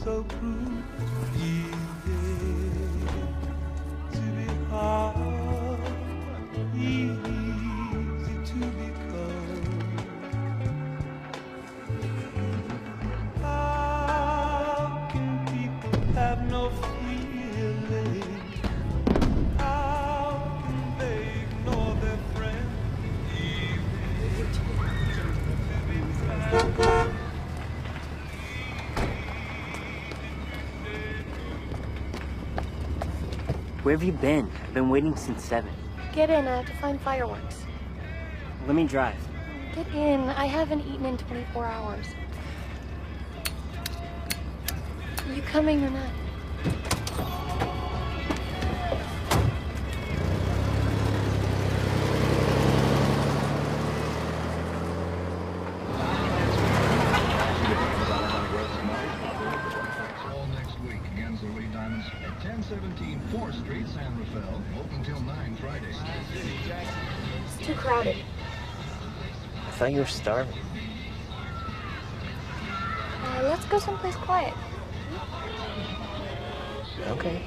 so cruel. Easy to be hard, easy to be cold. How can people have no feeling? How can they ignore their friends? Where have you been? I've been waiting since 7. Get in, I have to find fireworks. Let me drive. Get in, I haven't eaten in 24 hours. You coming or not? At 1017 4th Street, San Rafael. Open till 9 Friday. It's too crowded. I thought you were starving. Let's go someplace quiet. Okay.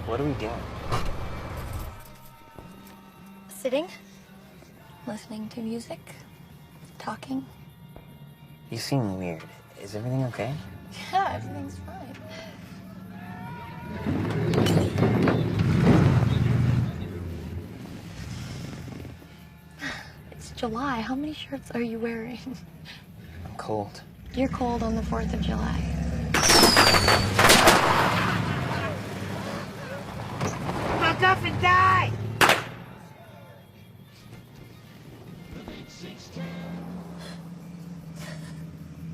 What are we doing? Sitting, listening to music, talking. You seem weird. Is everything okay? Yeah, everything's fine. It's July. How many shirts are you wearing? I'm cold. You're cold on the 4th of July. Fuck off and die!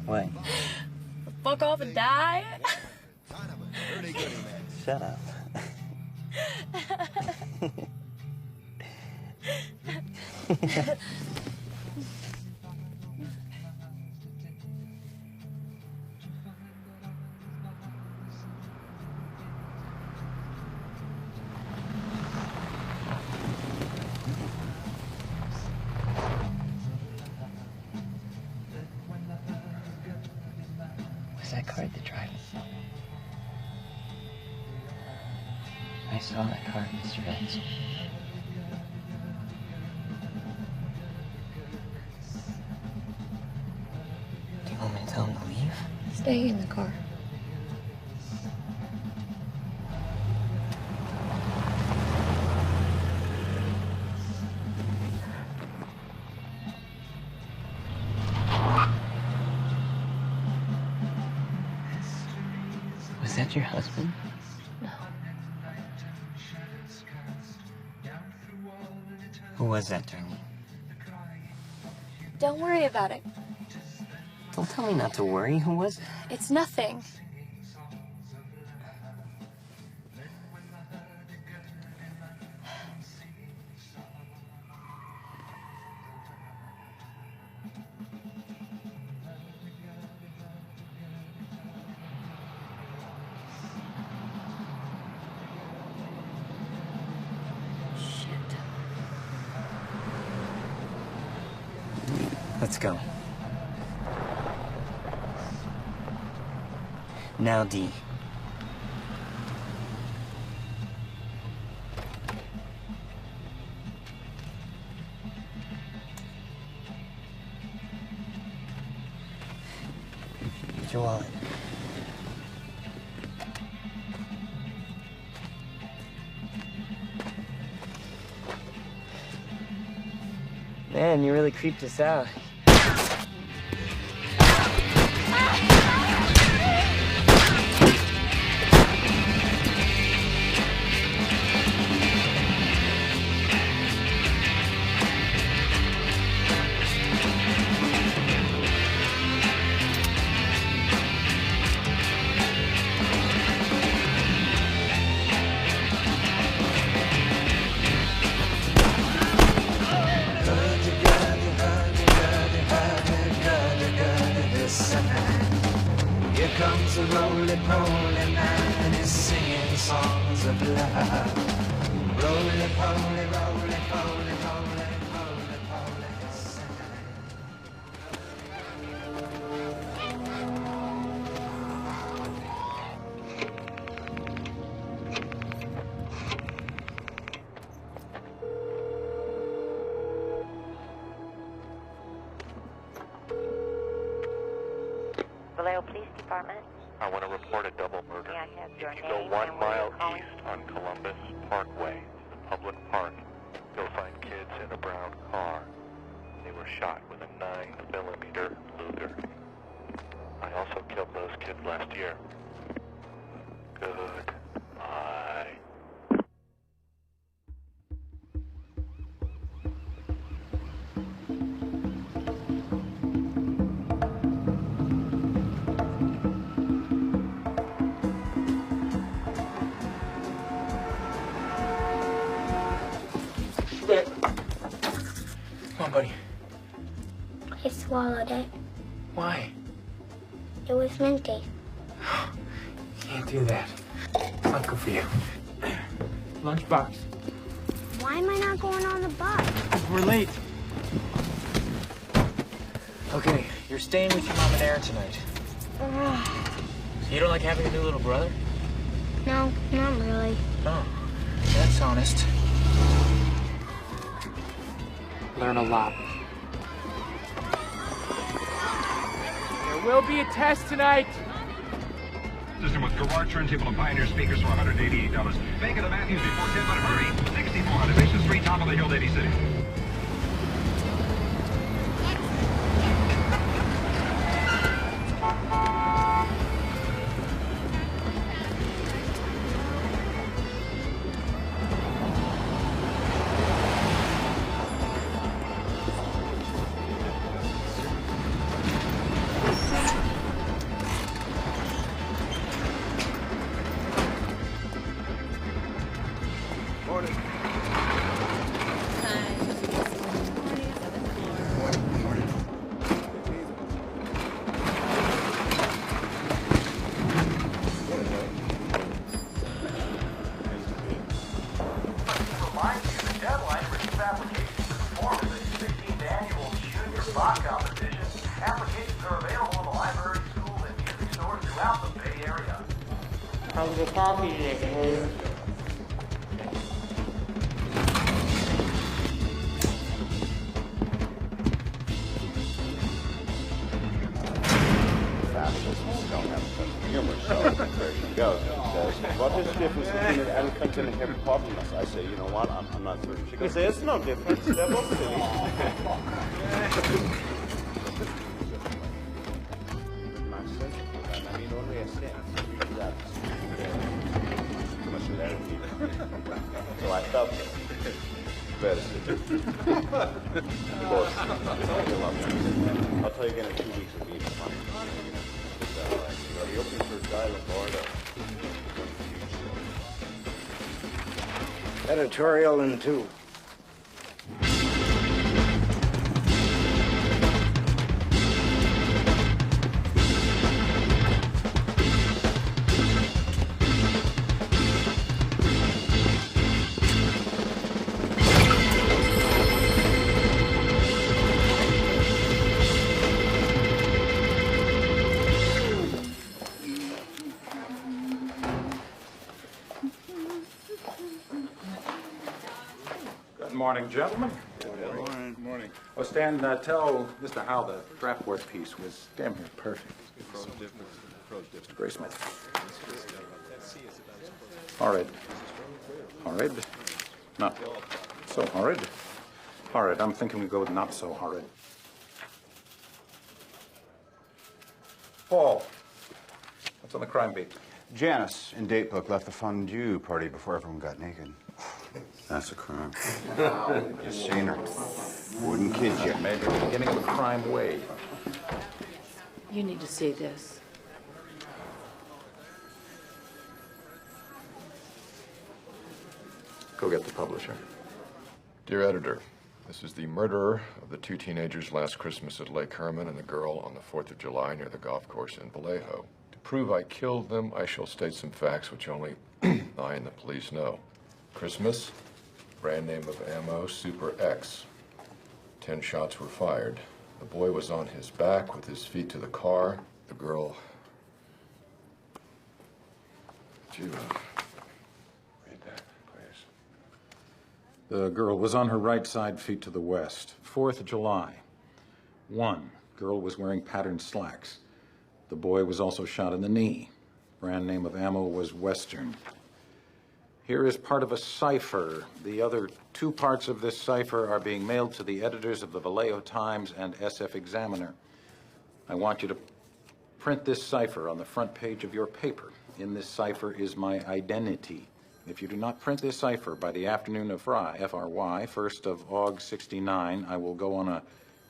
What? Fuck off and die? Shut up. Was that car at the drive-in? I saw that car, Mr. Vance. Do you want me to tell him to leave? Stay in the car. Was that your husband? No. Who was that, Darlene? Don't worry about it. Don't tell me not to worry. Who was it? It's nothing. Let's go. Now, D. Get your wallet. Man, you really creeped us out. of love. Roly-poly, roly-poly, roly-poly, Saturday. Vallejo Police Department. I want to report a double murder. May I have your If you name go 1 and where mile you're calling? east on Columbus Parkway, the public park, you'll find kids in a brown car. They were shot with a 9mm Luger. I also killed those kids last year. Goodbye. Come on, buddy. I swallowed it. Why? It was minty. Can't do that. Not good for you. Lunchbox. Why am I not going on the bus? We're late. Okay, you're staying with your mom and Aaron tonight. You don't like having a new little brother? No, not really. Oh, that's honest. Learn a lot. There will be a test tonight. System with garage turntable and Pioneer speakers for $188. Make it a Matthews before 10, but hurry! 64 Division Street, top of the hill, Davie City. How's the coffee today? Fascists don't have a sense of humor, so there she goes. She says, what is the difference between an elephant and a hippopotamus? I say, you know what, I'm not certain. She goes, there's no difference, they're both silly. I mean, only a sense. So I felt better. Of course, I'll tell you again in 2 weeks it'll be even fun. Are you opening for a guy in Florida? Editorial in 2. Good morning, gentlemen. Good morning. Well, Stan, tell Mr. Howe the draft work piece was damn near perfect. Mr. Graysmith. Horrid. Horrid. Not so horrid. Horrid. I'm thinking we go with not so horrid. Paul, what's on the crime beat? Janice in Datebook left the fondue party before everyone got naked. That's a crime. Just seen her. Wouldn't kid you. Maybe the beginning of a crime wave. You need to see this. Go get the publisher. Dear editor, this is the murderer of the 2 teenagers last Christmas at Lake Herman and the girl on the 4th of July near the golf course in Vallejo. To prove I killed them, I shall state some facts which only I and the police know. Christmas, brand name of ammo, Super X. 10 shots were fired. The boy was on his back with his feet to the car. The girl... Would you, read that, please? The girl was on her right side, feet to the west. 4th of July. 1. Girl was wearing patterned slacks. The boy was also shot in the knee. Brand name of ammo was Western. Here is part of a cipher. The other 2 parts of this cipher are being mailed to the editors of the Vallejo Times and SF Examiner. I want you to print this cipher on the front page of your paper. In this cipher is my identity. If you do not print this cipher by the afternoon of Fry, F-R-Y, 1st of Aug 69, I will go on a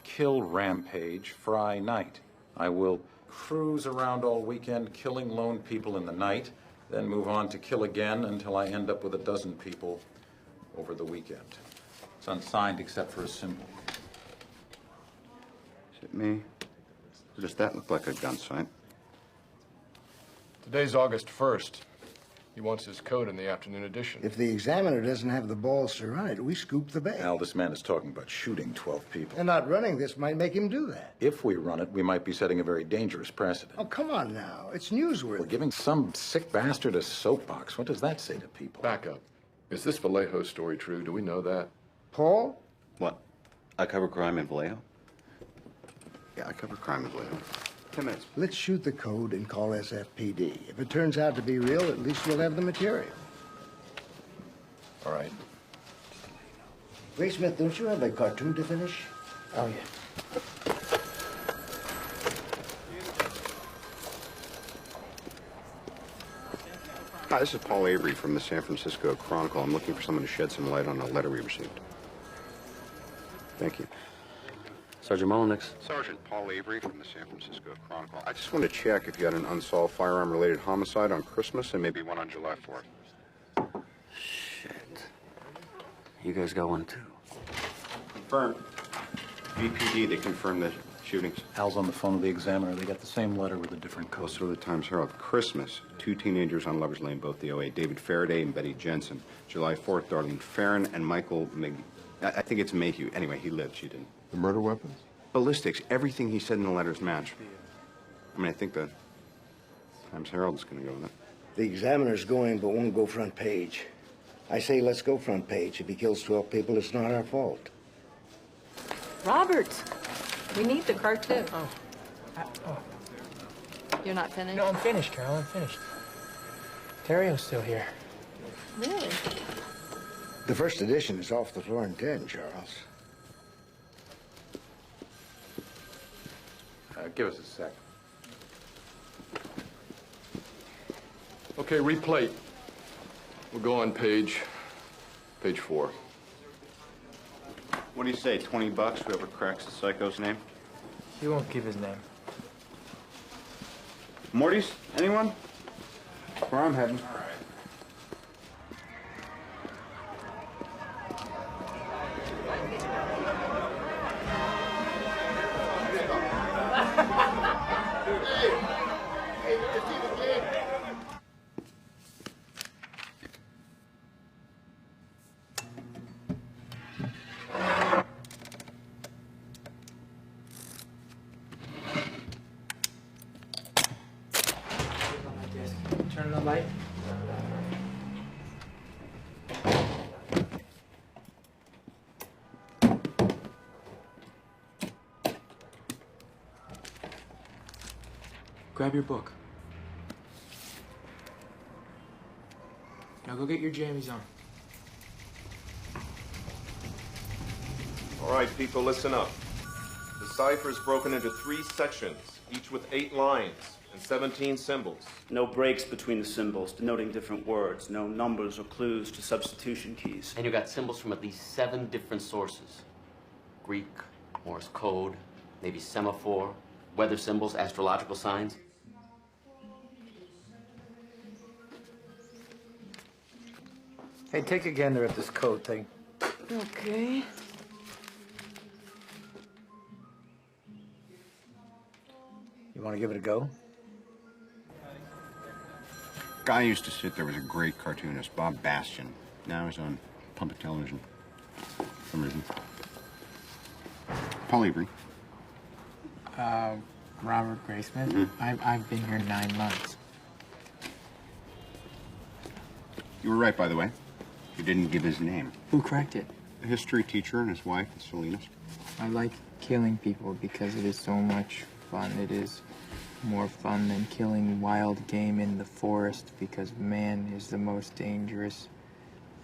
kill rampage Fry night. I will cruise around all weekend killing lone people in the night, then move on to kill again until I end up with a dozen people over the weekend. It's unsigned except for a symbol. Is it me? Or does that look like a gun sight? Today's August 1st. He wants his code in the afternoon edition. If the Examiner doesn't have the balls to run it, we scoop the bait. Al, this man is talking about shooting 12 people. And not running this might make him do that. If we run it, we might be setting a very dangerous precedent. Oh, come on now. It's newsworthy. We're giving some sick bastard a soapbox. What does that say to people? Back up. Is this Vallejo story true? Do we know that? Paul? What? I cover crime in Vallejo? Yeah, I cover crime in Vallejo. 10 minutes. Let's shoot the code and call SFPD. If it turns out to be real, at least we'll have the material. All right. Graysmith, don't you have a cartoon to finish? Oh, yeah. Hi, this is Paul Avery from the San Francisco Chronicle. I'm looking for someone to shed some light on a letter we received. Thank you. Sergeant Mullenix. Sergeant Paul Avery from the San Francisco Chronicle. I just want to check if you had an unsolved firearm-related homicide on Christmas and maybe one on July 4th. Shit. You guys got one, too? Confirmed. VPD, they confirmed the shootings. Al's on the phone with the Examiner. They got the same letter with a different code. Also, the Times Herald. Christmas, 2 teenagers on Lover's Lane, both the OA. David Faraday and Betty Jensen. July 4th, Darlene Farron and Michael I think it's Mayhew. Anyway, he lived, she didn't. The murder weapons? Ballistics. Everything he said in the letters match. I mean, I think the Times Herald is going to go with it. The Examiner's going, but won't go front page. I say let's go front page. If he kills 12 people, it's not our fault. Robert, we need the car too. Oh. You're not finished? No, I'm finished, Carol. I'm finished. Terrio's still here. Really? The first edition is off the floor in 10, Charles. Give us a sec. Okay, replate. We'll go on page 4. What do you say, 20 bucks, whoever cracks the psycho's name? He won't give his name. Morty's? Anyone? Where I'm heading. Turn the light. Grab your book. Now go get your jammies on. All right, people, listen up. The cipher is broken into 3 sections, each with 8 lines and 17 symbols. No breaks between the symbols, denoting different words. No numbers or clues to substitution keys. And you got symbols from at least 7 different sources. Greek, Morse code, maybe semaphore, weather symbols, astrological signs. Hey, take a gander at this code thing. Okay. You want to give it a go? Guy used to sit there was a great cartoonist, Bob Bastian. Now he's on public television for some reason. Paul Avery. Robert Graysmith. I've been here 9 months. You were right, by the way. You didn't give his name. Who corrected? A history teacher and his wife, Salinas. I like killing people because it is so much fun. It is more fun than killing wild game in the forest because man is the most dangerous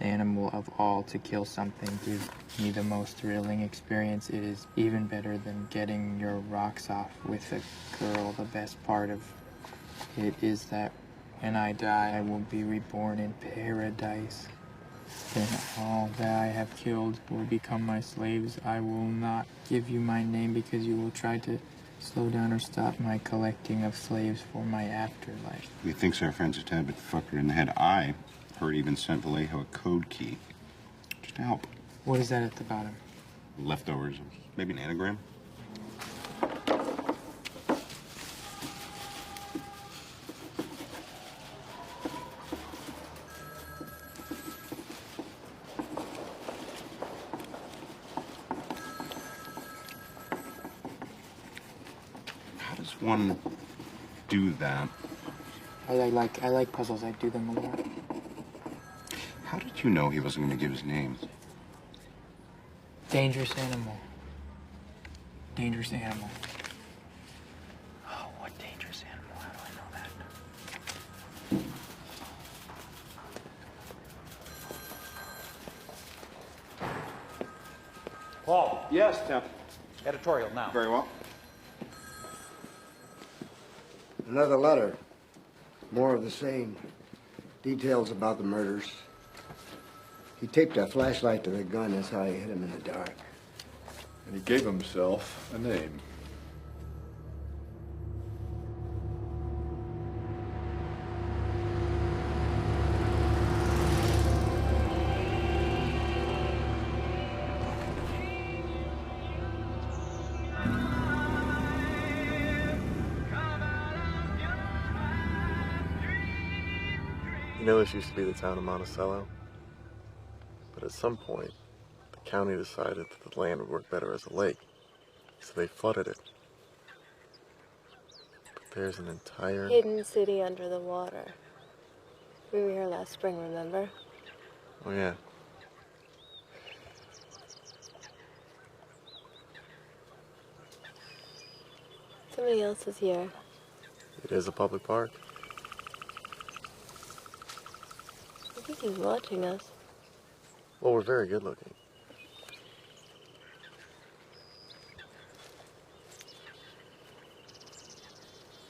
animal of all. To kill something gives me the most thrilling experience. It is even better than getting your rocks off with a girl. The best part of it is that when I die, I will be reborn in paradise. Then all that I have killed will become my slaves. I will not give you my name because you will try to slow down or stop my collecting of slaves for my afterlife. He thinks our friend's a tad bit fucker in the head. I heard he even sent Vallejo a code key. Just to help. What is that at the bottom? Leftovers. Maybe an anagram? One do that. I like puzzles. I do them a lot. How did you know he wasn't going to give his name? Dangerous animal. Dangerous animal. Oh, what dangerous animal? How do I know that? Paul. Yes, Tim. Editorial now. Very well. Another letter. More of the same. Details about the murders. He taped a flashlight to the gun. That's how he hit him in the dark. And he gave himself a name. You know, this used to be the town of Monticello, but at some point, the county decided that the land would work better as a lake, so they flooded it. But there's an entire... hidden city under the water. We were here last spring, remember? Oh, yeah. Somebody else is here. It is a public park. I think he's watching us. Well, we're very good looking.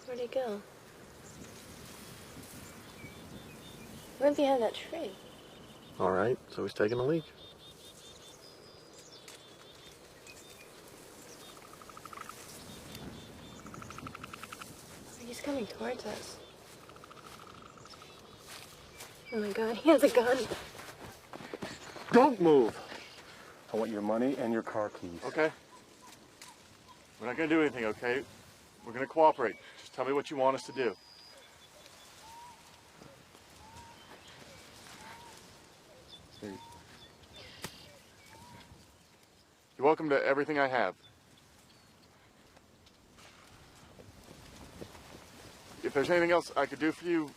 Where'd he go? Right behind that tree. All right, so he's taking a leak. He's coming towards us. Oh my God, he has a gun. Don't move. I want your money and your car keys. Okay. We're not gonna do anything, okay? We're gonna cooperate. Just tell me what you want us to do. You're welcome to everything I have. If there's anything else I could do for you,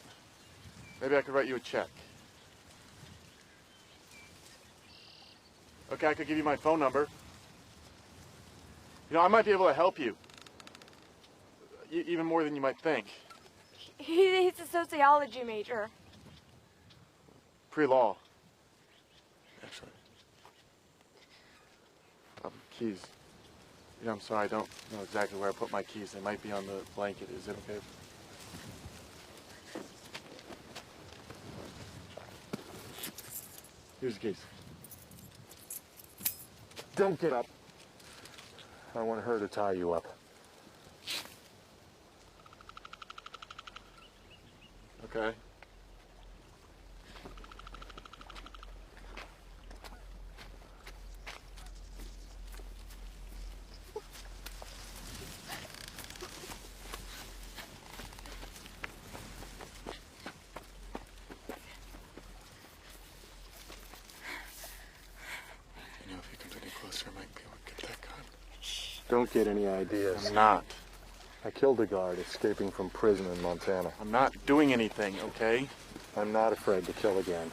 maybe I could write you a check. Okay, I could give you my phone number. You know, I might be able to help you. Even more than you might think. He's a sociology major. Pre-law. Actually. Keys. You know, I'm sorry, I don't know exactly where I put my keys. They might be on the blanket. Is it okay? Here's the keys. Don't get up. I want her to tie you up. Okay. Don't get any ideas. I'm not. I killed a guard escaping from prison in Montana. I'm not doing anything, okay? I'm not afraid to kill again.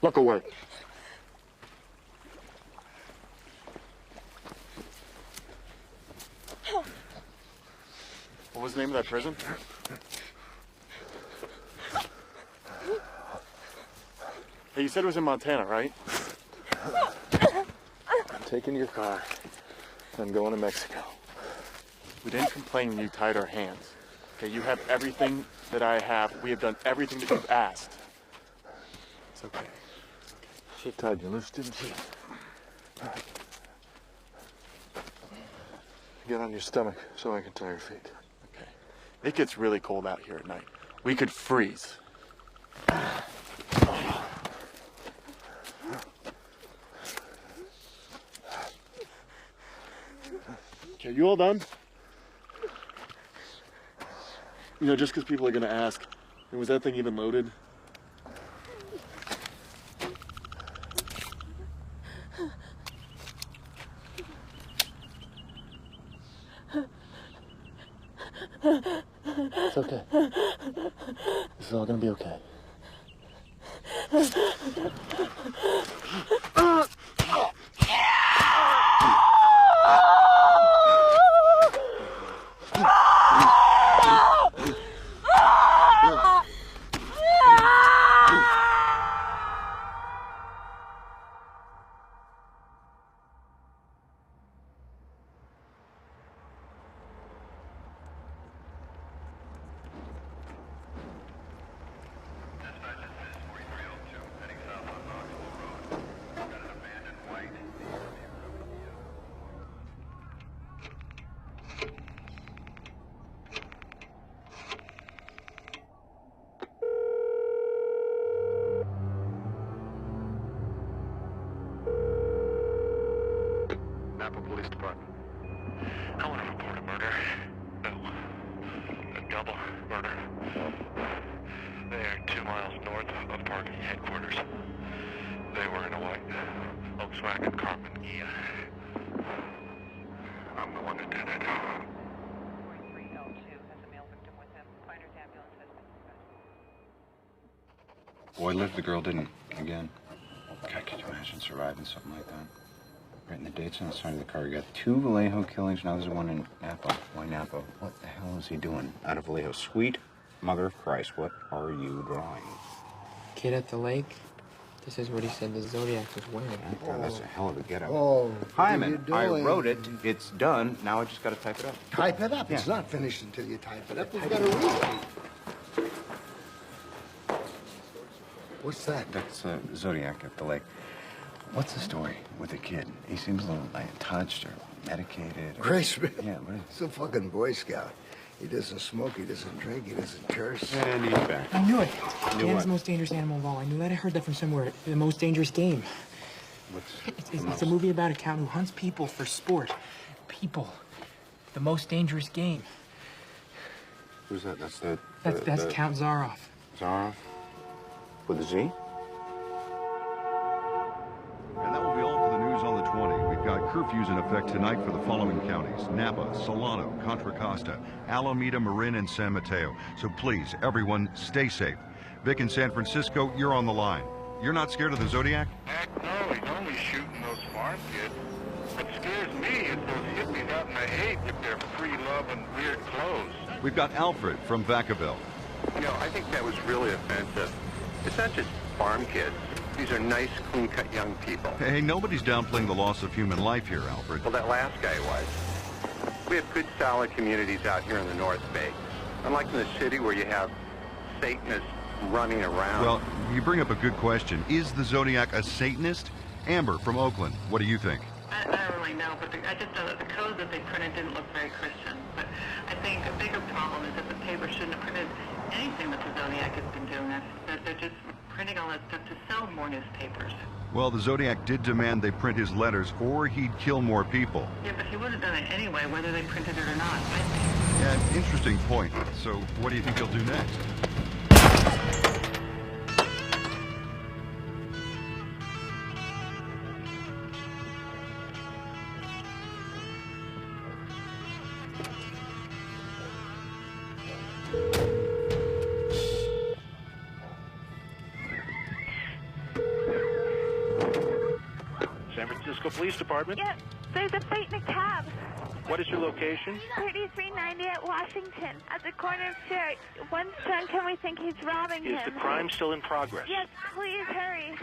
Look away. What was the name of that prison? Hey, you said it was in Montana, right? I'm taking your car. I'm going to Mexico. We didn't complain when you tied our hands. Okay, you have everything that I have. We have done everything that you've asked. It's okay. She tied you loose, didn't she? Get on your stomach so I can tie your feet. Okay. It gets really cold out here at night. We could freeze. Okay, you all done? You know, just because people are going to ask, was that thing even loaded? It's okay. This is all going to be okay. Napa Police Department. I want to report a murder. No, a double murder. They are 2 miles north of parking headquarters. They were in a white Volkswagen Carmen Ghia. I'm the one that did it. 43L2 has a male victim with him. Finder's ambulance has been dispatched. Boy lived, the girl didn't. Again. God, could you imagine surviving something like that? Writing the dates on the side of the car. You got 2 Vallejo killings, now there's one in Napa. Why Napa? What the hell is he doing out of Vallejo? Sweet mother of Christ, what are you drawing? Kid at the lake? This is what he said the Zodiac was wearing. God, that's a hell of a getup. Oh, Hyman, what are you I doing? wrote it. It's done. Now I just got to type it up. Type it up. Yeah. It's not finished until you type it up. We've got to read it. What's that? That's Zodiac at the lake. What's the story with the kid? He seems a little like touched or medicated. Or... Grace, Yeah, what is he's a fucking Boy Scout. He doesn't smoke, he doesn't drink, he doesn't curse. And he's back. I knew it. Knew Canada's what? the most dangerous animal of all. I knew that. I heard that from somewhere. The most dangerous game. It's a movie about a count who hunts people for sport. People. The most dangerous game. Who's that? That's That's Count Zaroff. Zaroff? With a Z? And that will be all for the news on the 20. We've got curfews in effect tonight for the following counties: Napa, Solano, Contra Costa, Alameda, Marin, and San Mateo. So please, everyone, stay safe. Vic in San Francisco, you're on the line. You're not scared of the Zodiac? Heck no, he's only shooting those farm kids. What scares me is those hippies out in the hay with their free love and weird clothes. We've got Alfred from Vacaville. You know, I think that was really offensive. It's not just farm kids. These are nice, clean-cut young people. Hey, nobody's downplaying the loss of human life here, Alfred. Well, that last guy was. We have good, solid communities out here in the North Bay. Unlike in the city where you have Satanists running around. Well, you bring up a good question. Is the Zodiac a Satanist? Amber from Oakland, what do you think? I don't really know, but I just know that the codes that they printed didn't look very Christian. But I think a bigger problem is that the paper shouldn't have printed anything that the Zodiac has been doing. That they're just printing all that stuff to sell more newspapers. Well, the Zodiac did demand they print his letters or he'd kill more people. Yeah, but he would have done it anyway, whether they printed it or not, I think. Yeah, interesting point. So what do you think he'll do next? Francisco Police Department. Yes, there's a fight in a cab. What is your location? 3390 at Washington, at the corner of Cherry. One's drunk and we think he's robbing him. Is the crime still in progress? Yes, please hurry.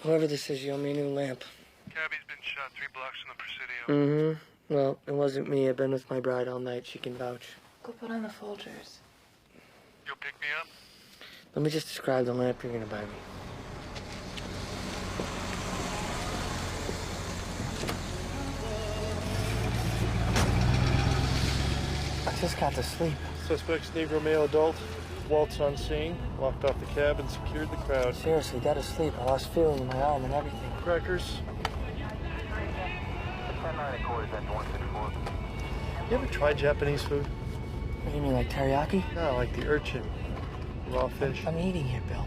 Whoever this is, you owe me a new lamp. Cabby's been shot 3 blocks from the Presidio. Mm-hmm. Well, it wasn't me. I've been with my bride all night. She can vouch. Go put on the Folgers. You'll pick me up? Let me just describe the lamp you're gonna buy me. I just got to sleep. Suspect's Negro male adult. Waltz on scene, walked off the cab and secured the crowd. Seriously, got to sleep. I lost feeling in my arm and everything. Crackers. You ever tried Japanese food? What do you mean, like teriyaki? No, like the urchin. Raw fish. I'm eating here, Bill.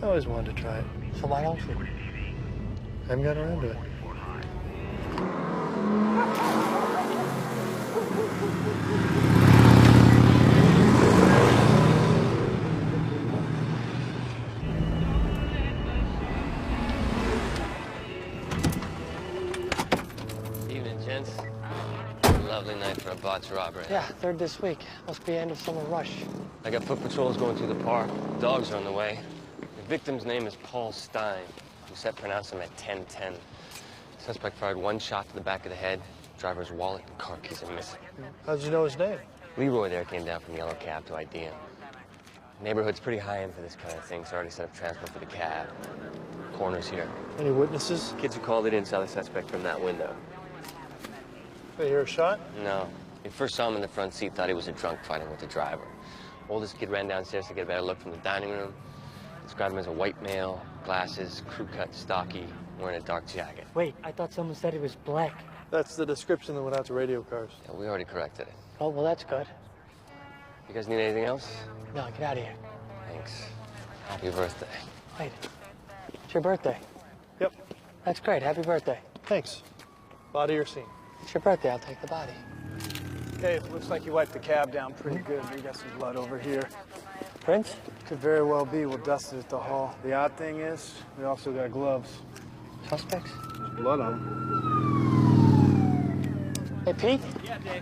I always wanted to try it. So why don't you? I haven't got around to it. Evening, gents. Lovely night for a botched robbery. Yeah, third this week. Must be end of summer rush. I got foot patrols going through the park. Dogs are on the way. The victim's name is Paul Stein. Lucette pronounced him at 1010. Suspect fired 1 shot to the back of the head. Driver's wallet and car keys are missing. How'd you know his name? Leroy there came down from the yellow cab to ID him. Neighborhood's pretty high end for this kind of thing, so I already set up transport for the cab. Coroner's here. Any witnesses? Kids who called it in saw the suspect from that window. They hear a shot? No. They first saw him in the front seat, thought he was a drunk fighting with the driver. Oldest kid ran downstairs to get a better look from the dining room. Described him as a white male, glasses, crew cut, stocky, wearing a dark jacket. Wait, I thought someone said he was black. That's the description that went out to radio cars. Yeah, we already corrected it. Oh, well, that's good. You guys need anything else? No, get out of here. Thanks. Happy birthday. Wait, it's your birthday. Yep. That's great. Happy birthday. Thanks. Body or scene? It's your birthday. I'll take the body. Hey, it looks like you wiped the cab down pretty good. We got some blood over here. Prince? Could very well be. We'll dust it at the hall. The odd thing is, we also got gloves. Suspects? There's blood on them. Hey, Pete?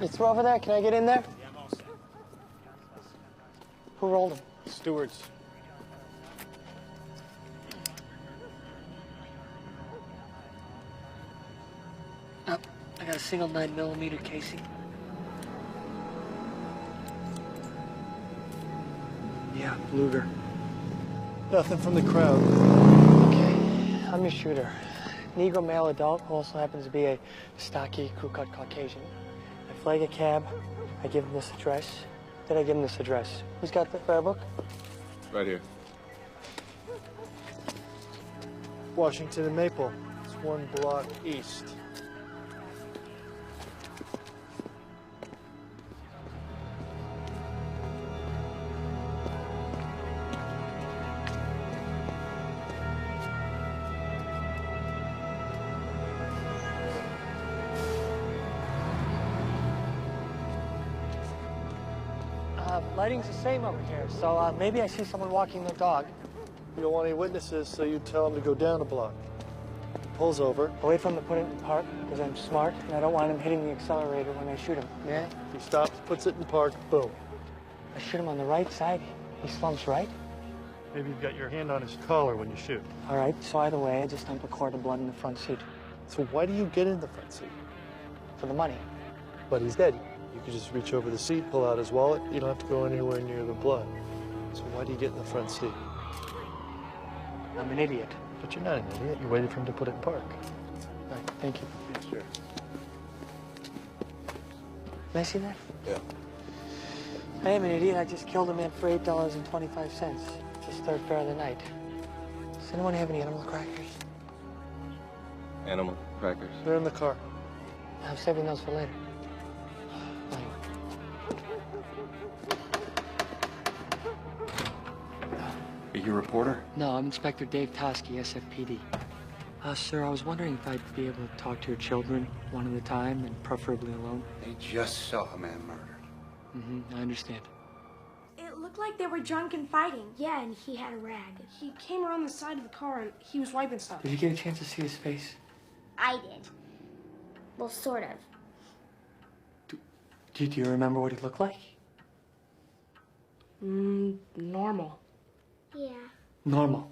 You through over there? Can I get in there? Who rolled him? Stewards. Oh, I got a single 9mm casing. Yeah, Luger. Nothing from the crowd. Okay, I'm your shooter. Negro male adult who also happens to be a stocky, crew-cut Caucasian. I flag a cab. I give him this address. Did I give him this address? Who's got the fare book? Right here. Washington and Maple. It's 1 block east. Lighting's the same over here, so maybe I see someone walking their dog. You don't want any witnesses, so you tell him to go down a block. Pulls over. I'll wait for him to put it in park, because I'm smart, and I don't want him hitting the accelerator when I shoot him. Yeah? He stops, puts it in park, boom. I shoot him on the right side. He slumps right. Maybe you've got your hand on his collar when you shoot. All right, so either way, I just dump a quart of blood in the front seat. So why do you get in the front seat? For the money. But he's dead. You could just reach over the seat, pull out his wallet. You don't have to go anywhere near the blood. So why do you get in the front seat? I'm an idiot. But you're not an idiot. You waited for him to put it in park. All right, thank you. Sure. Can I see that? Yeah. I am an idiot. I just killed a man for $8.25. Just third fare of the night. Does anyone have any animal crackers? Animal crackers? They're in the car. I'm saving those for later. Are you a reporter? No, I'm Inspector Dave Toski, SFPD. Sir, I was wondering if I'd be able to talk to your children one at a time and preferably alone. They just saw a man murdered. I understand. It looked like they were drunk and fighting. Yeah, and he had a rag. He came around the side of the car and he was wiping stuff. Did you get a chance to see his face? I did. Well, sort of. Do you remember what he looked like? Normal. Yeah. Normal.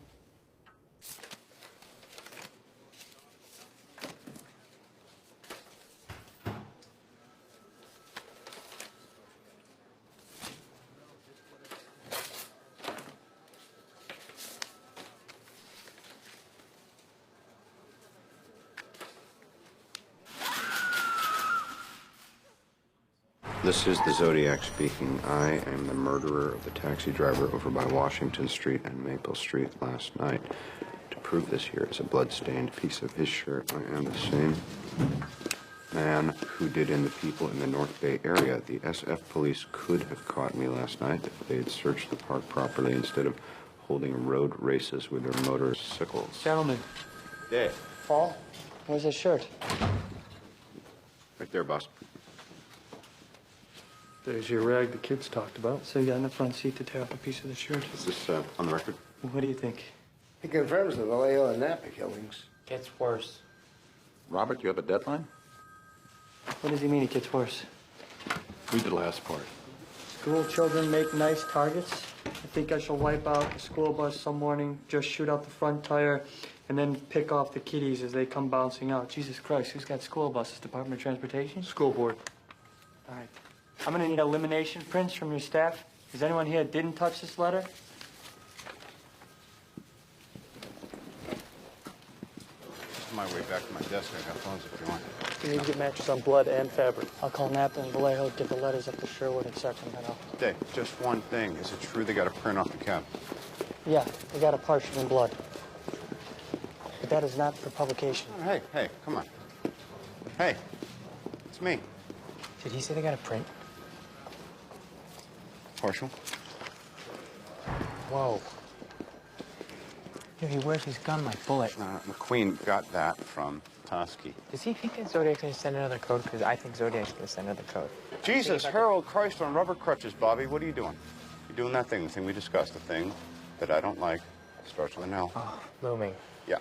This is the Zodiac speaking. I am the murderer of the taxi driver over by Washington Street and Maple Street last night. To prove this, here is a blood-stained piece of his shirt. I am the same man who did in the people in the North Bay area. The SF police could have caught me last night if they had searched the park properly instead of holding road races with their motorcycles. Gentlemen. Dave. Paul, where's his shirt? Right there, boss. There's your rag the kids talked about. So you got in the front seat to tear up a piece of the shirt? Is this on the record? What do you think? He confirms the Vallejo and Napa killings. Gets worse. Robert, you have a deadline? What does he mean it gets worse? Read the last part. School children make nice targets. I think I shall wipe out the school bus some morning, just shoot out the front tire, and then pick off the kiddies as they come bouncing out. Jesus Christ, who's got school buses? Department of Transportation? School board. All right. I'm gonna need elimination prints from your staff. Is anyone here that didn't touch this letter? This is my way back to my desk. I got phones if you want. You need to get matches on blood and fabric. I'll call Napa and Vallejo, get the letters up to Sherwood and Sacramento. Dave, just one thing. Is it true they got a print off the cab? Yeah, they got a partial in blood. But that is not for publication. Oh, hey, come on. Hey, it's me. Did he say they got a print? Partial. Whoa. Dude, he wears his gun like bullets. McQueen got that from Toski. Does he think that Zodiac's gonna send another code? Because I think Zodiac's gonna send another code. Jesus, Harold Christ on rubber crutches, Bobby. What are you doing? You're doing that thing, the thing we discussed, the thing that I don't like. Starts with an L. Oh, looming. Yeah.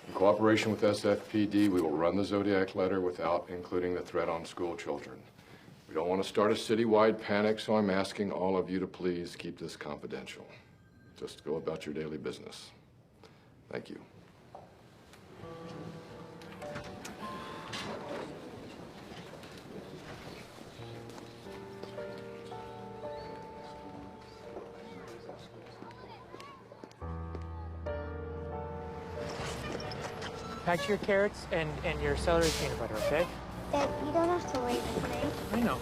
In cooperation with SFPD, we will run the Zodiac letter without including the threat on school children. We don't want to start a citywide panic, so I'm asking all of you to please keep this confidential. Just go about your daily business. Thank you. Pack your carrots and your celery peanut butter, okay? Dad, you don't have to wait with me. I know.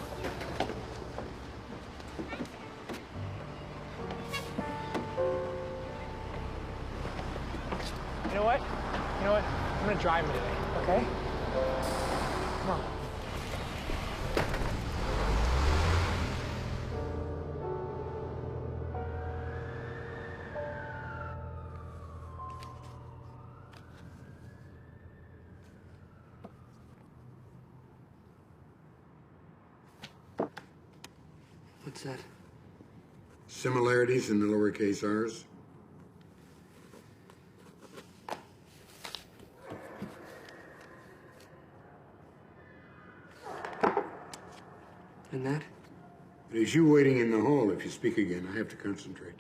You know what? I'm gonna drive him today, okay? Come on. What's that? Similarities in the lowercase r's. And that? It is you waiting in the hall. If you speak again, I have to concentrate.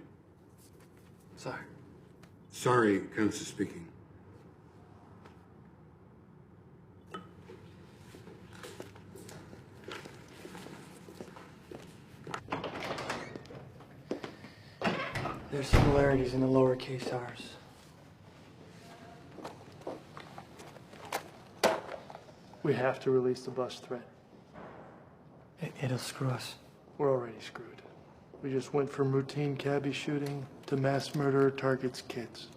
Sorry. Sorry counts as speaking. There's similarities in the lowercase r's. We have to release the bus threat. It'll screw us. We're already screwed. We just went from routine cabbie shooting to mass murderer targets kids.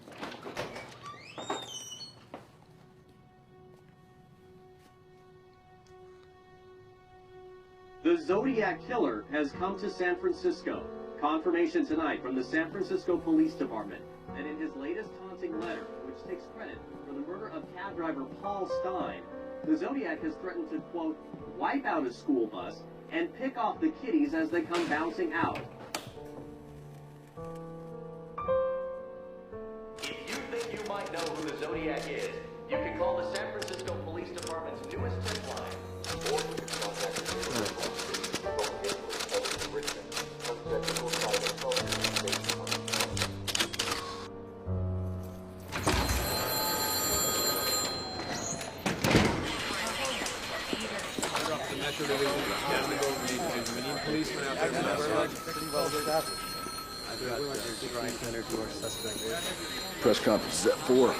Zodiac killer has come to San Francisco. Confirmation tonight from the San Francisco Police Department that in his latest taunting letter, which takes credit for the murder of cab driver Paul Stein, the Zodiac has threatened to, quote, wipe out a school bus and pick off the kiddies as they come bouncing out. If you think you might know who the Zodiac is, you can call the San Francisco Police Department's newest tip line, or you can contact the Press conference is at 4.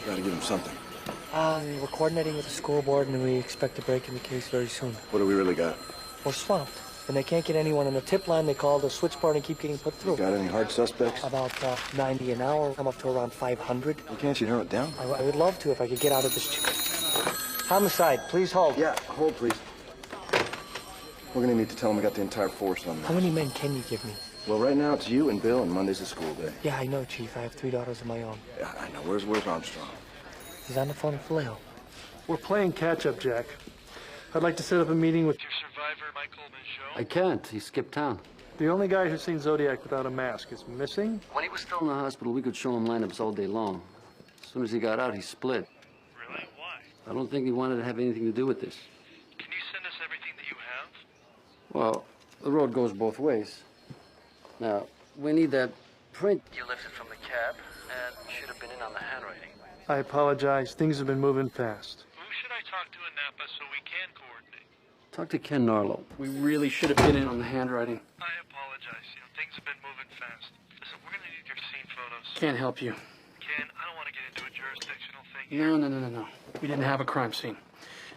Gotta give him something. We're coordinating with the school board, and we expect to break in the case very soon. What do we really got? We're swamped, and they can't get anyone on the tip line. They call the switchboard and keep getting put through. Got any hard suspects? About 90 an hour. I'm up to around 500. Well, can't you narrow it down? I would love to if I could get out of this. Homicide, please hold. Yeah, hold, please. We're gonna need to tell him we got the entire force on this. How many men can you give me? Well, right now it's you and Bill, and Monday's a school day. Yeah, I know, Chief. I have 3 daughters of my own. Yeah, I know. Where's Armstrong? He's on the phone with Vallejo. We're playing catch-up, Jack. I'd like to set up a meeting with Your survivor, Michael Michaud? I can't. He skipped town. the only guy who's seen Zodiac without a mask. Is missing? When he was still in the hospital, we could show him lineups all day long. As soon as he got out, he split. Really? Why? I don't think he wanted to have anything to do with this. Can you send us everything that you have? Well, the road goes both ways. Now, we need that print you lifted from the cab, and should have been in on the handwriting. I apologize. Things have been moving fast. Who should I talk to in Napa so we can coordinate? Talk to Ken Narlow. We really should have been in on the handwriting. I apologize. You know, things have been moving fast. Listen, we're going to need your scene photos. Can't help you. Ken, I don't want to get into a jurisdictional thing. No. We didn't have a crime scene.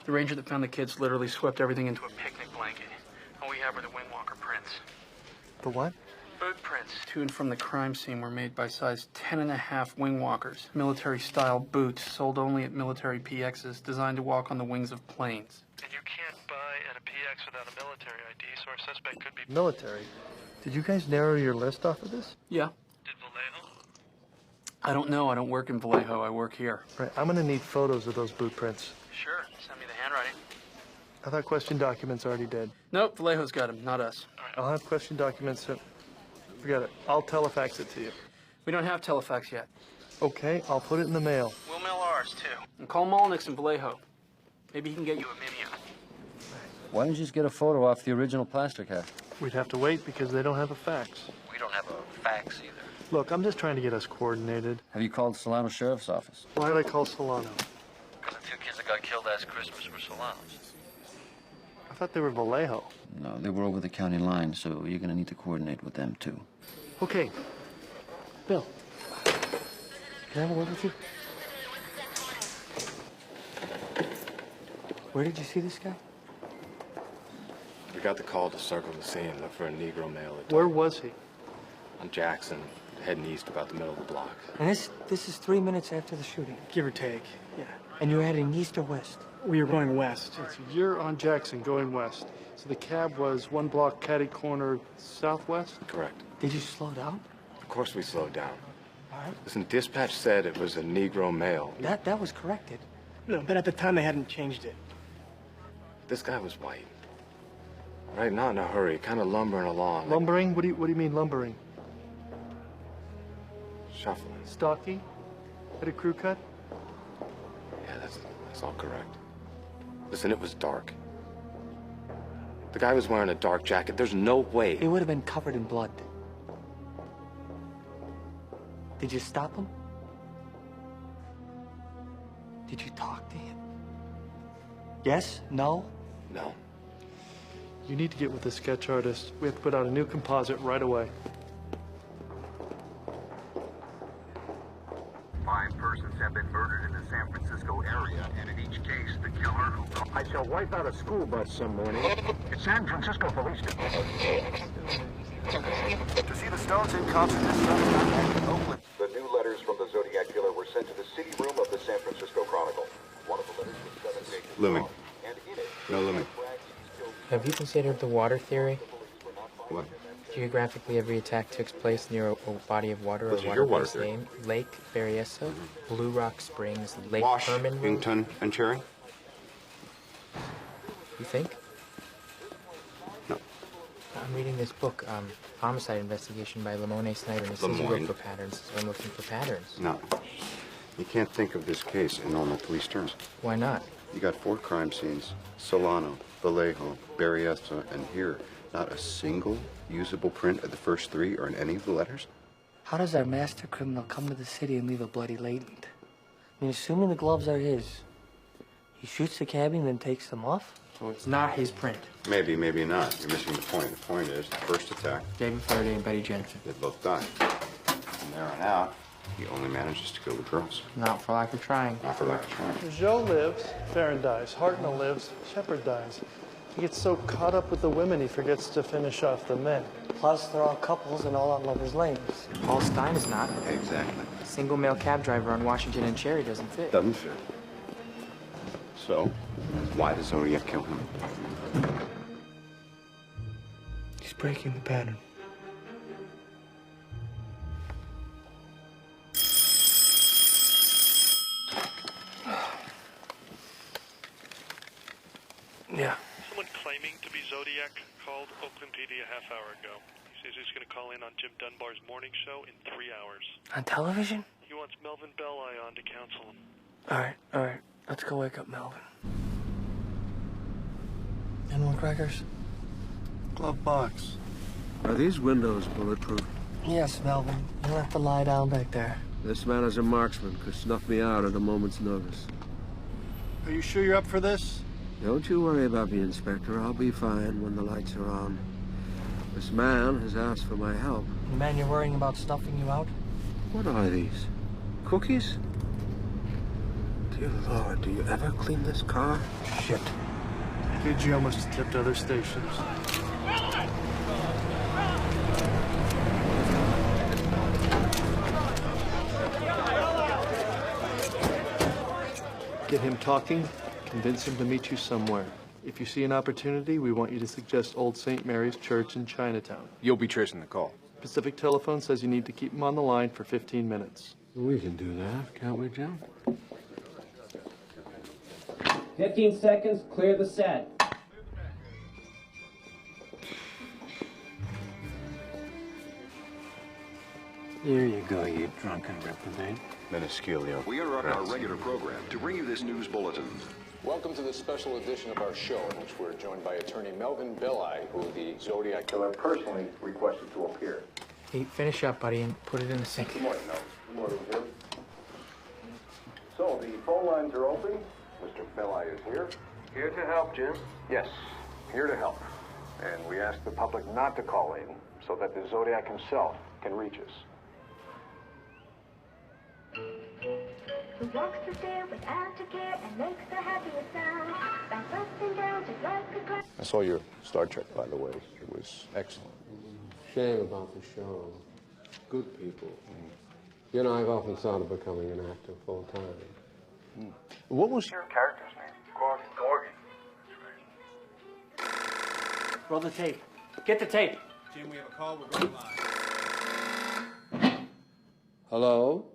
The ranger that found the kids literally swept everything into a picnic blanket. All we have are the wingwalker prints. The what? Boot prints. To and from the crime scene were made by size 10.5 wingwalkers. Military-style boots sold only at military PXs designed to walk on the wings of planes. And you can't buy at a PX without a military ID, so our suspect could be... Military? Did you guys narrow your list off of this? Yeah. Did Vallejo? I don't know. I don't work in Vallejo. I work here. Right. I'm gonna need photos of those boot prints. Sure. Send me the handwriting. I thought question documents already did. Nope. Vallejo's got them, not us. I'll have question documents sent. Forget it. I'll telefax it to you. We don't have telefax yet. Okay, I'll put it in the mail. We'll mail ours, too. And call Molnix in Vallejo. Maybe he can get you a Mimeo. Why didn't you just get a photo off the original plaster cast? We'd have to wait because they don't have a fax. We don't have a fax either. Look, I'm just trying to get us coordinated. Have you called Solano Sheriff's Office? Why did I call Solano? Because the 2 kids that got killed last Christmas were Solanos. I thought they were Vallejo. No, they were over the county line, so you're going to need to coordinate with them, too. Okay. Bill, can I have a word with you? Where did you see this guy? We got the call to circle the scene, look for a Negro male. Where was he? On Jackson, heading east about the middle of the block. And this is 3 minutes after the shooting. Give or take, yeah. And you're heading east or west? We were going west. So you're on Jackson, going west. So the cab was 1 block catty corner southwest? Correct. Did you slow down? Of course we slowed down. All right. Listen, dispatch said it was a Negro male. That was corrected. No, but at the time they hadn't changed it. This guy was white. Right, not in a hurry, kind of lumbering along. Lumbering? What do you mean lumbering? Shuffling. Stocky? Had a crew cut? Yeah, that's all correct. Listen, it was dark. The guy was wearing a dark jacket. There's no way. He would have been covered in blood. Did you stop him? Did you talk to him? Yes? No? No. You need to get with the sketch artist. We have to put out a new composite right away. 5 persons have been murdered in the San Francisco area, and in each case, the killer who... I shall wipe out a school bus some morning. San Francisco Police Department. To see the Stones in concert this Sunday Oakland. The new letters from the Zodiac killer were sent to the city room of the San Francisco Chronicle. One of the letters was 7 pages Louis. long, and in it... No, Louis. Have you considered the water theory? What? Geographically, every attack takes place near a body of water or What's your water water-based theory? name. Lake Berryessa, Blue Rock Springs, Lake Herman. Washington and Cherry? You think? No. I'm reading this book, Homicide Investigation by Lamone Snyder, and it says you Lemoyne. look for patterns, so I'm looking for patterns. No. You can't think of this case in normal police terms. Why not? You got 4 crime scenes: Solano, Vallejo, Berryessa, and here. Not a single usable print of the first 3 or in any of the letters? How does our master criminal come to the city and leave a bloody latent? I mean, assuming the gloves are his, he shoots the cabbie and then takes them off? So it's not his print. Maybe, maybe not. You're missing the point. The point is, the first attack, David Faraday and Betty Jensen. they both died. From there on out, he only manages to kill the girls. Not for lack of trying. Not for lack of trying. Joe lives, Farron dies, Hartnell lives, Shepard dies. He gets so caught up with the women he forgets to finish off the men. Plus, they're all couples and all on lovers' lanes. Paul Stein is not. Exactly. Single male cab driver on Washington and Cherry doesn't fit. Doesn't fit. So, why does Zodiac kill him? He's breaking the pattern. Yeah. Someone claiming to be Zodiac called Oakland PD a half hour ago. He says he's going to call in on Jim Dunbar's morning show in 3 hours. On television? He wants Melvin Belli on to counsel him. All right. Let's go wake up Melvin. And more crackers? Glove box. Are these windows bulletproof? Yes, Melvin. You'll have to lie down back there. This man is a marksman, could snuff me out at a moment's notice. Are you sure you're up for this? Don't you worry about me, Inspector. I'll be fine when the lights are on. This man has asked for my help. The man you're worrying about snuffing you out? What are these? Cookies? Dear Lord, do you ever clean this car? Shit. KGO must have tipped other stations. Get him talking, convince him to meet you somewhere. If you see an opportunity, we want you to suggest Old St. Mary's Church in Chinatown. You'll be tracing the call. Pacific Telephone says you need to keep him on the line for 15 minutes. We can do that, can't we, Jim? 15 seconds, clear the set. Here you go, you drunken reprobate. Minusculio. We interrupt our regular program to bring you this news bulletin. Welcome to this special edition of our show, in which we're joined by attorney Melvin Belli, who the Zodiac killer personally requested to appear. Hey, finish up, buddy, and put it in the sink. Good morning, Mel. Good morning, Jim. So, the phone lines are open. Mr. Belli is here. Here to help, Jim. Yes, here to help. And we ask the public not to call in, so that the Zodiac himself can reach us. Who walks the stair without a care and makes the happiest sound. Bounce up and down just like a cloud. I saw your Star Trek, by the way. It was excellent. Shame about the show. Good people. You know, I've often thought of becoming an actor full time. What was your character's name? Gorgon. Roll the tape. Get the tape. Jim, we have a call. We're going live. Hello?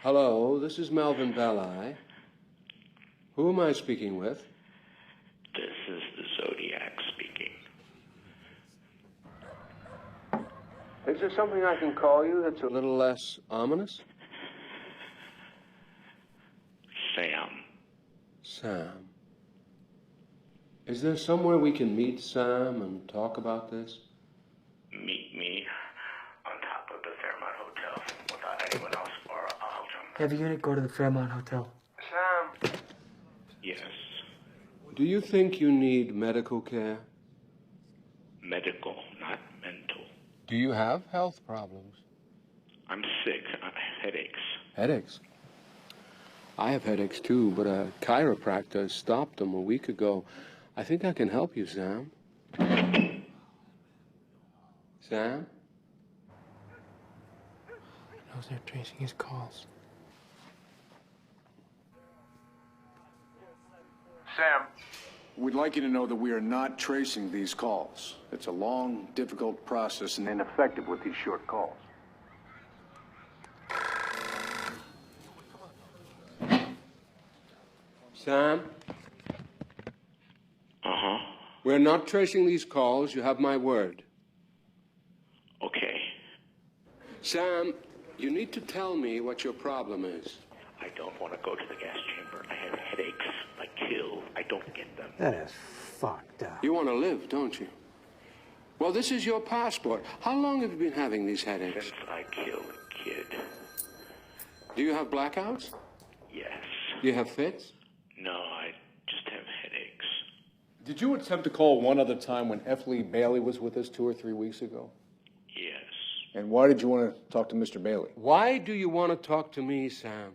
Hello, this is Melvin Belli. Who am I speaking with? This is the Zodiac speaking. Is there something I can call you that's a little less ominous? Sam. Sam. Is there somewhere we can meet Sam and talk about this? Meet me on top of the Fairmont Hotel without anyone else, or I'll jump. Have a unit go to the Fairmont Hotel. Sam. Yes. Do you think you need medical care? Medical, not mental. Do you have health problems? I'm sick. I have headaches. Headaches? I have headaches too, but a chiropractor stopped them a week ago. I think I can help you, Sam. Sam? He knows they're tracing his calls. Sam. We'd like you to know that we are not tracing these calls. It's a long, difficult process and ineffective with these short calls. Sam? Uh-huh. We're not tracing these calls. You have my word. Okay. Sam, you need to tell me what your problem is. I don't want to go to the gas chamber. I have headaches. I kill. I don't get them. That is fucked up. You want to live, don't you? Well, this is your passport. How long have you been having these headaches? Since I killed a kid. Do you have blackouts? Yes. Do you have fits? No, I just have headaches. Did you attempt to call one other time when F. Lee Bailey was with us 2 or 3 weeks ago? Yes. And why did you want to talk to Mr. Bailey? Why do you want to talk to me, Sam?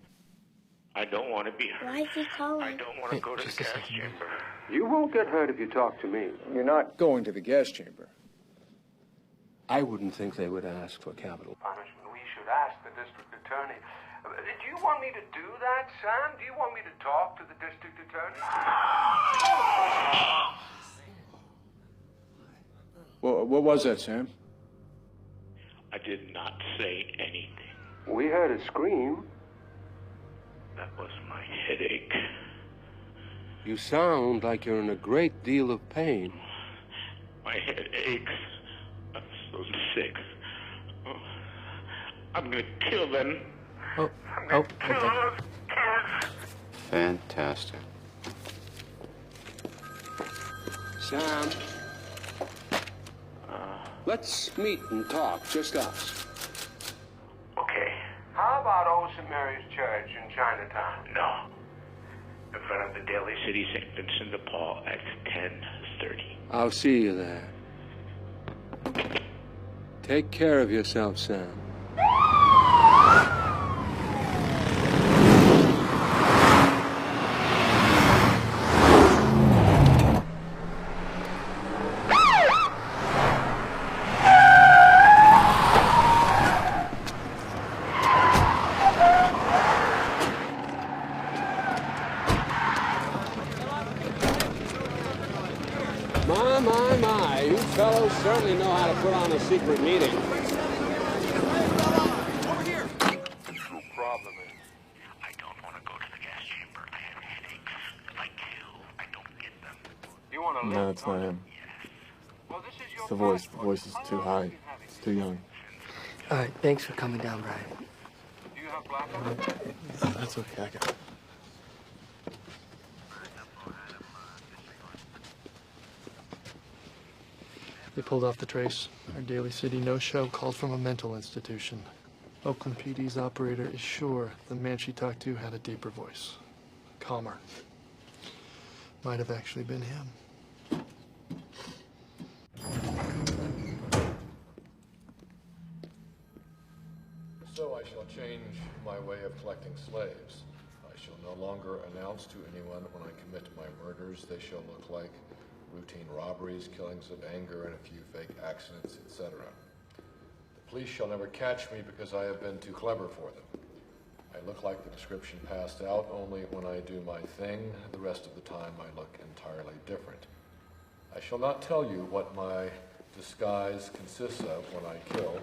I don't want to be hurt. Why is he calling? I don't want to go to the gas chamber. You won't get hurt if you talk to me. You're not going to the gas chamber. I wouldn't think they would ask for capital punishment. We should ask the district attorney. Do you want me to do that, Sam? Do you want me to talk to the district attorney? Well, what was that, Sam? I did not say anything. We heard a scream. That was my headache. You sound like you're in a great deal of pain. My head aches. I'm so sick. Oh, I'm gonna kill them. Oh, Kill those kids. Fantastic. Sam, let's meet and talk, just us. Okay. How about Old St. Mary's Church in Chinatown? No. In front of the Daly City St. Vincent de Paul at 10:30. I'll see you there. Take care of yourself, Sam. My, you fellows certainly know how to put on a secret meeting. Over here. The problem is, I don't want to go to the gas chamber. I have headaches. If I kill, I don't get them. you want to live? No, it's not him. It's the voice. The voice is too high. It's too young. All right, thanks for coming down, Brian. Do you have blackout? That's okay, I got it. They pulled off the trace. Our Daly City no-show called from a mental institution. Oakland PD's operator is sure the man she talked to had a deeper voice. Calmer. Might have actually been him. So I shall change my way of collecting slaves. I shall no longer announce to anyone when I commit my murders. They shall look like routine robberies, killings of anger, and a few fake accidents, etc. The police shall never catch me because I have been too clever for them. I look like the description passed out only when I do my thing. The rest of the time I look entirely different. I shall not tell you what my disguise consists of when I kill.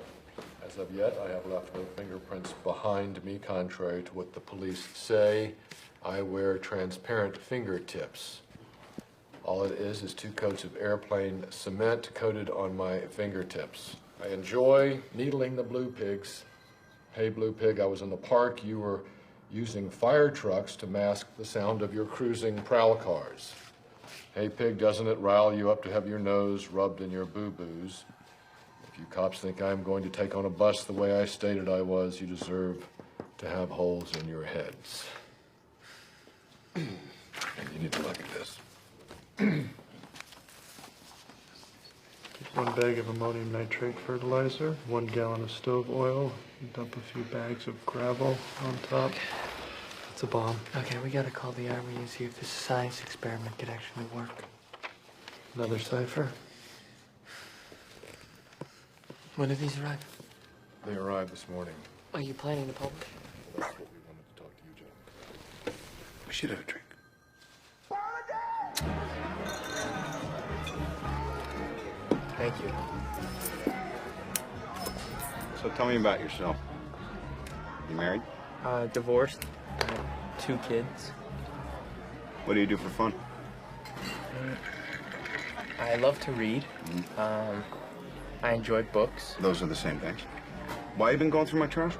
As of yet, I have left no fingerprints behind me, contrary to what the police say. I wear transparent fingertips. All it is 2 coats of airplane cement coated on my fingertips. I enjoy needling the blue pigs. Hey, blue pig, I was in the park. You were using fire trucks to mask the sound of your cruising prowl cars. Hey, pig, doesn't it rile you up to have your nose rubbed in your boo-boos? If you cops think I'm going to take on a bus the way I stated I was, you deserve to have holes in your heads. And you need to look at this. Keep 1 bag of ammonium nitrate fertilizer, 1 gallon of stove oil, dump a few bags of gravel on top. That's a bomb. Okay, we gotta call the Army and see if this science experiment could actually work. Another cipher. When did these arrive? They arrived this morning. Are you planning to publish? That's what we wanted to talk to you, Joe. We should have a drink. Thank you. So tell me about yourself. You married? Divorced. 2 kids. What do you do for fun? I love to read. I enjoy books. Those are the same things. Why you been going through my trash?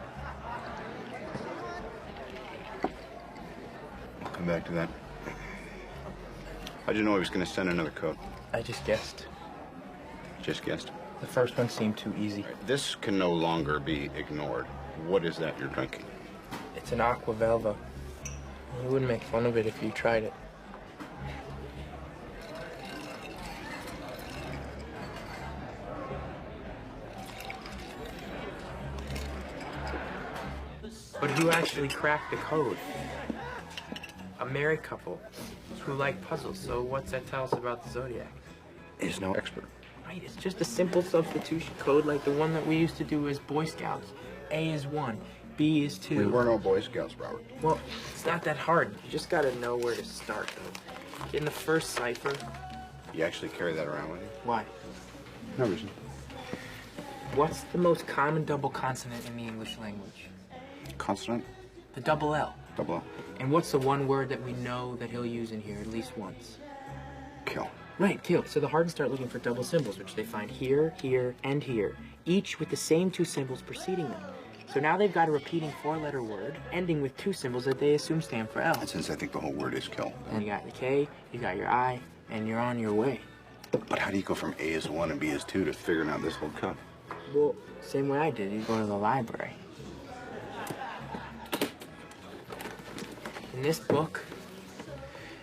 I'll come back to that. How'd you know I was going to send another code? I just guessed. Just guessed? The first one seemed too easy. This can no longer be ignored. What is that you're drinking? It's an Aqua Velva. You wouldn't make fun of it if you tried it. But who actually cracked the code? A married couple who like puzzles. So what's that tell us about the Zodiac? He's no expert. Right, it's just a simple substitution code like the one that we used to do as Boy Scouts. A is 1, B is 2. We were no Boy Scouts, Robert. Well, it's not that hard. You just gotta know where to start, though. In the first cipher. You actually carry that around with you? Why? No reason. What's the most common double consonant in the English language? Consonant? The double L. Double L. And what's the one word that we know that he'll use in here at least once? Kill. Right, kill. So the Hardens start looking for double symbols, which they find here, here, and here, each with the same 2 symbols preceding them. So now they've got a repeating 4-letter word, ending with 2 symbols that they assume stand for L. And since I think the whole word is kill. And you got the K, you got your I, and you're on your way. But how do you go from A is 1 and B is 2 to figuring out this whole code? Well, same way I did. You go to the library. In this book,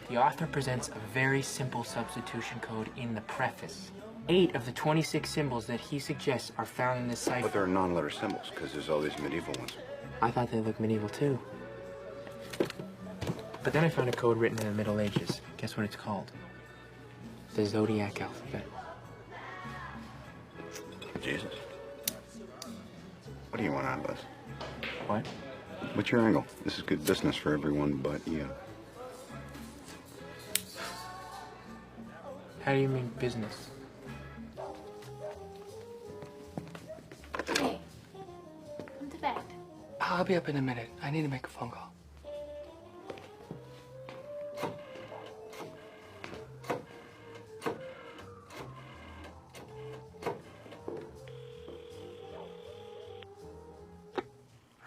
the author presents a very simple substitution code in the preface. 8 of the 26 symbols that he suggests are found in this cipher. But they're non-letter symbols, because there's all these medieval ones. I thought they looked medieval, too. But then I found a code written in the Middle Ages. Guess what it's called? The Zodiac alphabet. Jesus. What do you want out of this? What? What's your angle? This is good business for everyone but you. How do you mean business? Hey, come to bed. I'll be up in a minute. I need to make a phone call.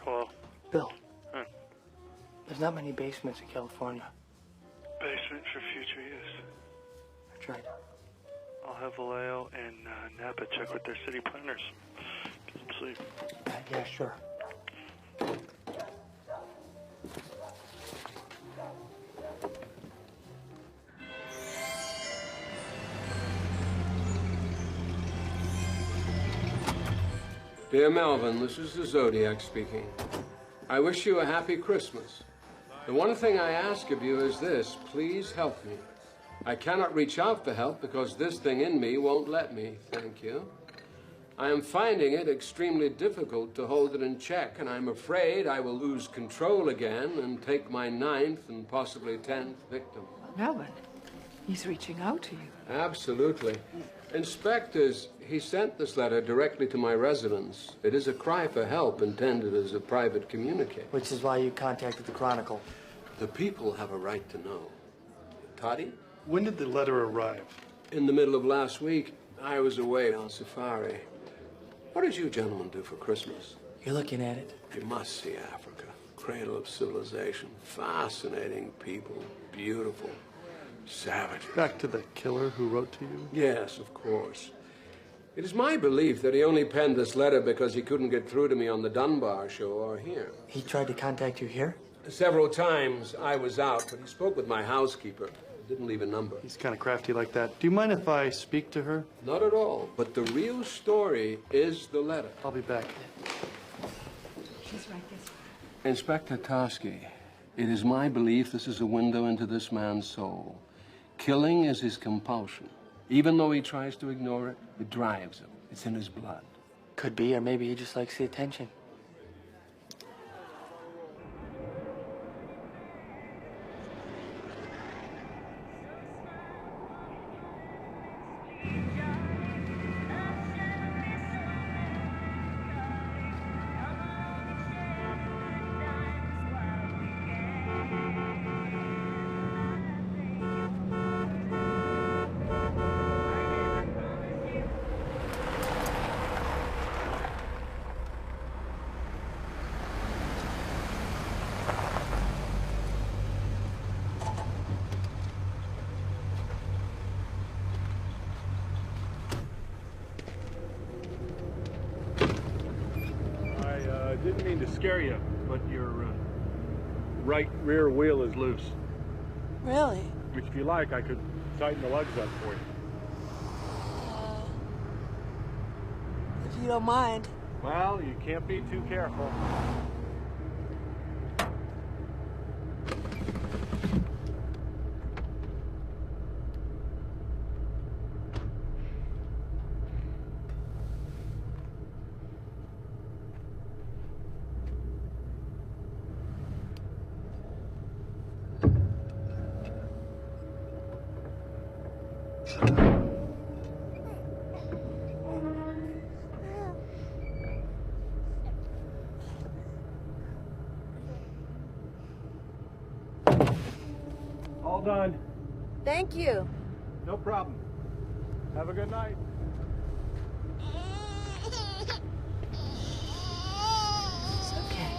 Hello? Bill. There's not many basements in California. Basement for future use. That's right. I'll have Vallejo and Napa check with their city planners. Get some sleep. Yeah, sure. Dear Melvin, this is the Zodiac speaking. I wish you a happy Christmas. The one thing I ask of you is this: please help me. I cannot reach out for help because this thing in me won't let me, thank you. I am finding it extremely difficult to hold it in check, and I'm afraid I will lose control again and take my 9th and possibly 10th victim. Melvin, he's reaching out to you. Absolutely. Inspectors, he sent this letter directly to my residence. It is a cry for help intended as a private communique. Which is why you contacted the Chronicle. The people have a right to know. Toddy? When did the letter arrive? In the middle of last week. I was away on safari. What did you gentlemen do for Christmas? You're looking at it. You must see Africa. Cradle of civilization. Fascinating people. Beautiful. Savage. Back to the killer who wrote to you? Yes, of course. It is my belief that he only penned this letter because he couldn't get through to me on the Dunbar show or here. He tried to contact you here? Several times I was out, but he spoke with my housekeeper. Didn't leave a number. He's kind of crafty like that. Do you mind if I speak to her? Not at all. But the real story is the letter. I'll be back. She's right this way. Inspector Tosky, it is my belief this is a window into this man's soul. Killing is his compulsion. Even though he tries to ignore it, it drives him. It's in his blood. Could be, or maybe he just likes the attention. scare you, but your right rear wheel is loose. Really? Which, if you like, I could tighten the lugs up for you. If you don't mind. Well, you can't be too careful. All done. Thank you. No problem. Have a good night. It's okay.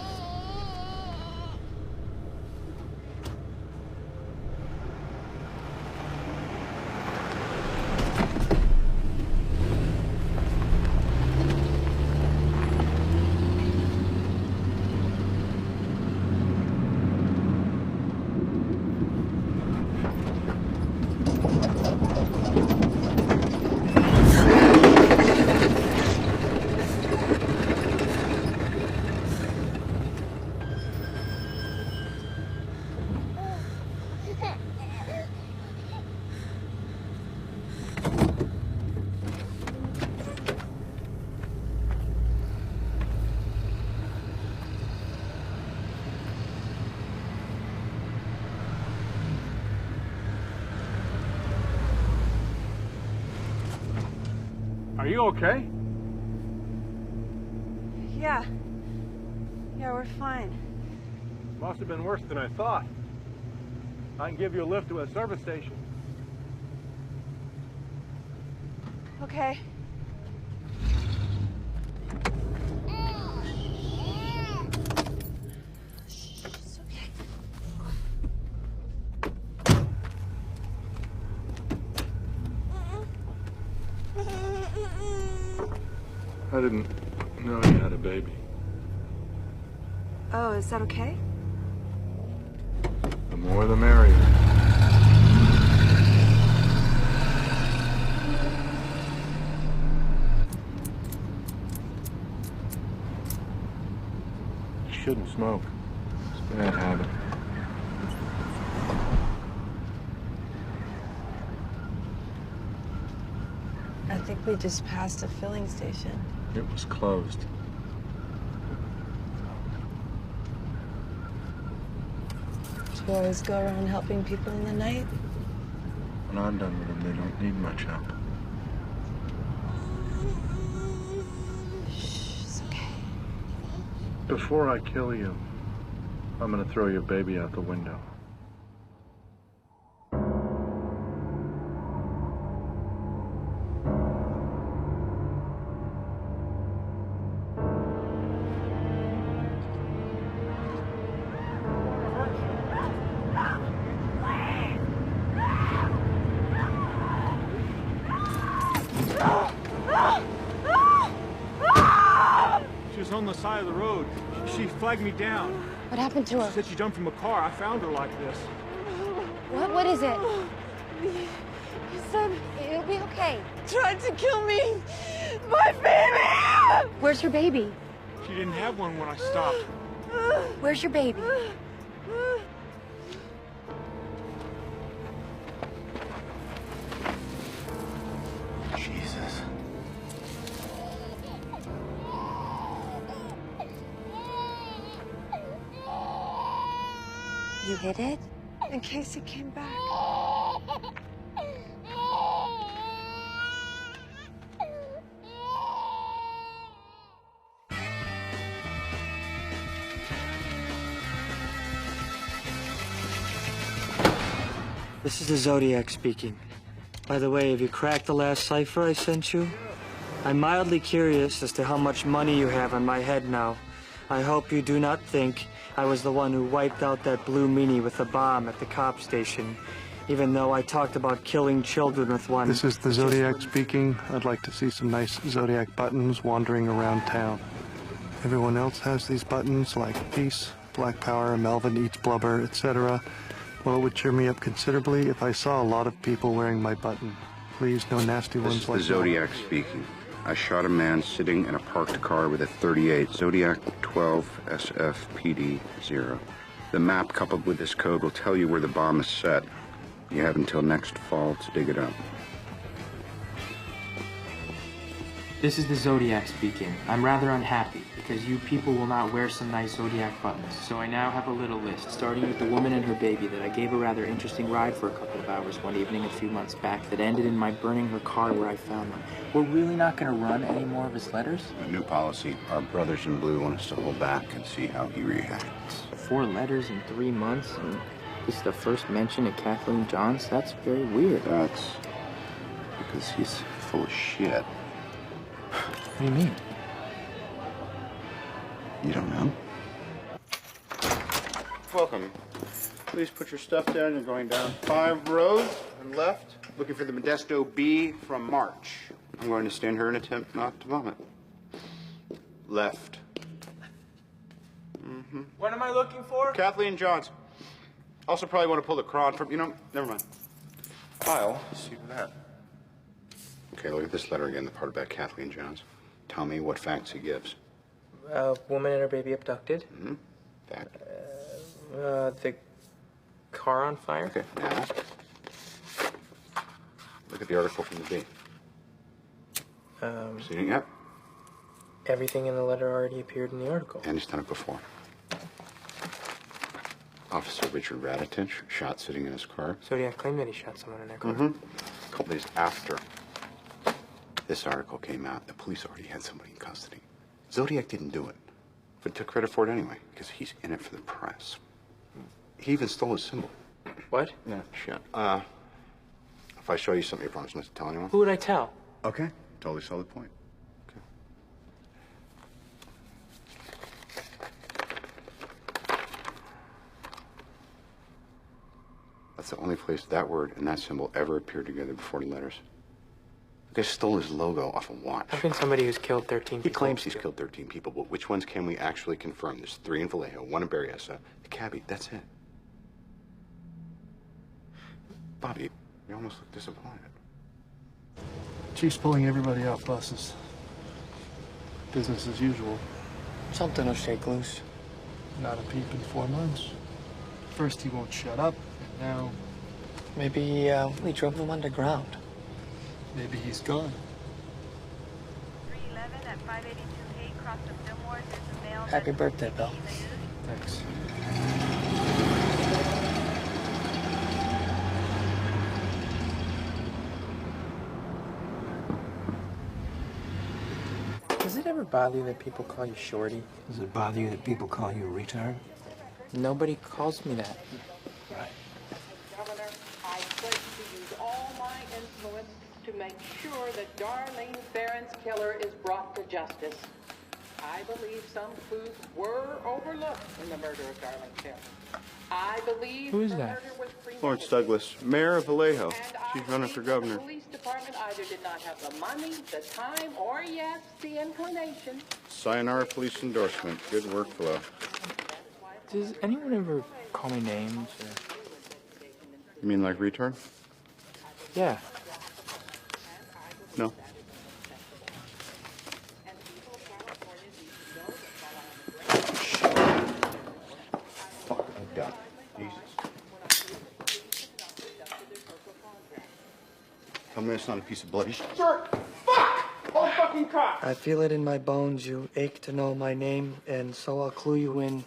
Are you okay? Yeah. Yeah, we're fine. Must have been worse than I thought. I can give you a lift to a service station. Okay. It's okay. I didn't know you had a baby. Oh, is that okay? The more the merrier. You shouldn't smoke. It's a bad habit. I think we just passed a filling station. It was closed. Do you always go around helping people in the night? When I'm done with them, they don't need much help. Shh, it's okay. Before I kill you, I'm gonna throw your baby out the window. She was on the side of the road. She flagged me down. What happened to her? She said she jumped from a car. I found her like this. What is it? He said It'll be okay. tried to kill me. My baby! Where's your baby? She didn't have one when I stopped. Where's your baby? Jesus. You hid it? In case he came back. This is the Zodiac speaking. By the way, have you cracked the last cipher I sent you? I'm mildly curious as to how much money you have on my head now. I hope you do not think I was the one who wiped out that blue meanie with a bomb at the cop station, even though I talked about killing children with one. This is the Zodiac speaking. I'd like to see some nice Zodiac buttons wandering around town. Everyone else has these buttons like peace, black power, Melvin eats blubber, etc. Well, it would cheer me up considerably if I saw a lot of people wearing my button. Please, no nasty ones This like is the Zodiac speaking. I shot a man sitting in a parked car with a .38, Zodiac 12 SFPD 0. The map coupled with this code will tell you where the bomb is set. You have until next fall to dig it up. This is the Zodiac speaking. I'm rather unhappy because you people will not wear some nice Zodiac buttons. So I now have a little list, starting with the woman and her baby that I gave a rather interesting ride for a couple of hours one evening a few months back that ended in my burning her car where I found them. We're really not going to run any more of his letters? A new policy. Our brothers in blue want us to hold back and see how he reacts. 4 letters in 3 months, and this is the first mention of Kathleen Johns? That's very weird. That's because he's full of shit. What do you mean? You don't know? Welcome. Please put your stuff down. You're going down 5 rows and left, looking for the Modesto B from March. I'm going to stand here and attempt not to vomit. Left. Mm-hmm. What am I looking for? Kathleen Johns. Also probably want to pull the cron from, never mind. I'll see to that. Okay, look at this letter again, the part about Kathleen Johns. Tell me what facts he gives. A woman and her baby abducted. Mm-hmm. Fact. The car on fire. Okay, now, look at the article from the B. Seen it yet? Everything in the letter already appeared in the article. And he's done it before. Officer Richard Raditich, shot sitting in his car. Zodiac claimed that he shot someone in their car. Mm-hmm. A couple days after this article came out, the police already had somebody in custody. Zodiac didn't do it, but took credit for it anyway, because he's in it for the press. He even stole his symbol. What? Yeah, shit. If I show you something, you promise not to tell anyone? Who would I tell? Okay, totally solid point. That's the only place that word and that symbol ever appeared together before the letters. The guy stole his logo off a watch. How can somebody who's killed 13 people... He claims he's killed 13 people, but which ones can we actually confirm? There's 3 in Vallejo, 1 in Berryessa, the cabbie, that's it. Bobby, you almost look disappointed. Chief's pulling everybody off buses. Business as usual. Something will shake loose. Not a peep in 4 months. First he won't shut up, and now... Maybe we drove him underground. Maybe he's gone. 311 at 582 Hay, cross the Fillmore. There's a male... Happy birthday, Bill. Thanks. Does it ever bother you that people call you Shorty? Does it bother you that people call you a retard? Nobody calls me that. Right. Governor, I pledge to use all my influence to make sure that Darlene Farron's killer is brought to justice. I believe some clues were overlooked in the murder of Darlene Farron. I believe Who is the that? murder was premeditated. Florence Douglas, mayor of Vallejo. She's running for The governor. police department either did not have the money, the time, or yes, the inclination. Sayonara police endorsement. Good workflow. Does anyone ever call me names or... You mean like retard? Yeah. No. Fuck, I'm done. Jesus. Tell me it's not a piece of bloody shit. Sir, fuck! Oh, fucking cock! I feel it in my bones. You ache to know my name, and so I'll clue you in.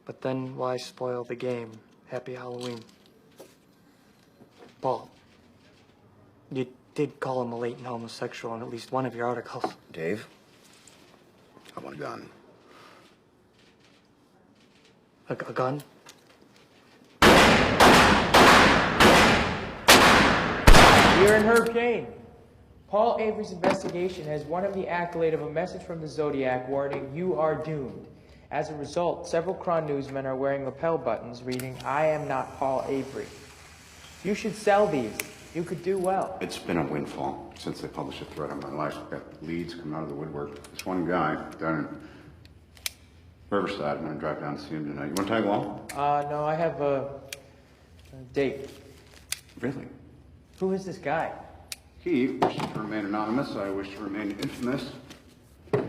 But then why spoil the game? Happy Halloween. Paul, you did call him a latent homosexual in at least one of your articles. Dave, I want a gun. A gun? You're in Herb Kane. Paul Avery's investigation has won him the accolade of a message from the Zodiac warning, "You are doomed." As a result, several Cron newsmen are wearing lapel buttons reading, "I am not Paul Avery." You should sell these. You could do well. It's been a windfall since they published a threat on my life. I've got leads coming out of the woodwork. This one guy down in Riverside. I'm gonna drive down and see him tonight. You wanna tag along? No, I have a date. Really? Who is this guy? He wishes to remain anonymous. I wish to remain infamous.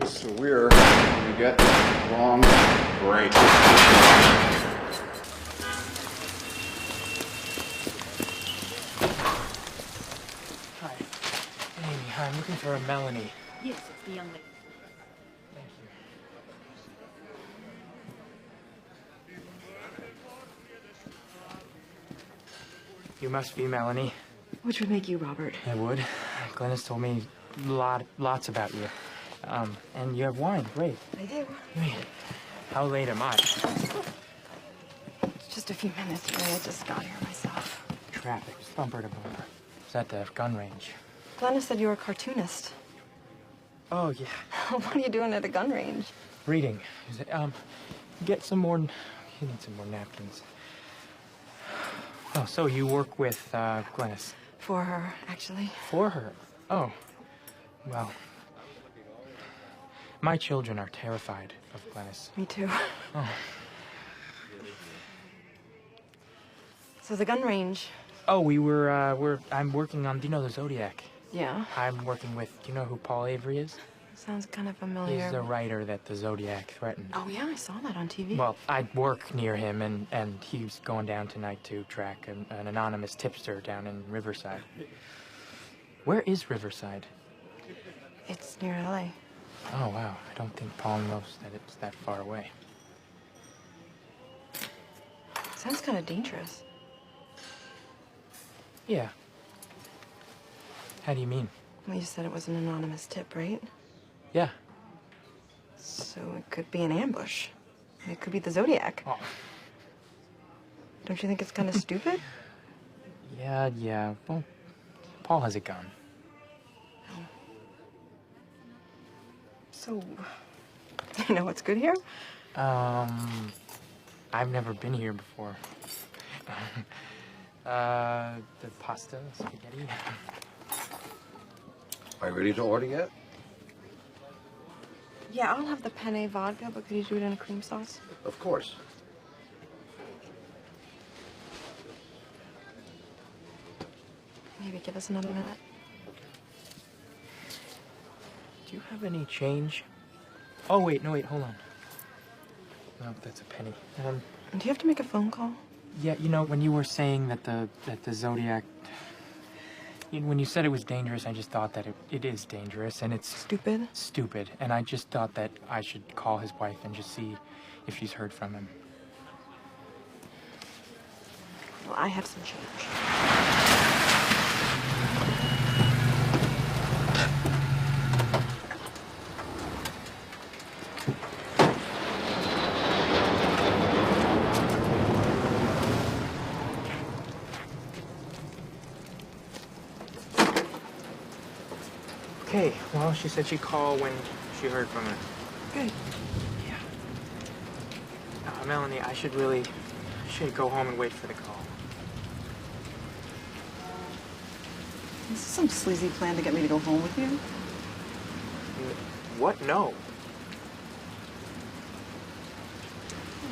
So we're gonna get along great. Hi. Amy, hi. I'm looking for a Melanie. Yes, it's the young lady. Thank you. You must be Melanie. Which would make you Robert. I would. Glennis told me lots about you. And you have wine. Great. I do. Wait, how late am I? It's just a few minutes, Ray. I just got here myself. Traffic, bumper to bumper. Is that the gun range? Glennis said you were a cartoonist. Oh, yeah. What are you doing at a gun range? Reading. Get some more... You need some more napkins. Oh, so you work with, Glennis? For her, actually. For her? Oh. Well... My children are terrified of Glennis. Me too. Oh. So the gun range. Oh, I'm working on, do you know the Zodiac? Yeah. I'm working with, do you know who Paul Avery is? Sounds kind of familiar. He's the writer that the Zodiac threatened. Oh, yeah, I saw that on TV. Well, I work near him, and he's going down tonight to track an anonymous tipster down in Riverside. Where is Riverside? It's near L.A. Oh, wow. I don't think Paul knows that it's that far away. Sounds kind of dangerous. Yeah. How do you mean? Well, you said it was an anonymous tip, right? Yeah. So it could be an ambush. It could be the Zodiac. Oh. Don't you think it's kind of stupid? Yeah. Well, Paul has a gun. So, do you know what's good here? I've never been here before. The pasta, spaghetti. Are you ready to order yet? Yeah, I'll have the penne vodka, but could you do it in a cream sauce? Of course. Maybe give us another minute. Do you have any change? Oh, wait, hold on. No, that's a penny. Do you have to make a phone call? Yeah, you know, when you were saying that the Zodiac... When you said it was dangerous, I just thought that it is dangerous, and it's... Stupid? Stupid, and I just thought that I should call his wife and just see if she's heard from him. Well, I have some change. Okay, well, she said she'd call when she heard from her. Good. Yeah. Melanie, I should go home and wait for the call. Is this some sleazy plan to get me to go home with you? What? No.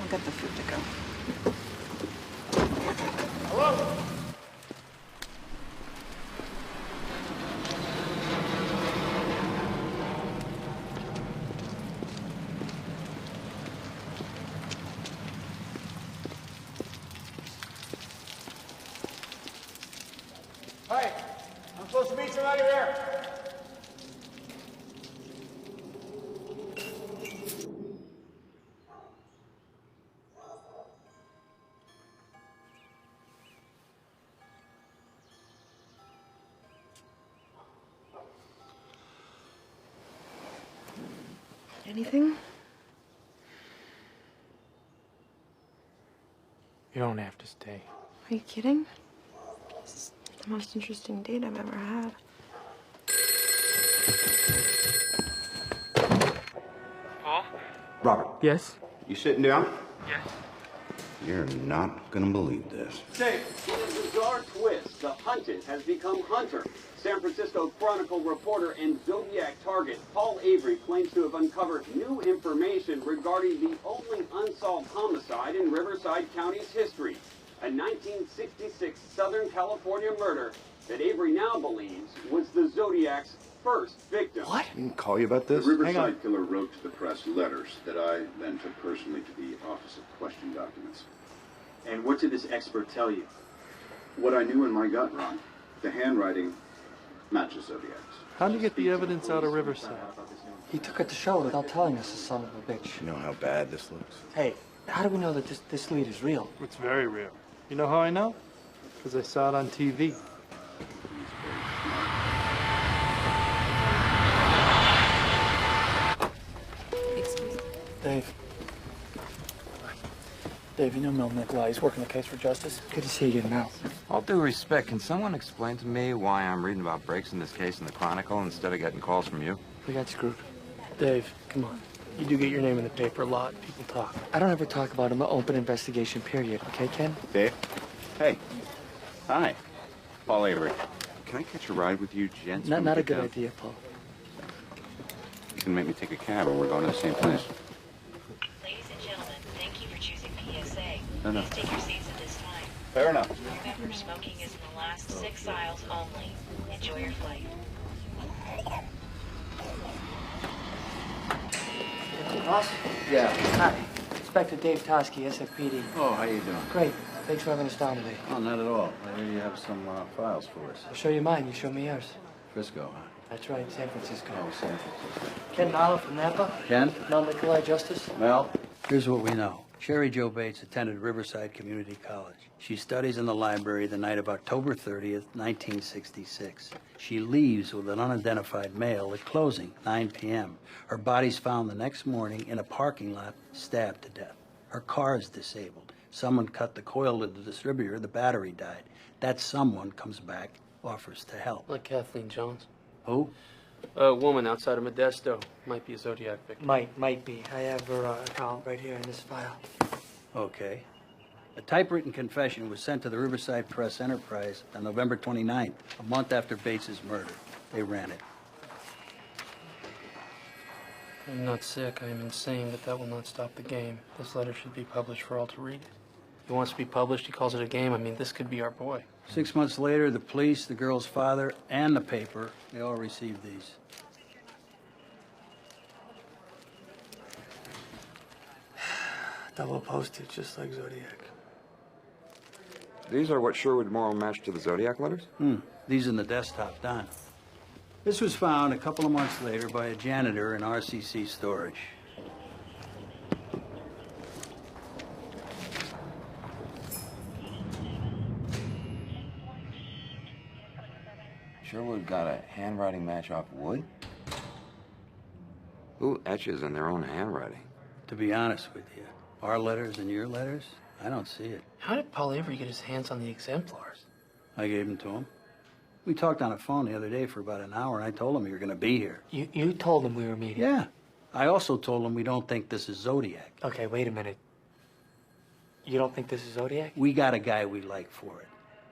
I'll get the food to go. Hello? Hey, I'm supposed to meet somebody here. Anything? You don't have to stay. Are you kidding? This is the most interesting date I've ever had. Paul? Robert. Yes? You sitting down? Yes. You're not gonna believe this. Say, in a bizarre twist, the hunted has become hunter. San Francisco Chronicle reporter and Zodiac target Paul Avery claims to have uncovered new information regarding the only unsolved homicide in Riverside County's history, a 1966 Southern California murder that Avery now believes was the Zodiac's first victim. What? I didn't call you about this. The Riverside killer wrote to the press letters that I then took personally to the Office of Question documents. And what did this expert tell you? What I knew in my gut, Ron. The handwriting matches Zodiac's. How'd you get the evidence out of Riverside? He took it to show without telling us, the son of a bitch. You know how bad this looks? Hey, how do we know that this lead is real? It's very real. You know how I know? Because I saw it on TV. Excuse me. Dave. Dave, you know Mel Nikolai. He's working the case for justice. Good to see you again, Mel. All due respect, can someone explain to me why I'm reading about breaks in this case in the Chronicle instead of getting calls from you? We got screwed. Dave, come on. You do get your name in the paper a lot. People talk. I don't ever talk about an open investigation, period. Okay, Ken? Dave? Hey. Hi. Paul Avery. Can I catch a ride with you, gents? Not a good idea, Paul. You can make me take a cab, or we're going to the same place. Ladies and gentlemen, thank you for choosing PSA. No. Please take your seats at this time. Fair enough. Remember, smoking is in the last 6 aisles only. Enjoy your flight. Boss? Yeah. Hi. Inspector Dave Tosky, SFPD. Oh, how you doing? Great. Thanks for having us down today. Oh, not at all. I hear you have some files for us. I'll show you mine. You show me yours. Frisco, huh? That's right, San Francisco. Oh, San Francisco. Ken Nala from Napa. Ken? Mel Nikolai Justice. Mel? Here's what we know. Sherry Jo Bates attended Riverside Community College. She studies in the library the night of October 30th, 1966. She leaves with an unidentified male at closing, 9 p.m. Her body's found the next morning in a parking lot, stabbed to death. Her car is disabled. Someone cut the coil of the distributor, the battery died. That someone comes back, offers to help. Like Kathleen Jones. Who? A woman outside of Modesto. Might be a Zodiac victim. Might be. I have her account right here in this file. Okay. A typewritten confession was sent to the Riverside Press Enterprise on November 29th, a month after Bates's murder. They ran it. I'm not sick. I am insane, but that will not stop the game. This letter should be published for all to read. He wants to be published. He calls it a game. I mean, this could be our boy. 6 months later, the police, the girl's father, and the paper, they all received these. Double postage, just like Zodiac. These are what sure would moral match to the Zodiac letters? These in the desktop, done. This was found a couple of months later by a janitor in RCC storage. Sherwood got a handwriting match off wood? Who etches in their own handwriting? To be honest with you, our letters and your letters, I don't see it. How did Paul Avery get his hands on the exemplars? I gave them to him. We talked on the phone the other day for about an hour, and I told him you were going to be here. You told him we were meeting? Yeah. I also told him we don't think this is Zodiac. Okay, wait a minute. You don't think this is Zodiac? We got a guy we like for it.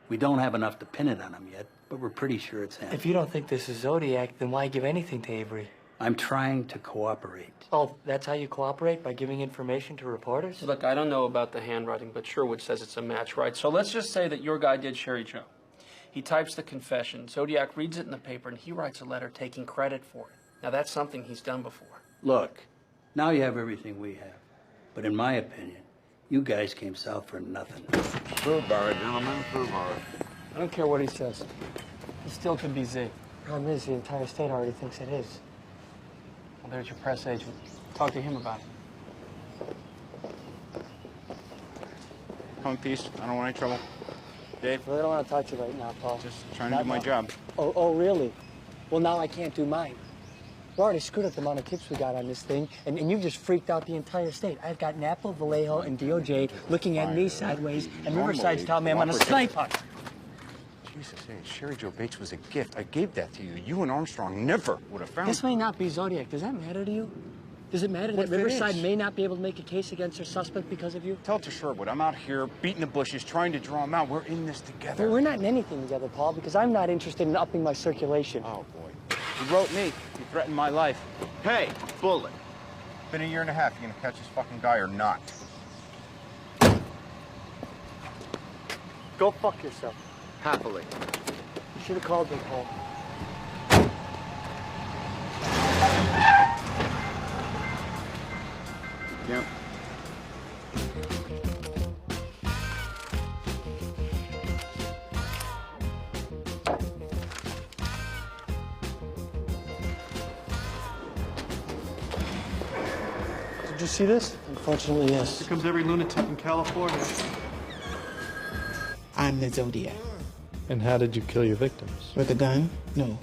We don't have enough to pin it on him yet, but we're pretty sure it's him. If you don't think this is Zodiac, then why give anything to Avery? I'm trying to cooperate. Oh, that's how you cooperate? By giving information to reporters? Look, I don't know about the handwriting, but Sherwood says it's a match, right? So let's just say that your guy did Sherry Jo. He types the confession, Zodiac reads it in the paper, and he writes a letter taking credit for it. Now, that's something he's done before. Look, now you have everything we have. But in my opinion, you guys came south for nothing. Prove bar, gentlemen, prove bar. I don't care what he says. It still could be Z. Problem is, the entire state already thinks it is. Well, there's your press agent. Talk to him about it. Home piece. I don't want any trouble. Dave? I really don't want to talk to you right now, Paul. Just trying to do my job. Oh, really? Well, now I can't do mine. We already screwed up the amount of tips we got on this thing, and you've just freaked out the entire state. I've got Napa, Vallejo, and DOJ looking at me sideways, and Riverside's telling me I'm on a snipe hunt. Jesus, hey, Sherry Jo Bates was a gift. I gave that to you. You and Armstrong never would have found This may not be Zodiac. Does that matter to you? Does it matter What that Riverside finish? may not be able to make a case against their suspect because of you? Tell it to Sherwood. I'm out here beating the bushes, trying to draw him out. We're in this together. Well, we're not in anything together, Paul, because I'm not interested in upping my circulation. Oh, boy. You wrote me. You threatened my life. Hey, Bullet. Been a year and a half. You gonna catch this fucking guy or not? Go fuck yourself. Happily. You should have called me, Paul. Yep. Did you see this? Unfortunately, yes. Here comes every lunatic in California. I'm the Zodiac. And how did you kill your victims? With a gun? No.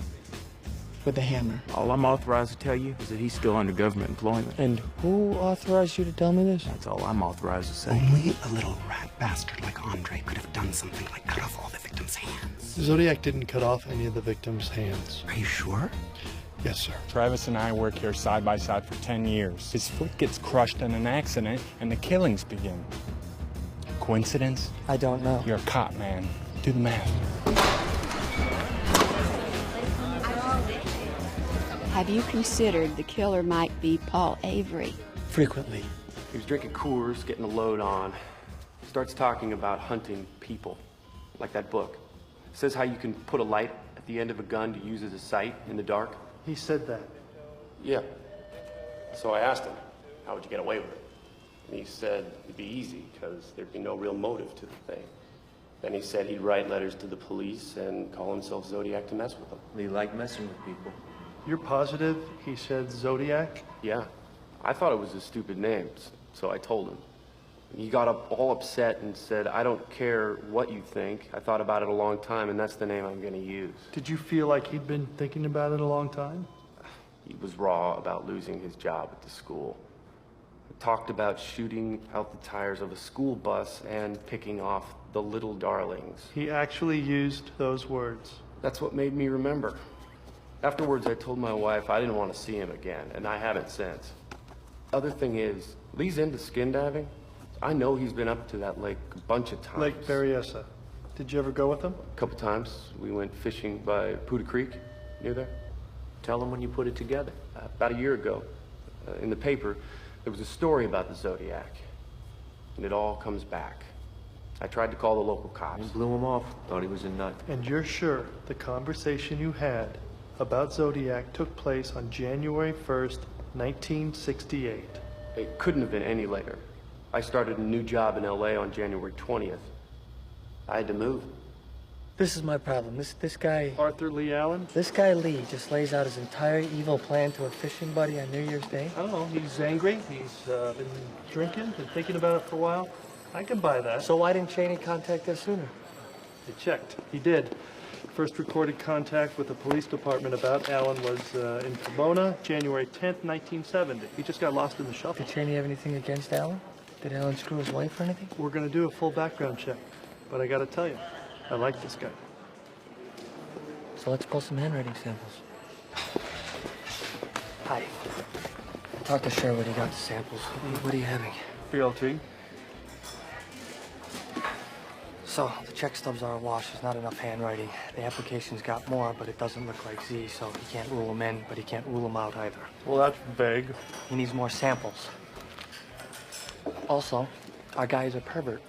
With a hammer. All I'm authorized to tell you is that he's still under government employment. And who authorized you to tell me this? That's all I'm authorized to say. Only a little rat bastard like Andre could have done something like cut off all the victims' hands. Zodiac didn't cut off any of the victims' hands. Are you sure? Yes, sir. Travis and I work here side by side for 10 years. His foot gets crushed in an accident, and the killings begin. Coincidence? I don't know. You're a cop, man. Do the math. Have you considered the killer might be Paul Avery? Frequently. He was drinking Coors, getting a load on. Starts talking about hunting people, like that book. Says how you can put a light at the end of a gun to use as a sight in the dark. He said that. Yeah. So I asked him, how would you get away with it? And he said it'd be easy, because there'd be no real motive to the thing. Then he said he'd write letters to the police and call himself Zodiac to mess with them. He liked messing with people. You're positive he said Zodiac? Yeah. I thought it was a stupid name, so I told him. He got up all upset and said, I don't care what you think. I thought about it a long time, and that's the name I'm going to use. Did you feel like he'd been thinking about it a long time? He was raw about losing his job at the school. He talked about shooting out the tires of a school bus and picking off the little darlings. He actually used those words. That's what made me remember. Afterwards, I told my wife I didn't want to see him again, and I haven't since. Other thing is, Lee's into skin diving. I know he's been up to that lake a bunch of times. Lake Berryessa. Did you ever go with him? A couple times. We went fishing by Poudre Creek, near there. Tell him when you put it together. About a year ago, in the paper, there was a story about the Zodiac. And it all comes back. I tried to call the local cops. He blew him off. Thought he was a nut. And you're sure the conversation you had about Zodiac took place on January 1st, 1968? It couldn't have been any later. I started a new job in LA on January 20th. I had to move. This is my problem. This guy... Arthur Lee Allen? This guy Lee just lays out his entire evil plan to a fishing buddy on New Year's Day. I don't know. He's angry. He's been drinking, been thinking about it for a while. I can buy that. So why didn't Cheney contact us sooner? He checked. He did. First recorded contact with the police department about Allen was in Pomona, January 10th, 1970. He just got lost in the shuffle. Did Cheney have anything against Allen? Did Allen screw his wife or anything? We're going to do a full background check. But I got to tell you, I like this guy. So let's pull some handwriting samples. Hi. I talked to Sherwood. He got the samples. What are you having? BLT. So, the check stubs are awash. There's not enough handwriting. The application's got more, but it doesn't look like Z, so he can't rule them in, but he can't rule them out either. Well, that's vague. He needs more samples. Also, our guy is a pervert.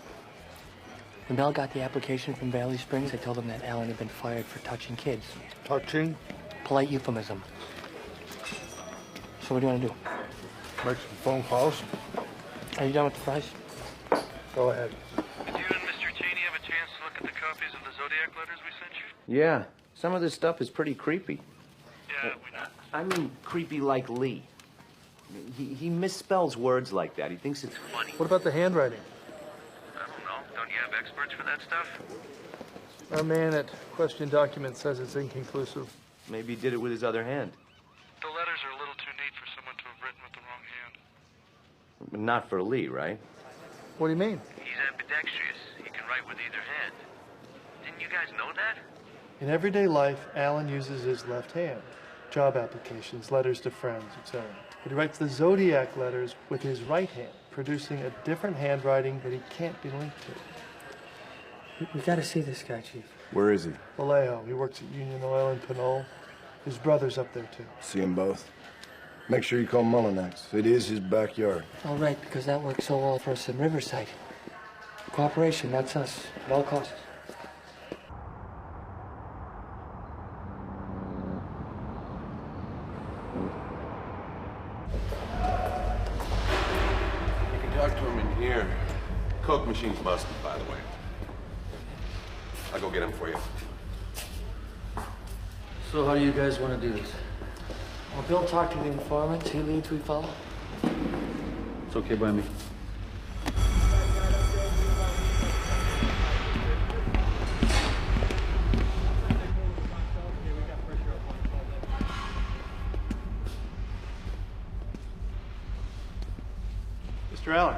When Mel got the application from Valley Springs, I told him that Allen had been fired for touching kids. Touching? Polite euphemism. So what do you want to do? Make some phone calls. Are you done with the fries? Go ahead. Did you and Mr. Cheney have a chance to look at the copies of the Zodiac letters we sent you? Yeah. Some of this stuff is pretty creepy. Yeah, we know. I mean, creepy like Lee. He misspells words like that. He thinks it's funny. What about the handwriting? I don't know. Don't you have experts for that stuff? Our man at Question Document says it's inconclusive. Maybe he did it with his other hand. The letters are a little too neat for someone to have written with the wrong hand. Not for Lee, right? What do you mean? He's ambidextrous. He can write with either hand. Didn't you guys know that? In everyday life, Allen uses his left hand. job applications, letters to friends, etc. But he writes the Zodiac letters with his right hand, producing a different handwriting that he can't be linked to. We gotta see this guy, Chief. Where is he? Vallejo. He works at Union Oil in Pinole. His brother's up there, too. See them both. Make sure you call Mullinax. It is his backyard. All right, because that works so well for us in Riverside. Cooperation, that's us, at all costs. You can talk to him in here. Coke machine's busted, by the way. I'll go get him for you. So how do you guys want to do this? Well, Bill talked to the informants. He leads, we follow. It's okay by me. Mr. Allen,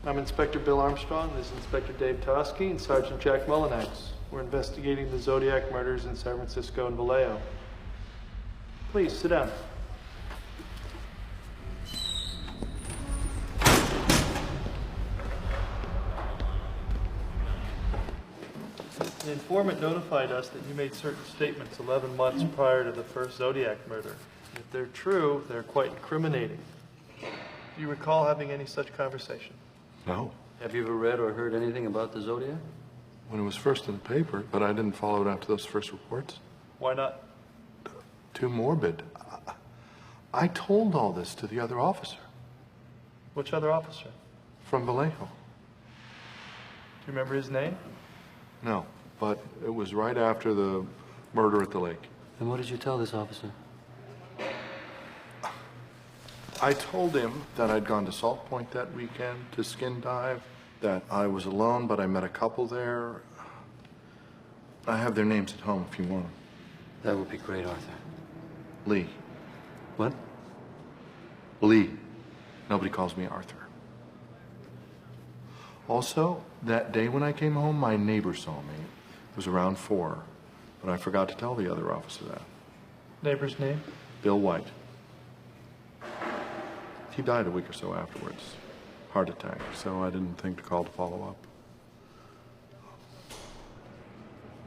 I'm Inspector Bill Armstrong. This is Inspector Dave Tosky and Sergeant Jack Mullinax. We're investigating the Zodiac murders in San Francisco and Vallejo. Please, sit down. The informant notified us that you made certain statements 11 months prior to the first Zodiac murder. If they're true, they're quite incriminating. Do you recall having any such conversation? No. Have you ever read or heard anything about the Zodiac? When it was first in the paper, but I didn't follow it after those first reports. Why not? Too morbid. I told all this to the other officer. Which other officer? From Vallejo. Do you remember his name? No, but it was right after the murder at the lake. And what did you tell this officer? I told him that I'd gone to Salt Point that weekend to skin dive, that I was alone, but I met a couple there. I have their names at home if you want them. That would be great, Arthur. Lee. What? Lee. Nobody calls me Arthur. Also, that day when I came home, my neighbor saw me. It was around 4, but I forgot to tell the other officer that. Neighbor's name? Bill White. He died a week or so afterwards. Heart attack, so I didn't think to call to follow up.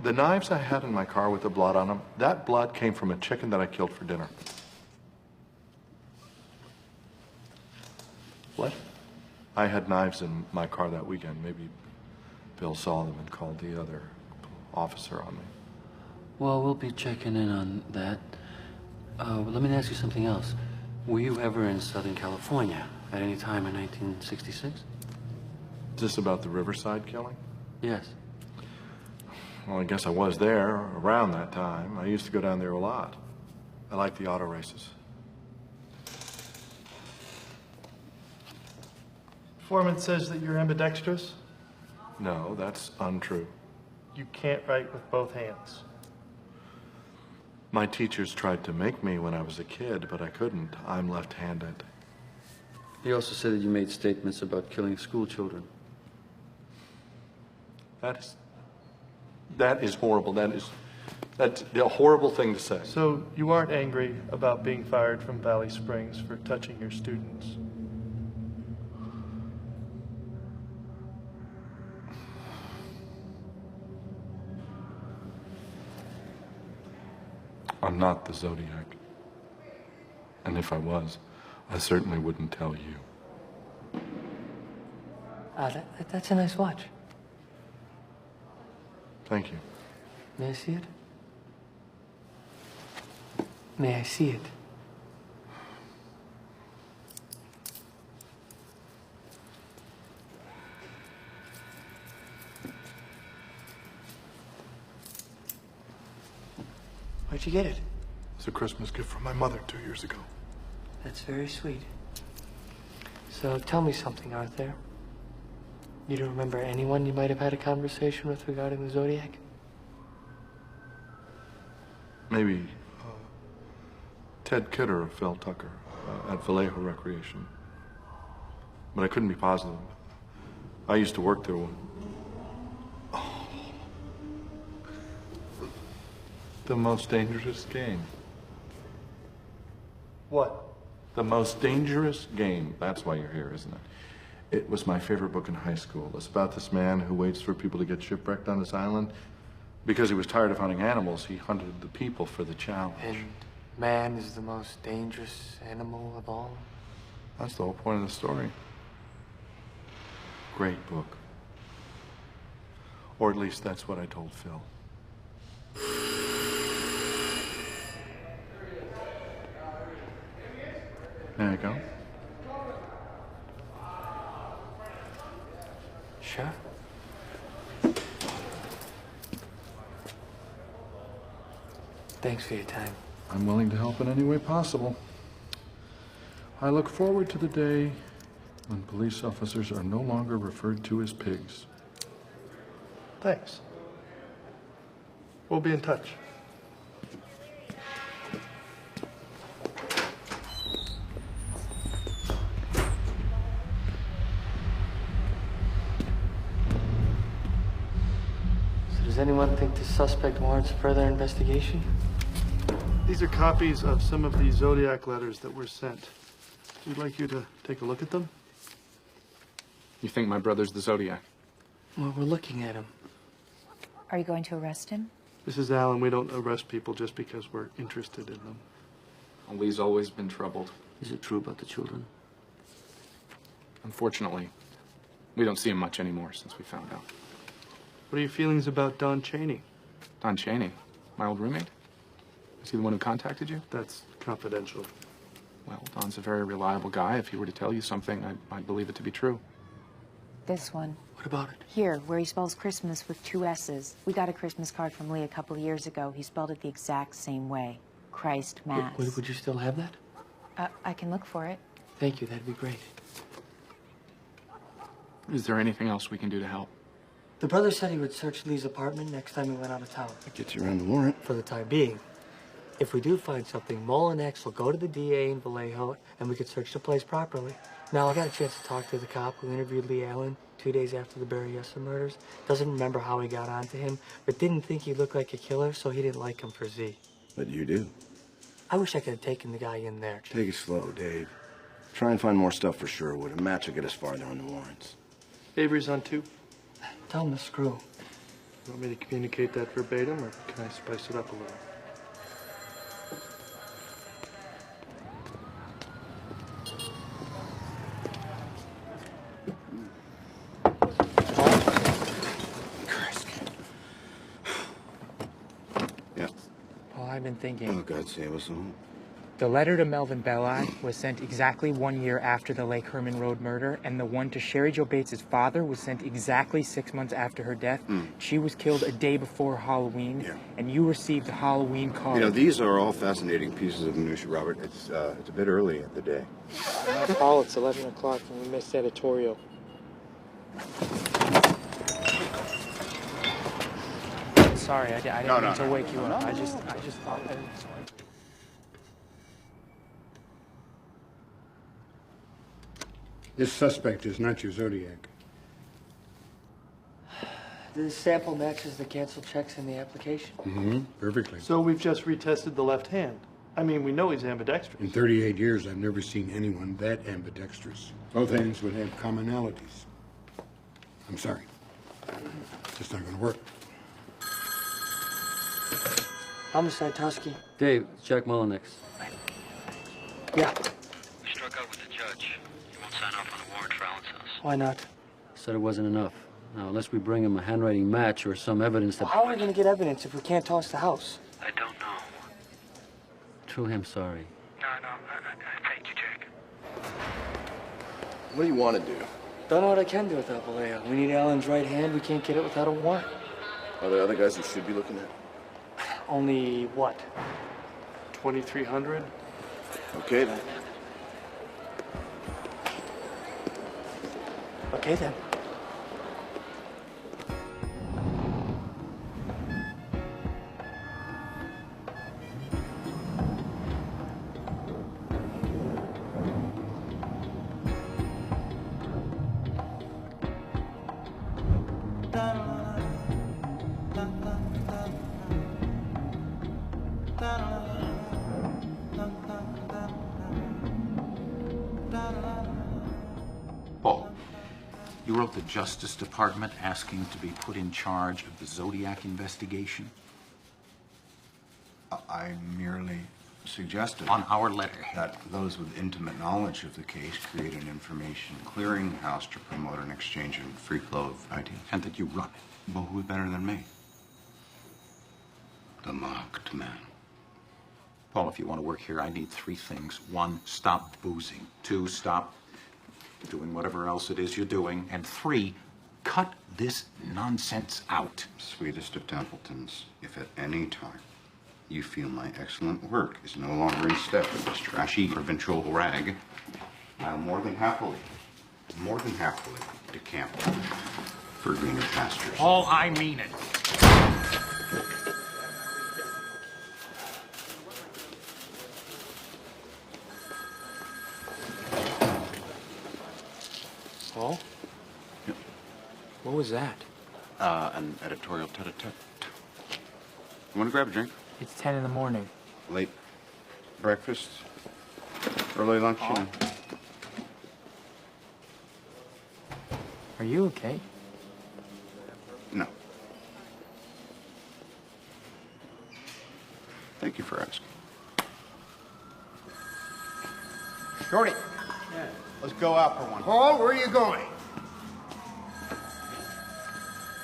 The knives I had in my car with the blood on them, that blood came from a chicken that I killed for dinner. What? I had knives in my car that weekend. Maybe Bill saw them and called the other officer on me. Well, we'll be checking in on that. Let me ask you something else. Were you ever in Southern California at any time in 1966? Is this about the Riverside killing? Yes. Well, I guess I was there around that time. I used to go down there a lot. I like the auto races. Informant says that you're ambidextrous. No, that's untrue. You can't write with both hands. My teachers tried to make me when I was a kid, but I couldn't. I'm left-handed. He also said that you made statements about killing school children. That is horrible. That's a horrible thing to say. So you aren't angry about being fired from Valley Springs for touching your students? I'm not the Zodiac. And if I was, I certainly wouldn't tell you. That's a nice watch. Thank you. May I see it? May I see it? Where'd you get it? It's a Christmas gift from my mother 2 years ago. That's very sweet. So tell me something, Arthur. You don't remember anyone you might have had a conversation with regarding the Zodiac? Maybe Ted Kidder of Phil Tucker at Vallejo Recreation. But I couldn't be positive. I used to work there when... The most dangerous game. What? The Most Dangerous Game. That's why you're here, isn't it? It was my favorite book in high school. It's about this man who waits for people to get shipwrecked on his island. Because he was tired of hunting animals, he hunted the people for the challenge. And man is the most dangerous animal of all? That's the whole point of the story. Great book. Or at least that's what I told Phil. There you go. Sure. Thanks for your time. I'm willing to help in any way possible. I look forward to the day when police officers are no longer referred to as pigs. Thanks. We'll be in touch. So does anyone think the suspect warrants further investigation? These are copies of some of the Zodiac letters that were sent. We'd like you to take a look at them. You think my brother's the Zodiac? Well, we're looking at him. Are you going to arrest him? Mrs. Allen, we don't arrest people just because we're interested in them. Well, Lee's always been troubled. Is it true about the children? Unfortunately, we don't see him much anymore since we found out. What are your feelings about Don Chaney? Don Chaney? My old roommate? Is he the one who contacted you? That's confidential. Well, Don's a very reliable guy. If he were to tell you something, I'd believe it to be true. This one. What about it? Here, where he spells Christmas with 2 S's. We got a Christmas card from Lee a couple of years ago. He spelled it the exact same way. Christ Mass. Would you still have that? I can look for it. Thank you, that'd be great. Is there anything else we can do to help? The brother said he would search Lee's apartment next time he went out of town. That gets you around the warrant. For the time being. If we do find something, Mull and X will go to the DA in Vallejo, and we could search the place properly. Now, I got a chance to talk to the cop who interviewed Lee Allen 2 days after the Berryessa murders. Doesn't remember how he got onto him, but didn't think he looked like a killer, so he didn't like him for Z. But you do. I wish I could have taken the guy in there. Take it slow, Dave. Try and find more stuff for Sherwood. A match will get us farther on the warrants. Avery's on 2. Tell him to screw. You want me to communicate that verbatim, or can I spice it up a little? Yeah. Well, I've been thinking. Oh, God save us all. The letter to Melvin Belli was sent exactly 1 year after the Lake Herman Road murder, and the one to Sherry Jo Bates' father was sent exactly 6 months after her death. She was killed a day before Halloween, and you received the Halloween card. You know, these are all fascinating pieces of minutia, Robert. It's a bit early in the day. Paul, it's 11 o'clock and we missed editorial. Sorry, I didn't mean to wake you up. I just thought that... This suspect is not your Zodiac. The sample matches the canceled checks in the application. Mm-hmm. Perfectly. So we've just retested the left hand. I mean, we know he's ambidextrous. In 38 years, I've never seen anyone that ambidextrous. Both hands would have commonalities. I'm sorry. Just not going to work. Homicide, Tusky. Dave, Jack Mullenix. Yeah. We struck out with the judge. He won't sign off on a warrant for Allen's house. Why not? Said it wasn't enough. Now, unless we bring him a handwriting match or some evidence that... How are we going to get evidence if we can't toss the house? I don't know. Truly, I'm sorry. No, thank you, Jack. What do you want to do? Don't know what I can do without Vallejo. We need Allen's right hand. We can't get it without a warrant. Are there other guys we should be looking at? Only what? 2,300? Okay, then. Okay, then. You wrote the Justice Department asking to be put in charge of the Zodiac investigation? I merely suggested on our letterhead that those with intimate knowledge of the case create an information clearinghouse to promote an exchange and free flow of ideas. And that you run it. Well, who's better than me? The marked man. Paul, if you want to work here, I need 3 things. 1, stop boozing. 2, stop doing whatever else it is you're doing. And 3, cut this nonsense out. Sweetest of Templetons, if at any time you feel my excellent work is no longer in step with this trashy provincial rag, I'll more than happily decamp for greener pastures. Paul, I mean it. Paul? Yep. What was that? An editorial tete-a-tete. You want to grab a drink? It's 10 in the morning. Late breakfast, early lunch, you know. Are you okay? No. Thank you for asking. Shorty. Yeah. Let's go out for one. Paul, where are you going?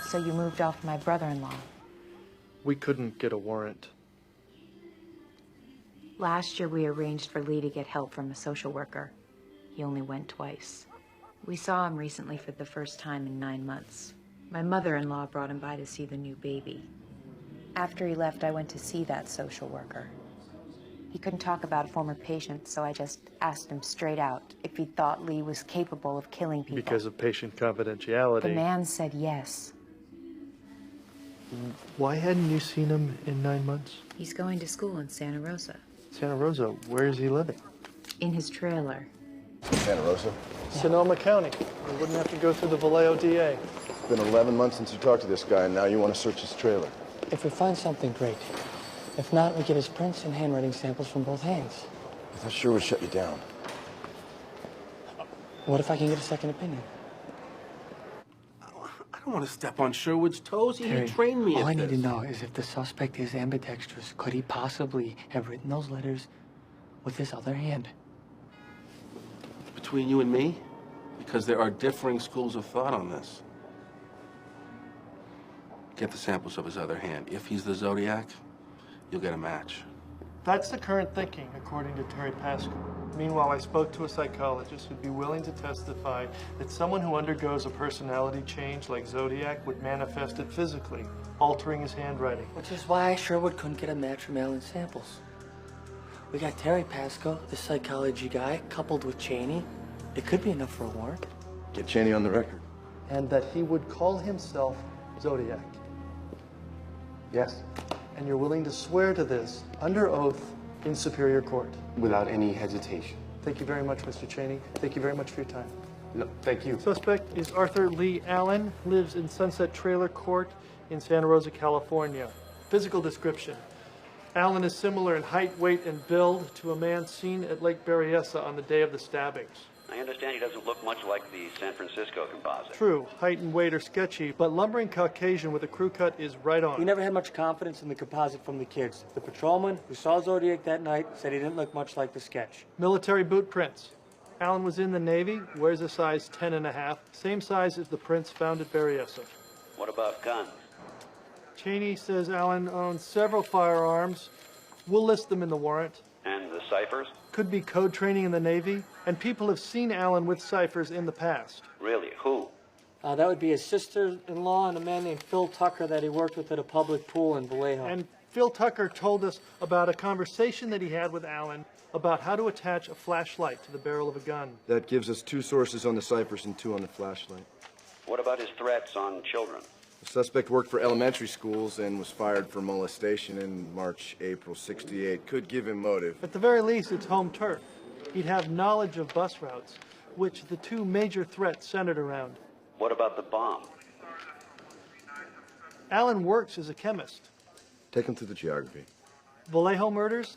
So you moved off my brother-in-law. We couldn't get a warrant. Last year, we arranged for Lee to get help from a social worker. He only went twice. We saw him recently for the first time in 9 months. My mother-in-law brought him by to see the new baby. After he left, I went to see that social worker. He couldn't talk about a former patient, so I just asked him straight out if he thought Lee was capable of killing people. Because of patient confidentiality. The man said yes. Why hadn't you seen him in 9 months? He's going to school in Santa Rosa. Santa Rosa, where is he living? In his trailer. Santa Rosa? Sonoma County. We wouldn't have to go through the Vallejo DA. It's been 11 months since you talked to this guy, and now you want to search his trailer. If we find something, great. If not, we get his prints and handwriting samples from both hands. I thought sure would shut you down. What if I can get a second opinion? I don't want to step on Sherwood's toes. He Terry, trained me all at I need this. to know is if the suspect is ambidextrous, could he possibly have written those letters with his other hand? Between you and me? Because there are differing schools of thought on this. Get the samples of his other hand. If he's the Zodiac, you'll get a match. That's the current thinking, according to Terry Pascal. Meanwhile, I spoke to a psychologist who'd be willing to testify that someone who undergoes a personality change like Zodiac would manifest it physically, altering his handwriting. Which is why Sherwood couldn't get a match from Allen's samples. We got Terry Pascal, the psychology guy, coupled with Cheney. It could be enough for a warrant. Get Cheney on the record. And that he would call himself Zodiac. Yes. And you're willing to swear to this under oath in Superior Court. Without any hesitation. Thank you very much, Mr. Cheney. Thank you very much for your time. No, thank you. Suspect is Arthur Lee Allen, lives in Sunset Trailer Court in Santa Rosa, California. Physical description. Allen is similar in height, weight, and build to a man seen at Lake Berryessa on the day of the stabbings. I understand he doesn't look much like the San Francisco composite. True, height and weight are sketchy, but lumbering Caucasian with a crew cut is right on. We never had much confidence in the composite from the kids. The patrolman who saw Zodiac that night said he didn't look much like the sketch. Military boot prints. Allen was in the Navy, wears a size 10.5, same size as the prints found at Berryessa. What about guns? Cheney says Allen owns several firearms. We'll list them in the warrant. And the ciphers? Could be code training in the Navy, and people have seen Allen with ciphers in the past. Really? Who? That would be his sister-in-law and a man named Phil Tucker that he worked with at a public pool in Vallejo. And Phil Tucker told us about a conversation that he had with Allen about how to attach a flashlight to the barrel of a gun. That gives us 2 sources on the ciphers and 2 on the flashlight. What about his threats on children? The suspect worked for elementary schools and was fired for molestation in March, April '68. Could give him motive. At the very least, it's home turf. He'd have knowledge of bus routes, which the 2 major threats centered around. What about the bomb? Allen works as a chemist. Take him through the geography. Vallejo murders?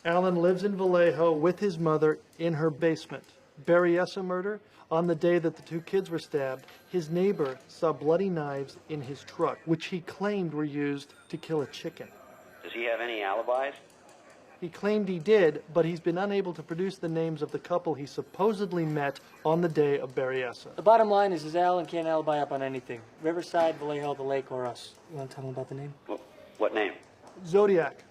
Allen lives in Vallejo with his mother in her basement. Berryessa murder. On the day that the two kids were stabbed, his neighbor saw bloody knives in his truck, which he claimed were used to kill a chicken. Does he have any alibis? He claimed he did, but he's been unable to produce the names of the couple he supposedly met on the day of Berryessa. The bottom line is Alan can't alibi up on anything. Riverside, Vallejo, the lake, or us. You want to tell him about the name? What name? Zodiac.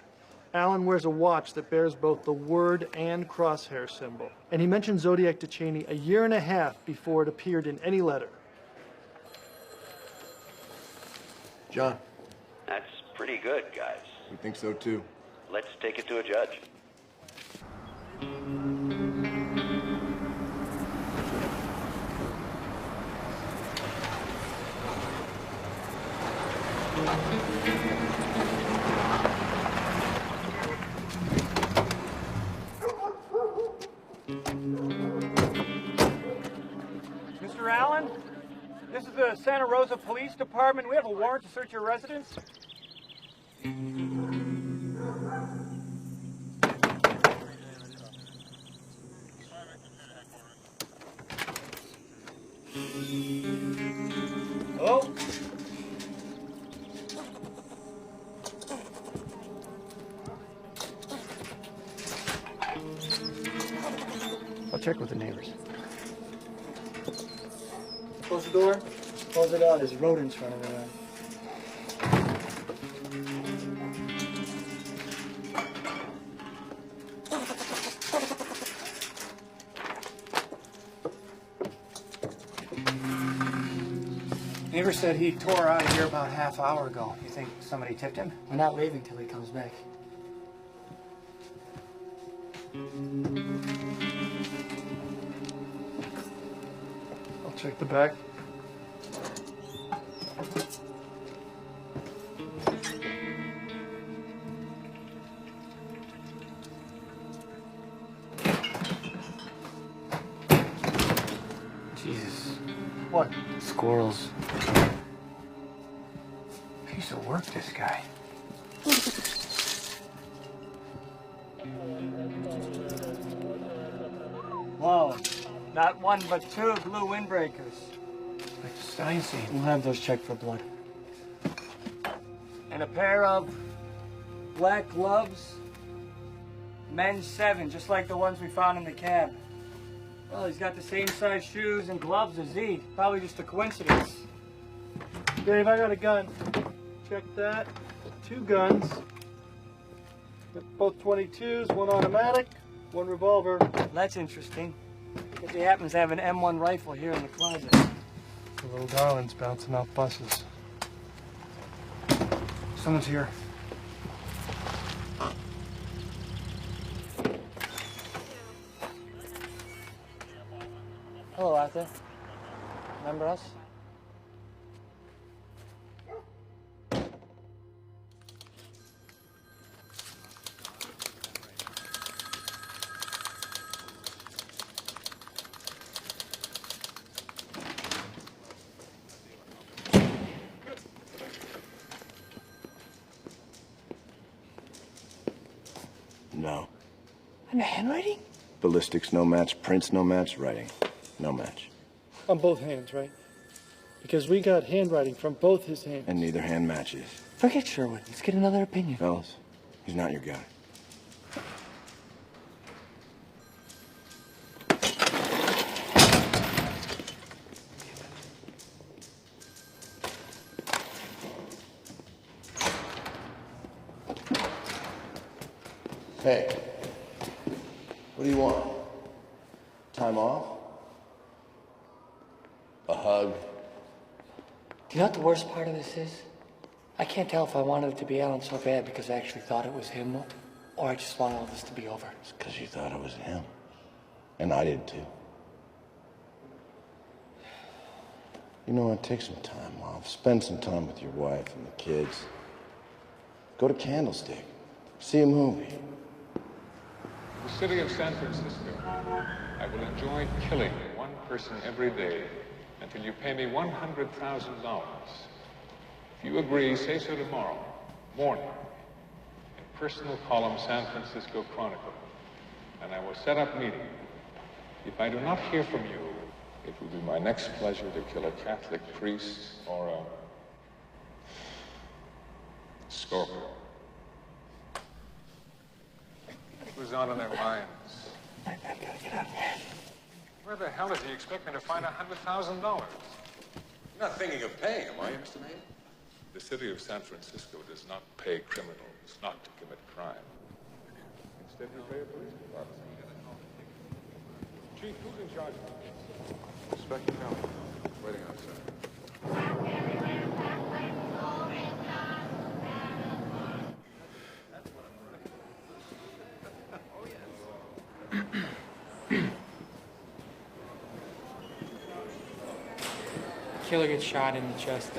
Alan wears a watch that bears both the word and crosshair symbol. And he mentioned Zodiac to Cheney 1.5 years before it appeared in any letter. John. That's pretty good, guys. We think so, too. Let's take it to a judge. Mr. Allen, this is the Santa Rosa Police Department. We have a warrant to search your residence. Oh. I'll check with the neighbors. Close the door. Close it out. There's rodents running around. Neighbor said he tore out of here about a half hour ago. You think somebody tipped him? We're not leaving till he comes back. I'll check the back. Jesus. What? Squirrels. Piece of work, this guy. Whoa. Not one, but two blue windbreakers. Like the stallion scene. We'll have those checked for blood. And a pair of black gloves. Men's 7, just like the ones we found in the cab. Well, he's got the same size shoes and gloves as Z. Probably just a coincidence. Dave, I got a gun. Check that. 2 guns. Got both 22s, 1 automatic, 1 revolver. That's interesting. Because he happens to have an M1 rifle here in the closet. The little darling's bouncing off buses. Someone's here. Hello out there. Remember us? No. And the handwriting? Ballistics, no match. Prints, no match. Writing, no match. On both hands, right? Because we got handwriting from both his hands. And neither hand matches. Forget Sherwood. Let's get another opinion. Fellas, he's not your guy. Hey, what do you want? Time off? A hug? Do you know what the worst part of this is? I can't tell if I wanted it to be Alan so bad because I actually thought it was him, or I just want all this to be over. It's because you thought it was him. And I did too. You know what? Take some time off. Spend some time with your wife and the kids. Go to Candlestick. See a movie. The city of San Francisco. I will enjoy killing one person every day until you pay me $100,000. If you agree, say so tomorrow morning in personal column San Francisco Chronicle, and I will set up meeting If I do not hear from you, it will be my next pleasure to kill a Catholic priest or a scorpion. Who's on in their minds? I gotta get out of here. Where the hell does he expect me to find $100,000? You're not thinking of paying him, are you, Mr. Mayor? The city of San Francisco does not pay criminals not to commit crime. Instead, we pay a police department. Chief, who's in charge? Inspector Kelly, waiting outside. Killer gets shot in the chest.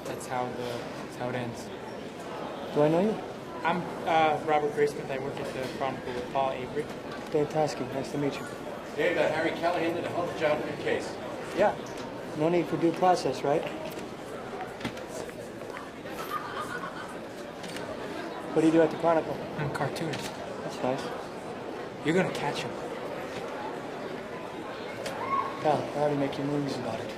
That's how it ends. Do I know you? I'm Robert Graysmith. I work at the Chronicle with Paul Avery. Dave Tosky, nice to meet you. Dave, Harry Callahan did a hell of a job in your case. Yeah. No need for due process, right? What do you do at the Chronicle? I'm a cartoonist. That's nice. You're gonna catch him. Pal, I already make you movies about it.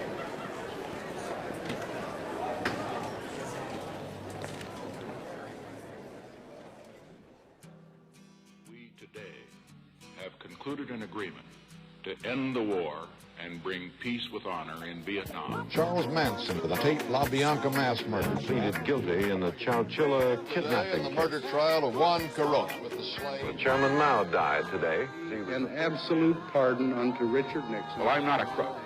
We today have concluded an agreement to end the war and bring peace with honor in Vietnam. Charles Manson, for the Tate LaBianca mass murder, pleaded guilty in the Chowchilla kidnapping. In the murder trial of Juan Corona. The Chairman Mao died today. An absolute pardon unto Richard Nixon. Well, I'm not a crook.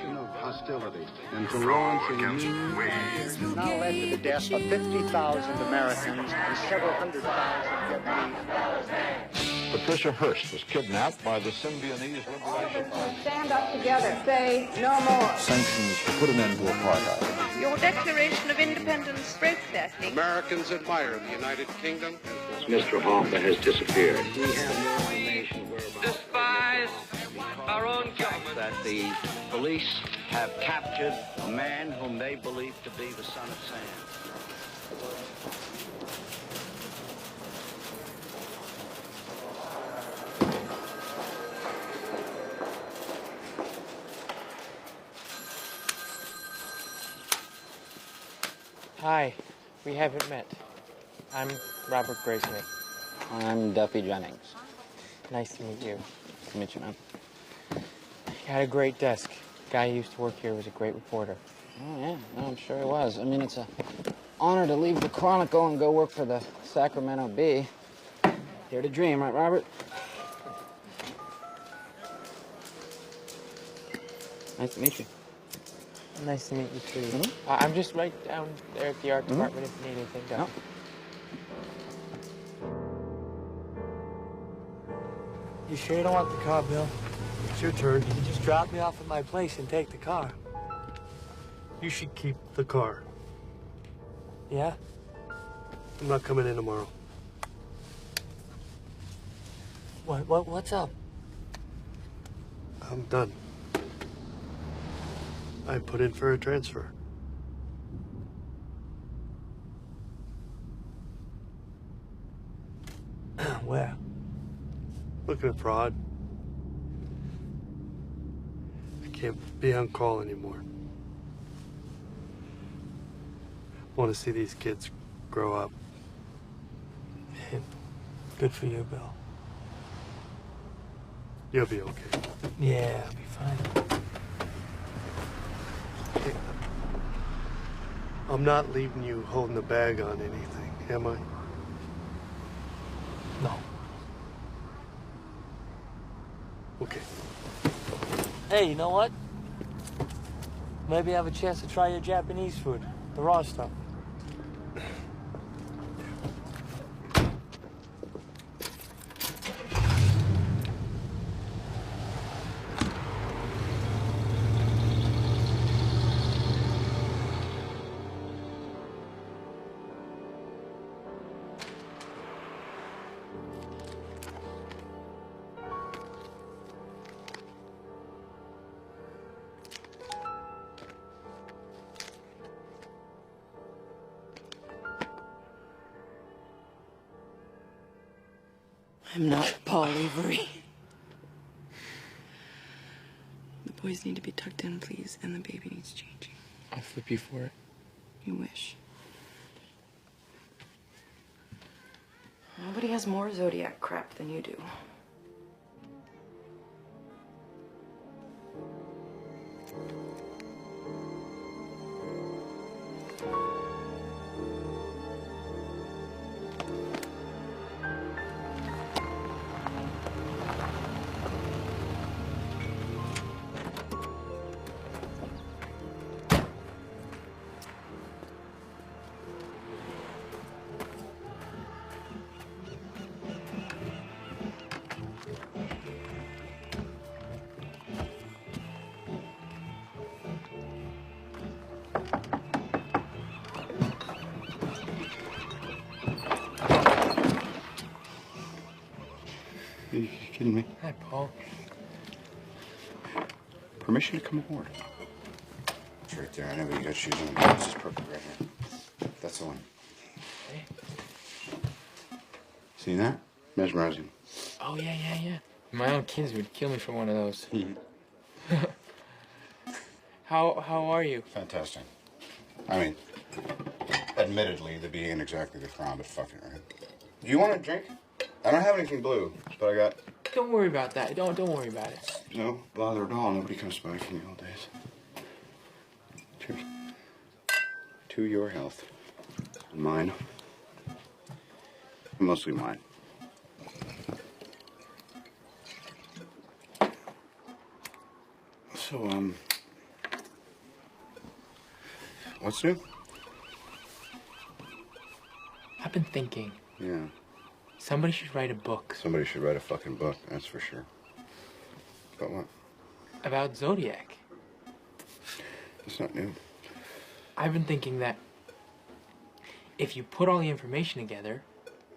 Of hostility and to launch a new now led to the death of 50,000 Americans and several hundred thousand Vietnamese. Patricia Hearst was kidnapped by the Symbionese Liberation Army. Stand up together. Say no more. Sanctions to put an end to apartheid. Your Declaration of Independence broke that thing. Americans admire the United Kingdom. Mr. Hoffman has disappeared. We have no information Despise our own government. that the police have captured a man whom they believe to be the son of Sam. Hi, we haven't met. I'm Robert Graysmith. I'm Duffy Jennings. Nice to meet you. Nice to meet you, man. You had a great desk. The guy who used to work here was a great reporter. Oh, yeah. No, I'm sure it was. I mean, it's an honor to leave the Chronicle and go work for the Sacramento Bee. Dare to dream, right, Robert? Nice to meet you. Nice to meet you, too. I'm just right down there at the art department if you need anything done. You sure you don't want the car, Bill? It's your turn. You just drop me off at my place and take the car. You should keep the car. Yeah? I'm not coming in tomorrow. What's up? I'm done. I put in for a transfer. Where? Looking abroad. I can't be on call anymore. Want to see these kids grow up. Good for you, Bill. You'll be okay. Yeah, I'll be fine. I'm not leaving you holding the bag on anything, am I? No. Okay. Hey, you know what? Maybe I have a chance to try your Japanese food, the raw stuff. I'm not Paul Avery. The boys need to be tucked in, please, and the baby needs changing. I'll flip you for it. You wish. Nobody has more Zodiac crap than you do. Are you kidding me? Hi, Paul. Permission to come aboard. It's right there. I know you got shoes on. This is perfect right here. That's the one. Hey. See that? Mesmerizing. Oh, yeah. My own kids would kill me for one of those. How are you? Fantastic. I mean, admittedly, the bee ain't exactly the crown, but fuck it, right? Do you want a drink? I don't have anything blue, but I got... Don't worry about that. Don't worry about it. No bother at all. Nobody comes by from the old days. Cheers. To your health. Mine. Mostly mine. So, what's new? I've been thinking. Yeah. Somebody should write a book. Somebody should write a fucking book, that's for sure. About what? About Zodiac. It's not new. I've been thinking that if you put all the information together,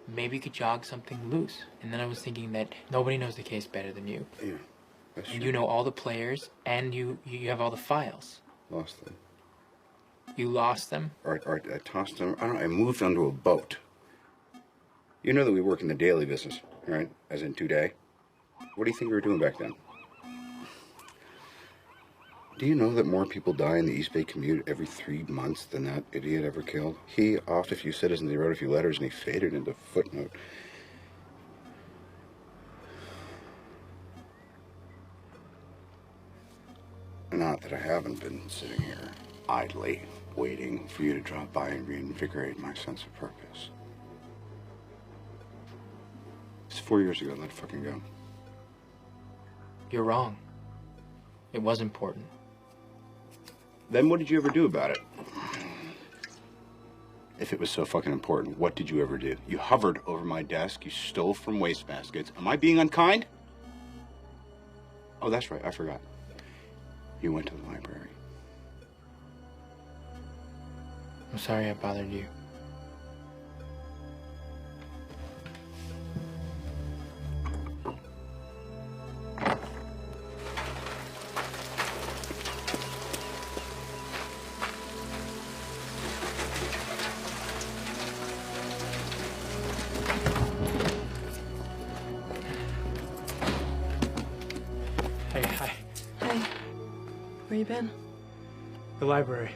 maybe you could jog something loose. And then I was thinking that nobody knows the case better than you. Yeah, that's and true. you know all the players, and you have all the files. Lost them. You lost them? Or I tossed them. I moved onto a boat. You know that we work in the daily business, right? As in today. What do you think we were doing back then? Do you know that more people die in the East Bay commute every 3 months than that idiot ever killed? He offed a few citizens, he wrote a few letters, and he faded into footnote. Not that I haven't been sitting here idly, waiting for you to drop by and reinvigorate my sense of purpose. It's 4 years ago, let it fucking go. You're wrong. It was important. Then what did you ever do about it? If it was so fucking important, what did you ever do? You hovered over my desk, you stole from wastebaskets. Am I being unkind? Oh, that's right, I forgot. You went to the library. I'm sorry I bothered you. Hey, hi. Hey. Where you been? The library.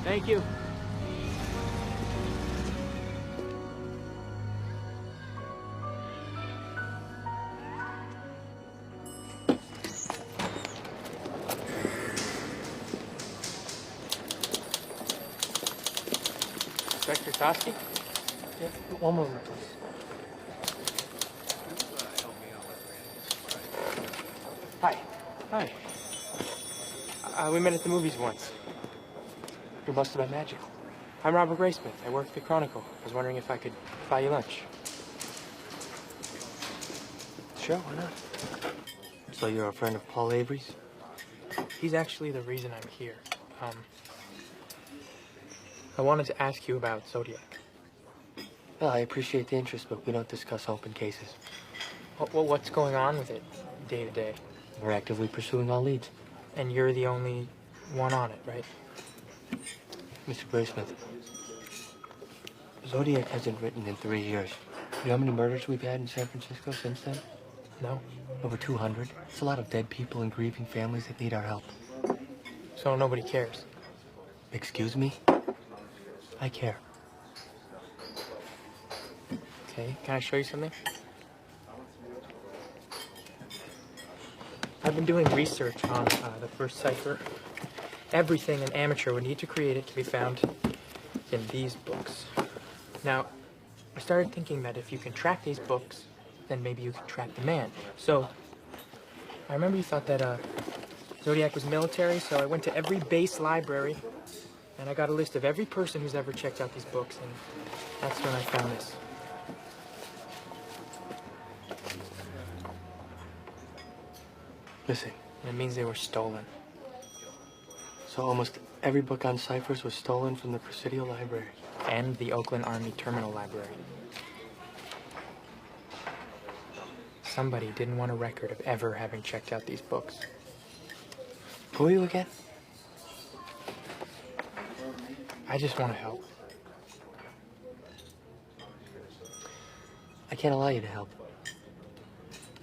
Thank you. Inspector Toski? Yeah, one moment, please. Hi. Hi. We met at the movies once. You must have been magical. I'm Robert Graysmith. I work at the Chronicle. I was wondering if I could buy you lunch. Sure, why not? So you're a friend of Paul Avery's? He's actually the reason I'm here. I wanted to ask you about Zodiac. Well, I appreciate the interest, but we don't discuss open cases. Well, what's going on with it day to day? We're actively pursuing all leads. And you're the only one on it, right? Mr. Graysmith, Zodiac hasn't written in 3 years. You know how many murders we've had in San Francisco since then? No. Over 200. It's a lot of dead people and grieving families that need our help. So nobody cares? Excuse me? I care. Okay, can I show you something? I've been doing research on the first cipher. Everything an amateur would need to create it can be found in these books. Now, I started thinking that if you can track these books, then maybe you can track the man. So, I remember you thought that Zodiac was military, so I went to every base library, and I got a list of every person who's ever checked out these books, and that's when I found this. Listen. It means they were stolen. So almost every book on ciphers was stolen from the Presidio Library. And the Oakland Army Terminal Library. Somebody didn't want a record of ever having checked out these books. Who are you again? I just want to help. I can't allow you to help.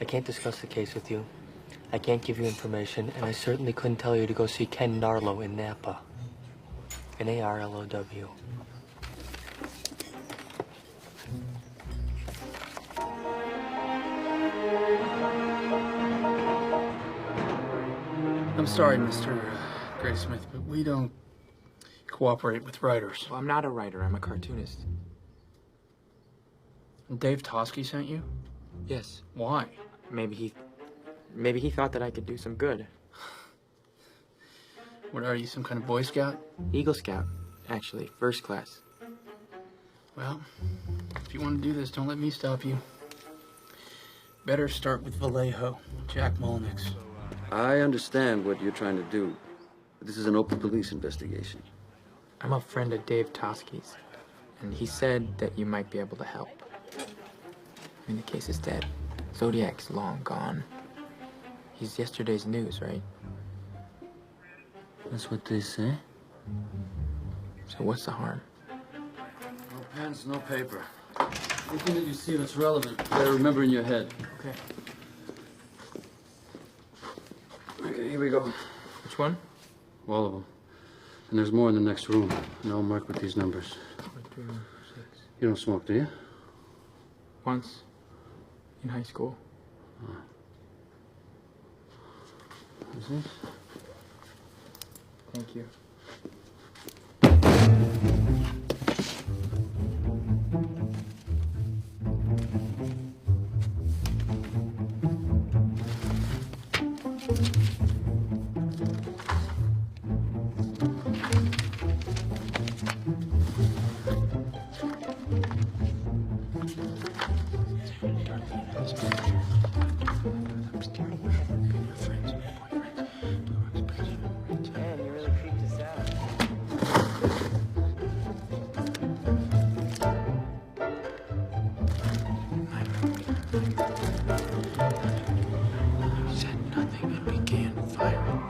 I can't discuss the case with you. I can't give you information, and I certainly couldn't tell you to go see Ken Narlow in Napa. Narlow. I'm sorry, Mr. Graysmith, but we don't cooperate with writers. Well, I'm not a writer. I'm a cartoonist. And Dave Tosky sent you? Yes. Why? Maybe he thought that I could do some good. What are you, some kind of Boy Scout? Eagle Scout, actually. First class. Well, if you want to do this, don't let me stop you. Better start with Vallejo, Jack Molnick's. I understand what you're trying to do. This is an open police investigation. I'm a friend of Dave Tosky's, and he said that you might be able to help. I mean, the case is dead. Zodiac's long gone. He's yesterday's news, right? That's what they say. So what's the harm? No pens, no paper. Anything that you see that's relevant, you better remember in your head. Okay. Okay, here we go. Which one? All of them. And there's more in the next room. And I'll mark with these numbers. 4, 3, 6. You don't smoke, do you? Once. In high school. What's this? Thank you. Man, you really creeped us out. Said nothing and began firing.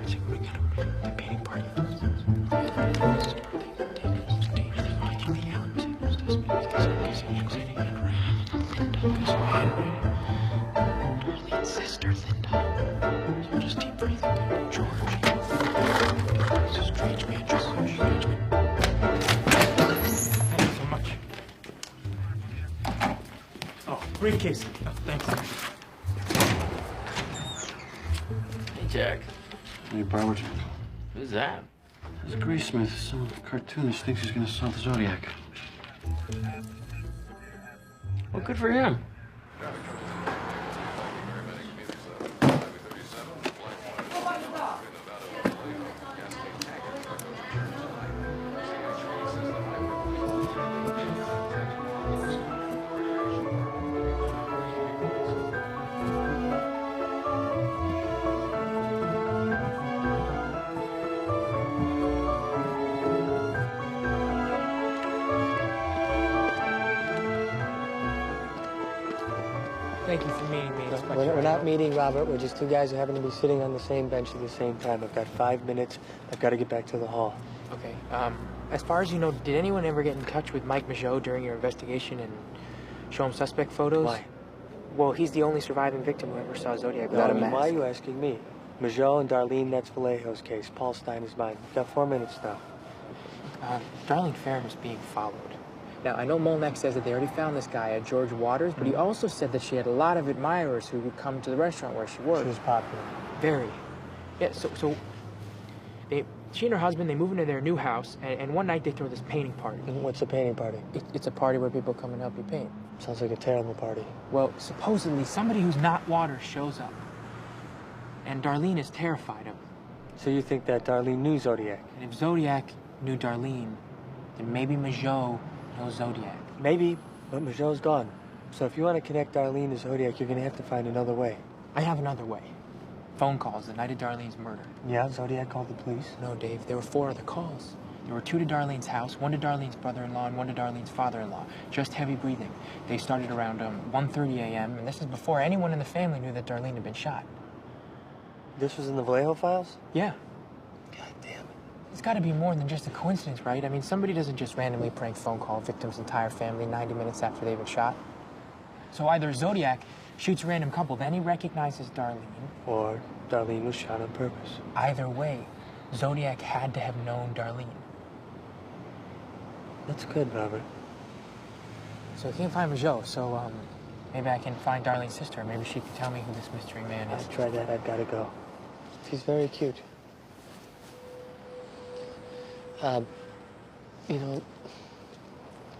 So we got a painting party. Sister Linda. So just deep breathing. George. It's a strange man. Just so strange man. Thank you so much. Oh, briefcase. Oh, thanks. Hey, Jack. Hey, Barbara. Who's that? This is Graysmith. Some cartoonist thinks he's gonna solve the Zodiac. Well, good for him. Thank you for meeting me. We're not meeting, Robert. We're just two guys who happen to be sitting on the same bench at the same time. I've got 5 minutes. I've got to get back to the hall. Okay. As far as you know, did anyone ever get in touch with Mike Majot during your investigation and show him suspect photos? Why? Well, he's the only surviving victim who ever saw Zodiac without a mask. Why are you asking me? Majot and Darlene, that's Vallejo's case. Paul Stein is mine. We've got 4 minutes now. Darlene Farron was being followed. Now, I know Molnack says that they already found this guy at George Waters, but he also said that she had a lot of admirers who would come to the restaurant where she worked. She was popular. Very. Yeah, so she and her husband, they move into their new house, and one night they throw this painting party. What's a painting party? It's a party where people come and help you paint. Sounds like a terrible party. Well, supposedly somebody who's not Waters shows up, and Darlene is terrified of him. So you think that Darlene knew Zodiac? And if Zodiac knew Darlene, then maybe Majot knows Zodiac. Maybe, but Majot's gone. So if you want to connect Darlene to Zodiac, you're going to have to find another way. I have another way. Phone calls the night of Darlene's murder. Yeah, Zodiac called the police? No, Dave, there were 4 other calls. There were 2 to Darlene's house, 1 to Darlene's brother-in-law, and 1 to Darlene's father-in-law. Just heavy breathing. They started around 1:30 a.m., and this is before anyone in the family knew that Darlene had been shot. This was in the Vallejo files? Yeah. God damn it. It's got to be more than just a coincidence, right? I mean, somebody doesn't just randomly prank phone call a victim's entire family 90 minutes after they've been shot. So either Zodiac shoots a random couple, then he recognizes Darlene. Or Darlene was shot on purpose. Either way, Zodiac had to have known Darlene. That's good, Robert. So he can't find Majot, so maybe I can find Darlene's sister. Maybe she can tell me who this mystery man is. I'll try that. I've got to go. He's very cute. You know,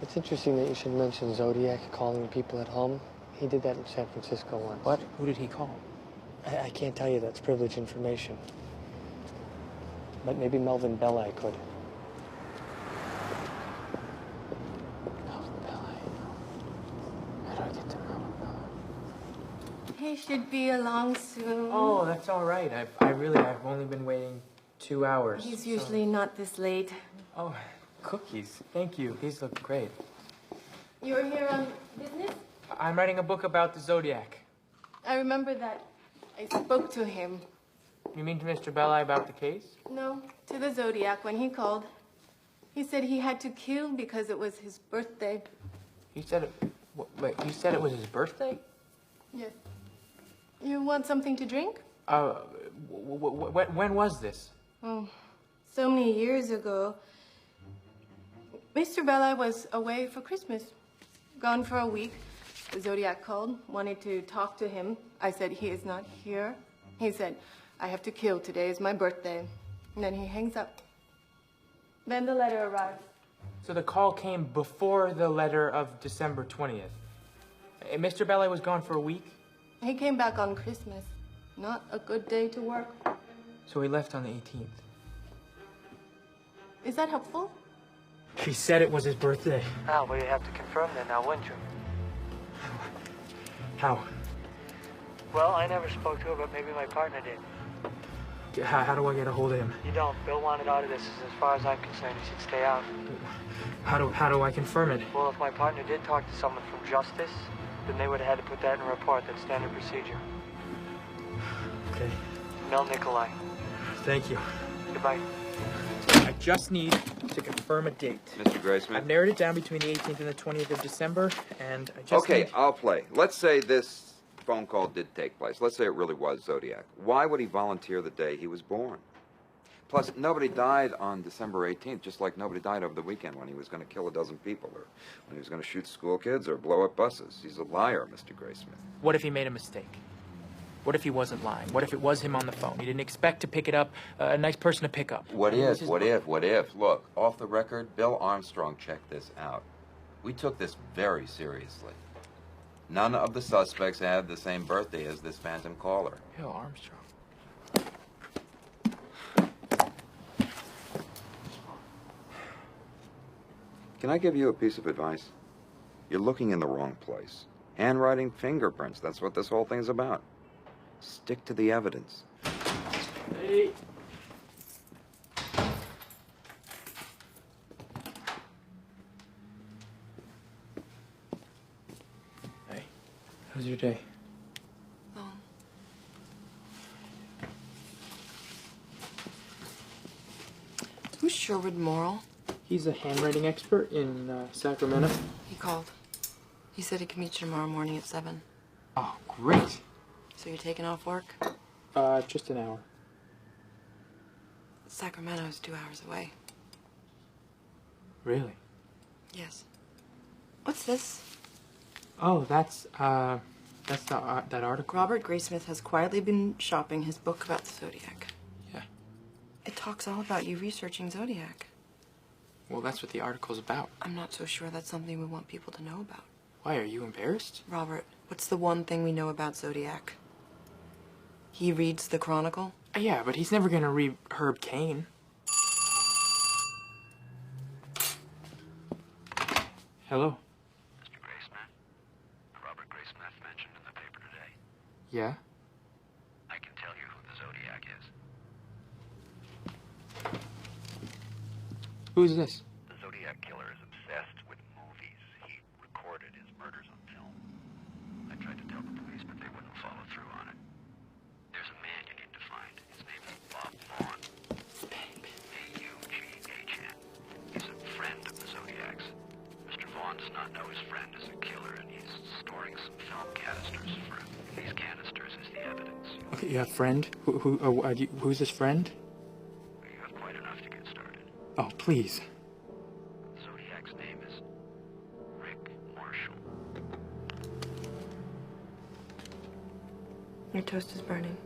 it's interesting that you should mention Zodiac calling people at home. He did that in San Francisco once. What? Who did he call? I can't tell you. That's privileged information. But maybe Melvin Belli could. Melvin Belli. How do I get to Melvin Belli? He should be along soon. Oh, that's all right. I've only been waiting 2 hours. He's usually not this late. Oh, cookies. Thank you. These look great. You're here on business? I'm writing a book about the Zodiac. I remember that. I spoke to him. You mean to Mr. Belli about the case? No, to the Zodiac when he called. He said he had to kill because it was his birthday. He said it... Wait, you said it was his birthday? Yes. You want something to drink? When was this? Oh, so many years ago. Mr. Belli was away for Christmas. Gone for a week. The Zodiac called, wanted to talk to him. I said, he is not here. He said, I have to kill. Today is my birthday. And then he hangs up. Then the letter arrived. So the call came before the letter of December 20th. And Mr. Belli was gone for a week? He came back on Christmas. Not a good day to work. So he left on the 18th. Is that helpful? He said it was his birthday. Al, well, you have to confirm that now, wouldn't you? How? Well, I never spoke to her, but maybe my partner did. How do I get a hold of him? You don't. Bill wanted out of this. As far as I'm concerned, he should stay out. How do I confirm it? Well, if my partner did talk to someone from Justice, then they would have had to put that in a report. That's standard procedure. Okay. Mel Nikolai. Thank you. Goodbye. I just need to confirm a date. Mr. Graysmith? I've narrowed it down between the 18th and the 20th of December, and I just Okay, need... I'll play. Let's say this phone call did take place. Let's say it really was Zodiac. Why would he volunteer the day he was born? Plus, nobody died on December 18th, just like nobody died over the weekend when he was going to kill a dozen people, or when he was going to shoot school kids or blow up buses. He's a liar, Mr. Graysmith. What if he made a mistake? What if he wasn't lying? What if it was him on the phone? He didn't expect to pick it up, a nice person to pick up. What if? Look, off the record, Bill Armstrong checked this out. We took this very seriously. None of the suspects had the same birthday as this phantom caller. Bill Armstrong. Can I give you a piece of advice? You're looking in the wrong place. Handwriting, fingerprints, that's what this whole thing's about. Stick to the evidence. Hey. Hey, how was your day? Sherwood Morrill? He's a handwriting expert in Sacramento. He called. He said he can meet you tomorrow morning at 7. Oh, great. So you're taking off work? Just an hour. Sacramento's 2 hours away. Really? Yes. What's this? Oh, that's that article. Robert Graysmith has quietly been shopping his book about the Zodiac. Yeah. It talks all about you researching Zodiac. Well, that's what the article's about. I'm not so sure that's something we want people to know about. Why, are you embarrassed? Robert, what's the one thing we know about Zodiac? He reads the Chronicle? Yeah, but he's never gonna read Herb Cain. Hello? Mr. Graysmith? Robert Graysmith mentioned in the paper today. Yeah? I can tell you who the Zodiac is. Who's this? The Zodiac killer is obsessed with movies. He recorded his murders on film. I tried to tell the police, but they wouldn't follow through on it. There's a man you need to find. His name is Bob Vaughn. A-U-G-H-N. He's a friend of the Zodiac's. Mr. Vaughn does not know his friend is a killer, and he's storing some film canisters for him. These canisters is the evidence. Okay, you have a friend? Who's this friend? You have quite enough to get started. Oh, please. Zodiac's name is Rick Marshall. Your toast is burning.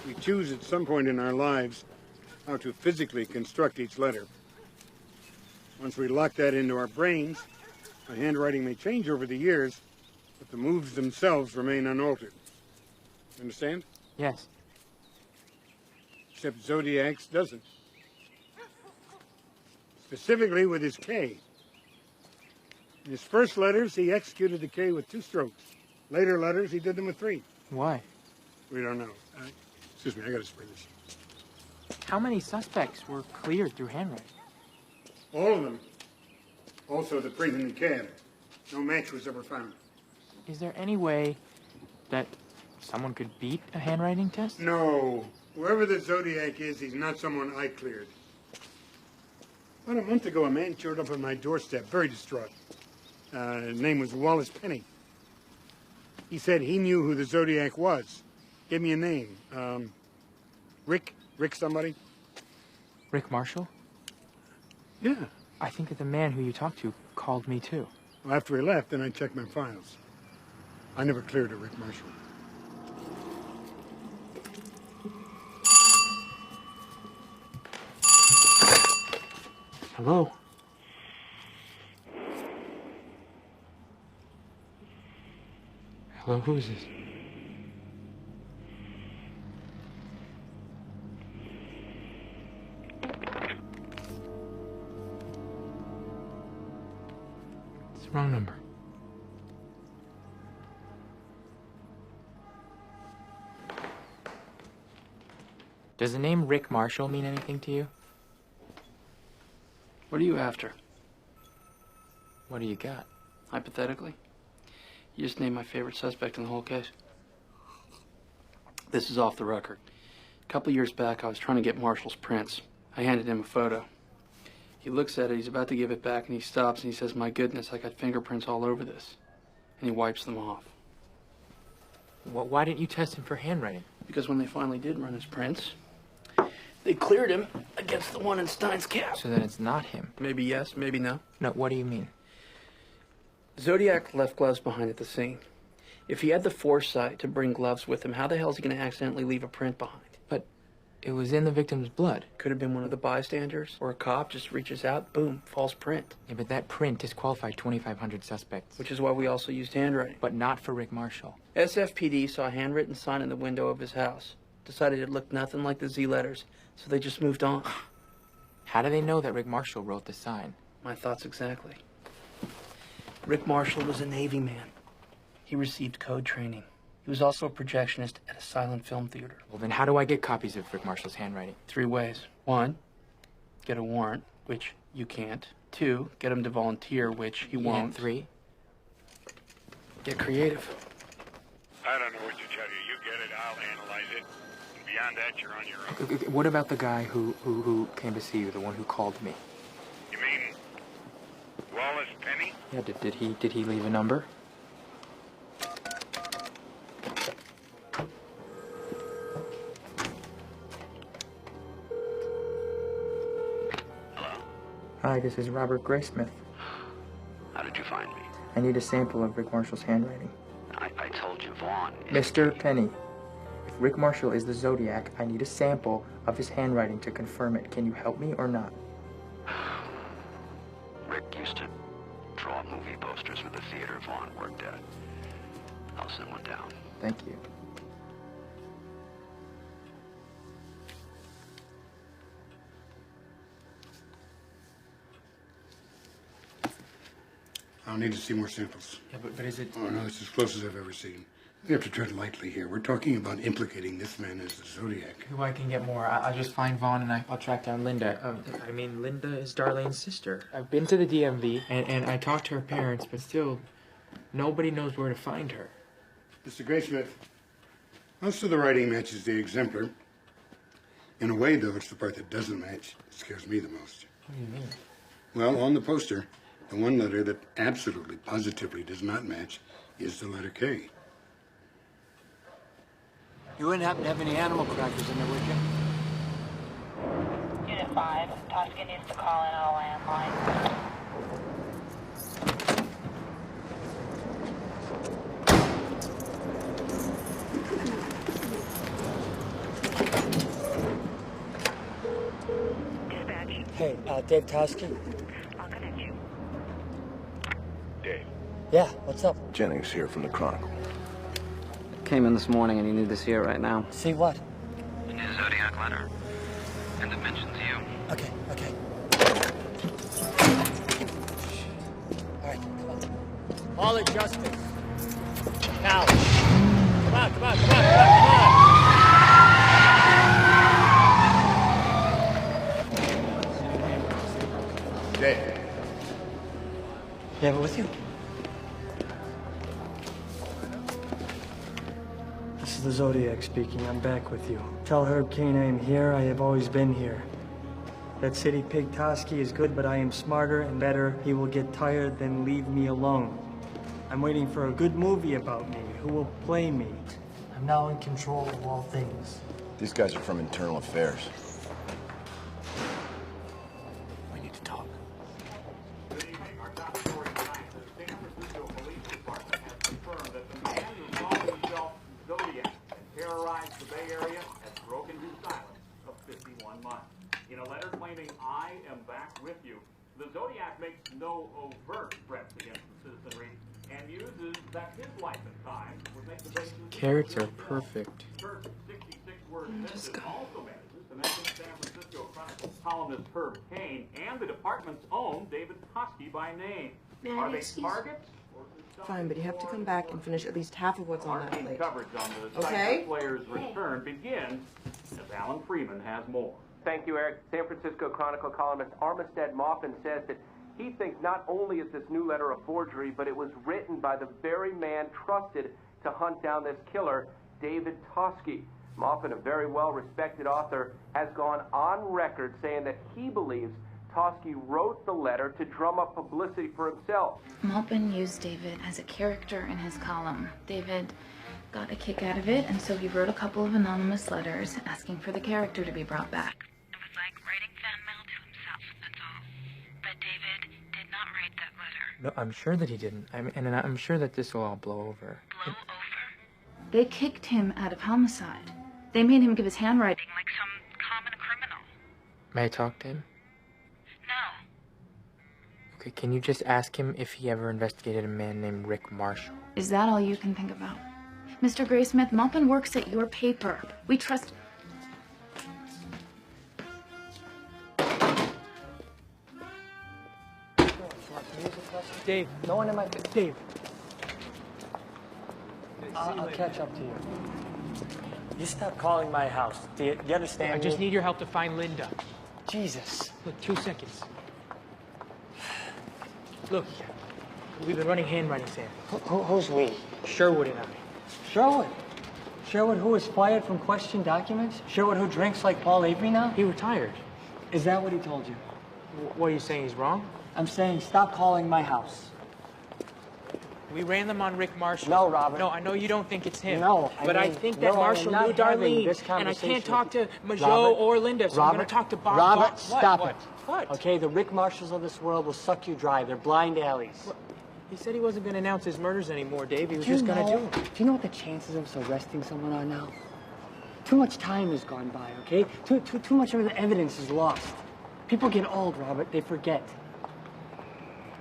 We choose at some point in our lives how to physically construct each letter. Once we lock that into our brains, our handwriting may change over the years, but the moves themselves remain unaltered. Understand? Yes. Except Zodiac's doesn't. Specifically with his K. In his first letters, he executed the K with 2 strokes. Later letters, he did them with 3. Why? We don't know. Excuse me, I gotta spray this. How many suspects were cleared through handwriting? All of them. Also the print in the cab. No match was ever found. Is there any way that someone could beat a handwriting test? No. Whoever the Zodiac is, he's not someone I cleared. About a month ago, a man showed up on my doorstep, very distraught. His name was Wallace Penny. He said he knew who the Zodiac was. Gave me a name. Rick somebody? Rick Marshall? Yeah. I think that the man who you talked to called me too. Well, after he left, then I checked my files. I never cleared a Rick Marshall. Hello? Hello, who is this? It's the wrong number. Does the name Rick Marshall mean anything to you? What are you after? What do you got? Hypothetically? You just named my favorite suspect in the whole case. This is off the record. A couple years back, I was trying to get Marshall's prints. I handed him a photo. He looks at it, he's about to give it back, and he stops and he says, "My goodness, I got fingerprints all over this." And he wipes them off. Well, why didn't you test him for handwriting? Because when they finally did run his prints, they cleared him against the one in Stein's cap. So then it's not him. Maybe yes, maybe no. No, what do you mean? Zodiac left gloves behind at the scene. If he had the foresight to bring gloves with him, how the hell is he going to accidentally leave a print behind? But it was in the victim's blood. Could have been one of the bystanders, or a cop just reaches out, boom, false print. Yeah, but that print disqualified 2,500 suspects. Which is why we also used handwriting. But not for Rick Marshall. SFPD saw a handwritten sign in the window of his house. Decided it looked nothing like the Z letters, so they just moved on. How do they know that Rick Marshall wrote the sign? My thoughts exactly. Rick Marshall was a Navy man. He received code training. He was also a projectionist at a silent film theater. Well, then how do I get copies of Rick Marshall's handwriting? 3 ways. 1, get a warrant, which you can't. 2, get him to volunteer, which he won't. And 3, get creative. I don't know what to tell you. You get it, I'll analyze it. And be Beyond that, you're on your own. What about the guy who came to see you, the one who called me? You mean Wallace Penny? Yeah, did he leave a number? Hi, this is Robert Graysmith. How did you find me? I need a sample of Rick Marshall's handwriting. I told you, Vaughn. Mr. Penny, if Rick Marshall is the Zodiac, I need a sample of his handwriting to confirm it. Can you help me or not? Rick used to draw movie posters for the theater Vaughn worked at. I'll send one down. Thank you. I'll need to see more samples. Yeah, but is it... Oh, no, it's as close as I've ever seen. You have to tread lightly here. We're talking about implicating this man as the Zodiac. Who I can get more. I'll just find Vaughn and I'll track down Linda. I mean, Linda is Darlene's sister. I've been to the DMV and I talked to her parents, but still, nobody knows where to find her. Mr. Graysmith, most of the writing matches the exemplar. In a way, though, it's the part that doesn't match that scares me the most. What do you mean? Well, on the poster, the one letter that absolutely, positively does not match is the letter K. You wouldn't happen to have any animal crackers in there, would you? Unit 5, Tosca needs to call in on a landline. Hey, Dave Tosky? I'll connect you. Dave. Yeah, what's up? Jennings here from the Chronicle. Came in this morning and you need to see it right now. See what? The new Zodiac letter. And it mentions you. Okay. All right, come on. All at justice. Now. Come on. Dave. You have it with you? This is the Zodiac speaking. I'm back with you. Tell Herb Kane I am here. I have always been here. That city pig Tosky is good, but I am smarter and better. He will get tired, then leave me alone. I'm waiting for a good movie about me. Who will play me? I'm now in control of all things. These guys are from Internal Affairs. We need to talk. Good evening. Our top story tonight. The San Francisco Police Department has confirmed that the man who called himself Zodiac and terrorized the Bay Area has broken his silence of 51 months. In a letter claiming, "I am back with you," the Zodiac makes no overt threats against the citizenry and uses that his life and time would make the basis. Carrots are perfect. First 66-word message also manages to mention San Francisco Chronicle columnist Herb Kane and the department's own David Tosky by name. Are they targets? Fine, but you have to come back and finish at least half of what's on that plate. Coverage on the Okay? Cyber Player's return begins as Alan Freeman has more. Thank you, Eric. San Francisco Chronicle columnist Armistead Maupin says that he thinks not only is this new letter a forgery, but it was written by the very man trusted to hunt down this killer, David Tosky. Maupin, a very well-respected author, has gone on record saying that he believes Tosky wrote the letter to drum up publicity for himself. Maupin used David as a character in his column. David got a kick out of it, and so he wrote a couple of anonymous letters asking for the character to be brought back. It was like writing fan mail to himself, that's all. But David did not write that letter. No, I'm sure that he didn't. And I'm sure that this will all blow over. Blow over? They kicked him out of homicide. They made him give his handwriting. Like some common criminal. May I talk to him? No. Okay, can you just ask him if he ever investigated a man named Rick Marshall? Is that all you can think about? Mr. Graysmith, Maupin works at your paper. We trust... Dave, no one in my... Dave. I'll catch up to you. You stop calling my house. Do you understand I just me? need your help to find Linda. Jesus. Look, 2 seconds. Look, we've been running handwriting samples. Who's we? Sherwood and I. Sherwood? Sherwood who was fired from question documents? Sherwood who drinks like Paul Avery now? He retired. Is that what he told you? What are you saying? He's wrong? I'm saying stop calling my house. We ran them on Rick Marshall. No, Robert. No, I know you don't think it's him. No, but I think that Marshall knew Darlene, and I can't talk to Majot or Linda, so I'm going to talk to Bob. Robert, stop it. What? Okay, the Rick Marshalls of this world will suck you dry. They're blind alleys. What? He said he wasn't going to announce his murders anymore, Dave. He was just going to do them. Do you know what the chances of us arresting someone are now? Too much time has gone by, okay? Too much of the evidence is lost. People get old, Robert. They forget.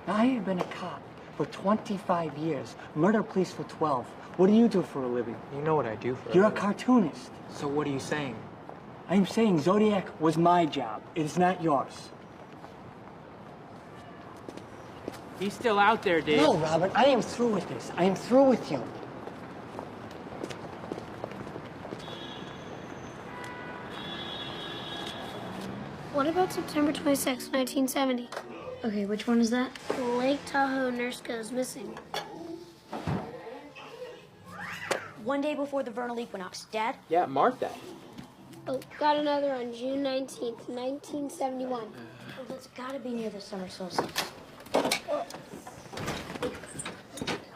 Now, I have been a cop for 25 years. Murder police for 12. What do you do for a living? You know what I do for a living. You're a cartoonist. So what are you saying? I'm saying Zodiac was my job. It's not yours. He's still out there, Dave. No, Robert, I am through with this. I am through with you. What about September 26, 1970? Okay, which one is that? Lake Tahoe nurse goes missing. One day before the vernal equinox. Dad? Yeah, mark that. Oh, got another on June 19th, 1971. Well, that's gotta be near the summer solstice.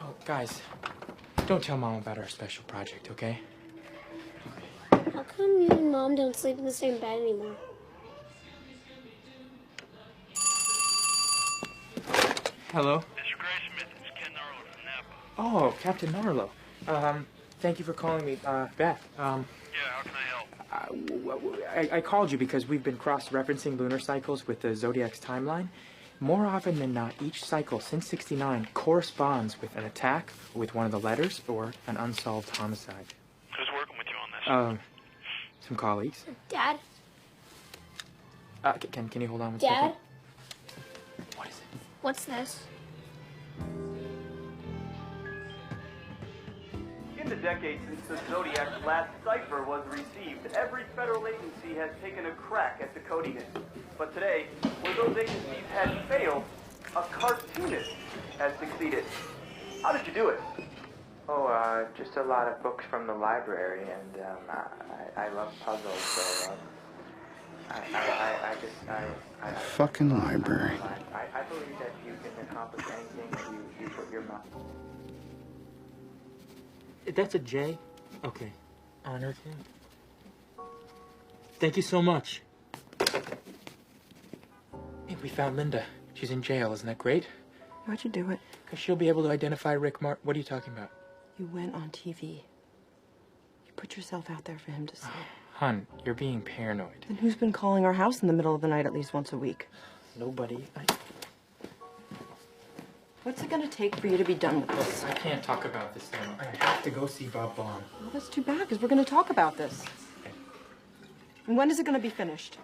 Oh, guys, don't tell Mom about our special project, okay? How come you and Mom don't sleep in the same bed anymore? Hello? Mr. Graysmith, it's Ken Narlow from Napa. Oh, Captain Narlow. Thank you for calling me back. Yeah, how can I help? I called you because we've been cross-referencing lunar cycles with the Zodiac's timeline. More often than not, each cycle since '69 corresponds with an attack with one of the letters or an unsolved homicide. Who's working with you on this? Some colleagues. Dad? Can you hold on one Dad? second? What is it? What's this? In the decades since the Zodiac's last cipher was received, every federal agency has taken a crack at decoding it. But today, where those agencies had failed, a cartoonist has succeeded. How did you do it? Oh, just a lot of books from the library, and I love puzzles, so I Fucking library. I believe that you can accomplish anything that you put your mind. That's a J? Okay. Honor thing. Thank you so much. Hey, we found Linda. She's in jail. Isn't that great? How'd you do it? Because she'll be able to identify Rick What are you talking about? You went on TV. You put yourself out there for him to see. Hun, you're being paranoid. Then who's been calling our house in the middle of the night at least once a week? Nobody. What's it gonna take for you to be done with this? I can't talk about this now. I have to go see Bob Baum. Well, that's too bad, because we're gonna talk about this. And when is it gonna be finished?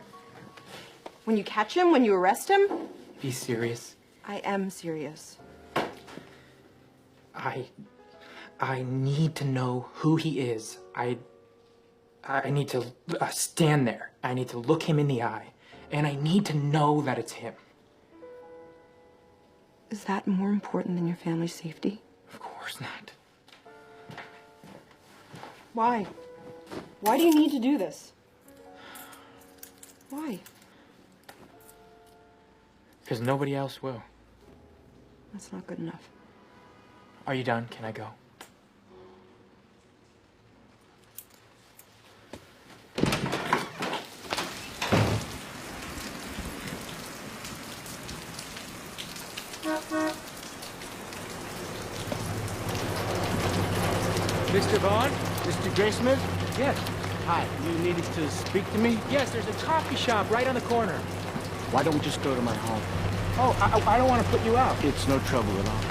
When you catch him? When you arrest him? Be serious. I am serious. I need to know who he is. I need to stand there. I need to look him in the eye. And I need to know that it's him. Is that more important than your family's safety? Of course not. Why? Why do you need to do this? Why? Because nobody else will. That's not good enough. Are you done? Can I go? Mr. Vaughn? Mr. Graysmith? Yes. Hi, you needed to speak to me? Yes, there's a coffee shop right on the corner. Why don't we just go to my home? Oh, I don't want to put you out. It's no trouble at all.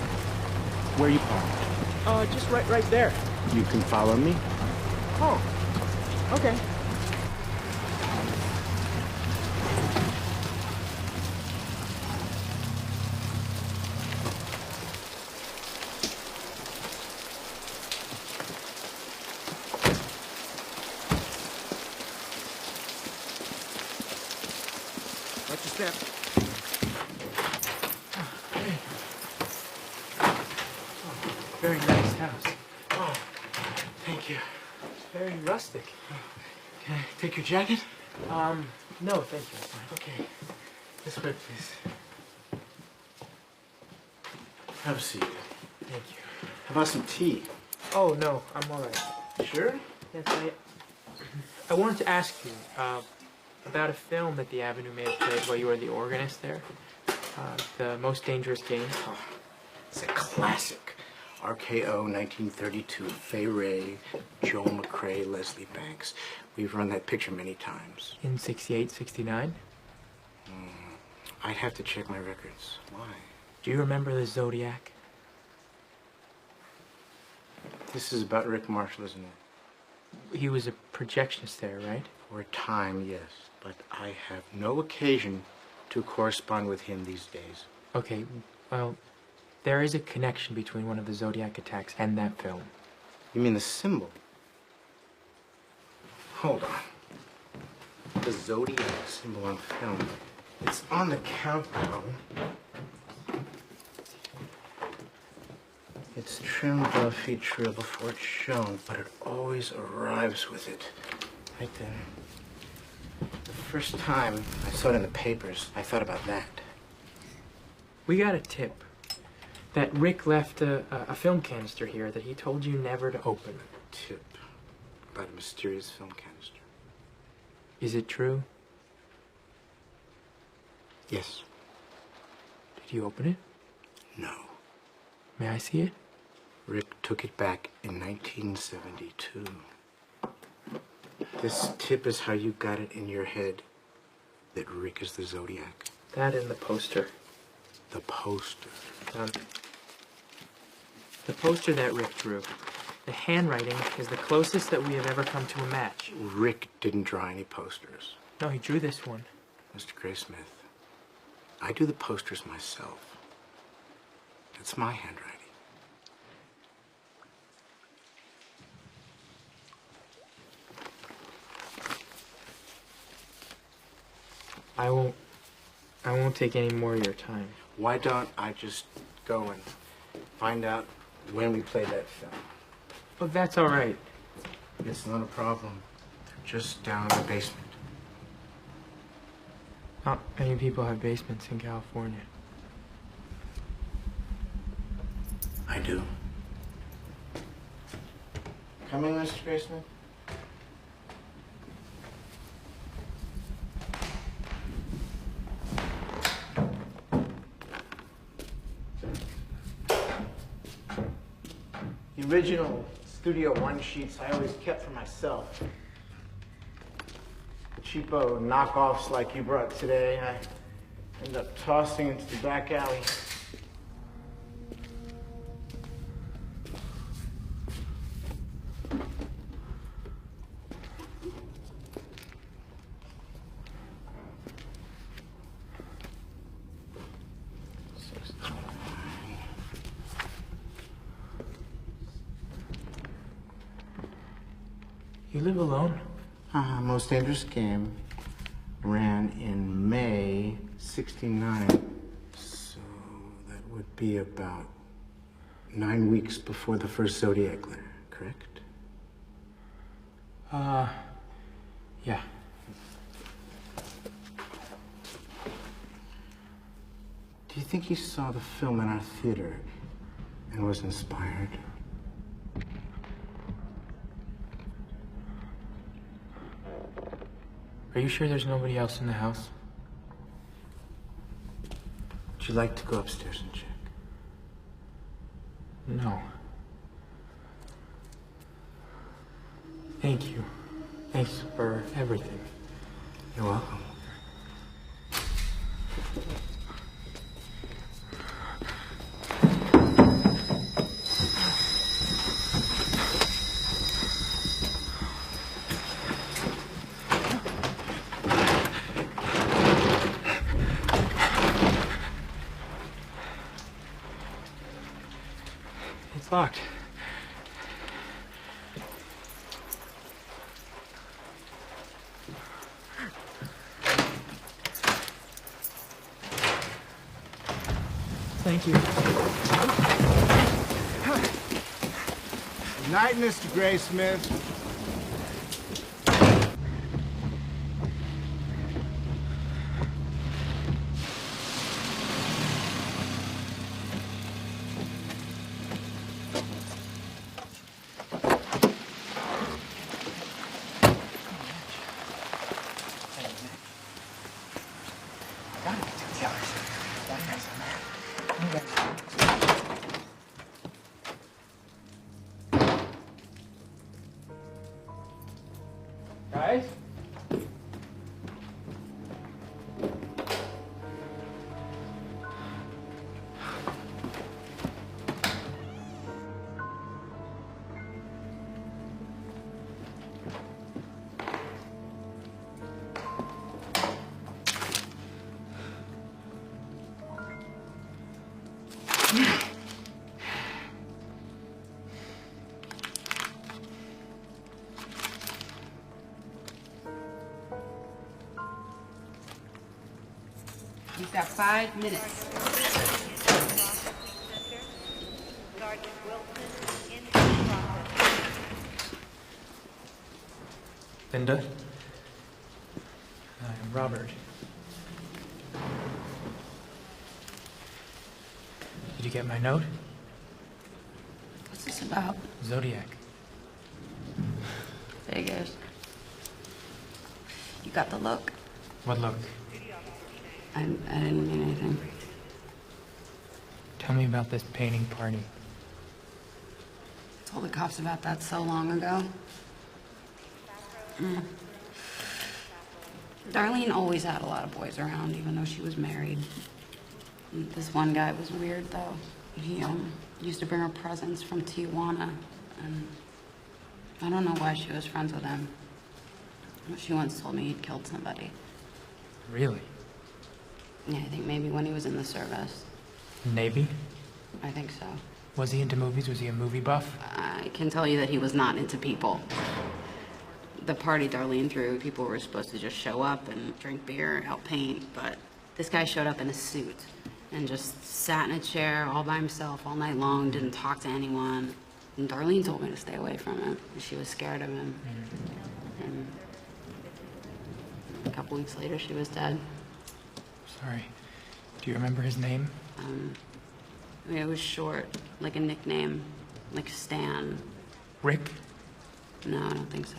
Where are you parked? Just right there. You can follow me? Oh, okay. Watch your step. Very nice house. Oh, thank you. Very rustic. Can I take your jacket? No, thank you. It's fine. Okay. This way, please. Have a seat. Thank you. How about some tea? Oh, no, I'm all right. Sure? Yes, I wanted to ask you about a film that the Avenue may have played while you were the organist there. The Most Dangerous Game. Oh, it's a classic. RKO 1932. Fay Wray, Joel McCrae, Leslie Banks. We've run that picture many times. In 68, 69? I'd have to check my records. Why? Do you remember the Zodiac? This is about Rick Marshall, isn't it? He was a projectionist there, right? For a time, yes. But I have no occasion to correspond with him these days. Okay, well, there is a connection between one of the Zodiac attacks and that film. You mean the symbol? Hold on. The Zodiac symbol on film. It's on the countdown. It's trimmed off each reel before it's shown, but it always arrives with it. Right there. The first time I saw it in the papers, I thought about that. We got a tip that Rick left a film canister here that he told you never to open. Tip about a mysterious film canister. Is it true? Yes. Did you open it? No. May I see it? Rick took it back in 1972. This tip is how you got it in your head that Rick is the Zodiac. That and the poster. The poster. The poster that Rick drew. The handwriting is the closest that we have ever come to a match. Rick didn't draw any posters. No, he drew this one. Mr. Graysmith, I do the posters myself. It's my handwriting. I won't take any more of your time. Why don't I just go and find out when we played that film? Oh, that's all right. It's not a problem. They're just down in the basement. Not many people have basements in California. I do. Come in, Mr. Graysmith. The original Studio One sheets I always kept for myself. The cheapo knockoffs like you brought today, I end up tossing into the back alley. You live alone? Most Dangerous Game ran in May '69, so that would be about 9 weeks before the first Zodiac letter, correct? Yeah. Do you think he saw the film in our theater and was inspired? Are you sure there's nobody else in the house? Would you like to go upstairs and check? No. Thank you. Thanks for everything. You're welcome. It's locked. Thank you. Good night, Mr. Graysmith. Got 5 minutes. Linda? I'm Robert. Did you get my note? What's this about? Zodiac. Vegas. You got the look. What look? I didn't mean anything. Tell me about this painting party. I told the cops about that so long ago. Darlene always had a lot of boys around, even though she was married. This one guy was weird, though. He used to bring her presents from Tijuana, and I don't know why she was friends with him. She once told me he'd killed somebody. Really? Yeah, I think maybe when he was in the service. Navy? I think so. Was he into movies? Was he a movie buff? I can tell you that he was not into people. The party Darlene threw, people were supposed to just show up and drink beer, outpaint, but this guy showed up in a suit and just sat in a chair all by himself all night long, didn't talk to anyone. And Darlene told me to stay away from him. She was scared of him. And a couple weeks later, she was dead. Sorry. Do you remember his name? I mean, it was short, like a nickname, like Stan. Rick? No, I don't think so.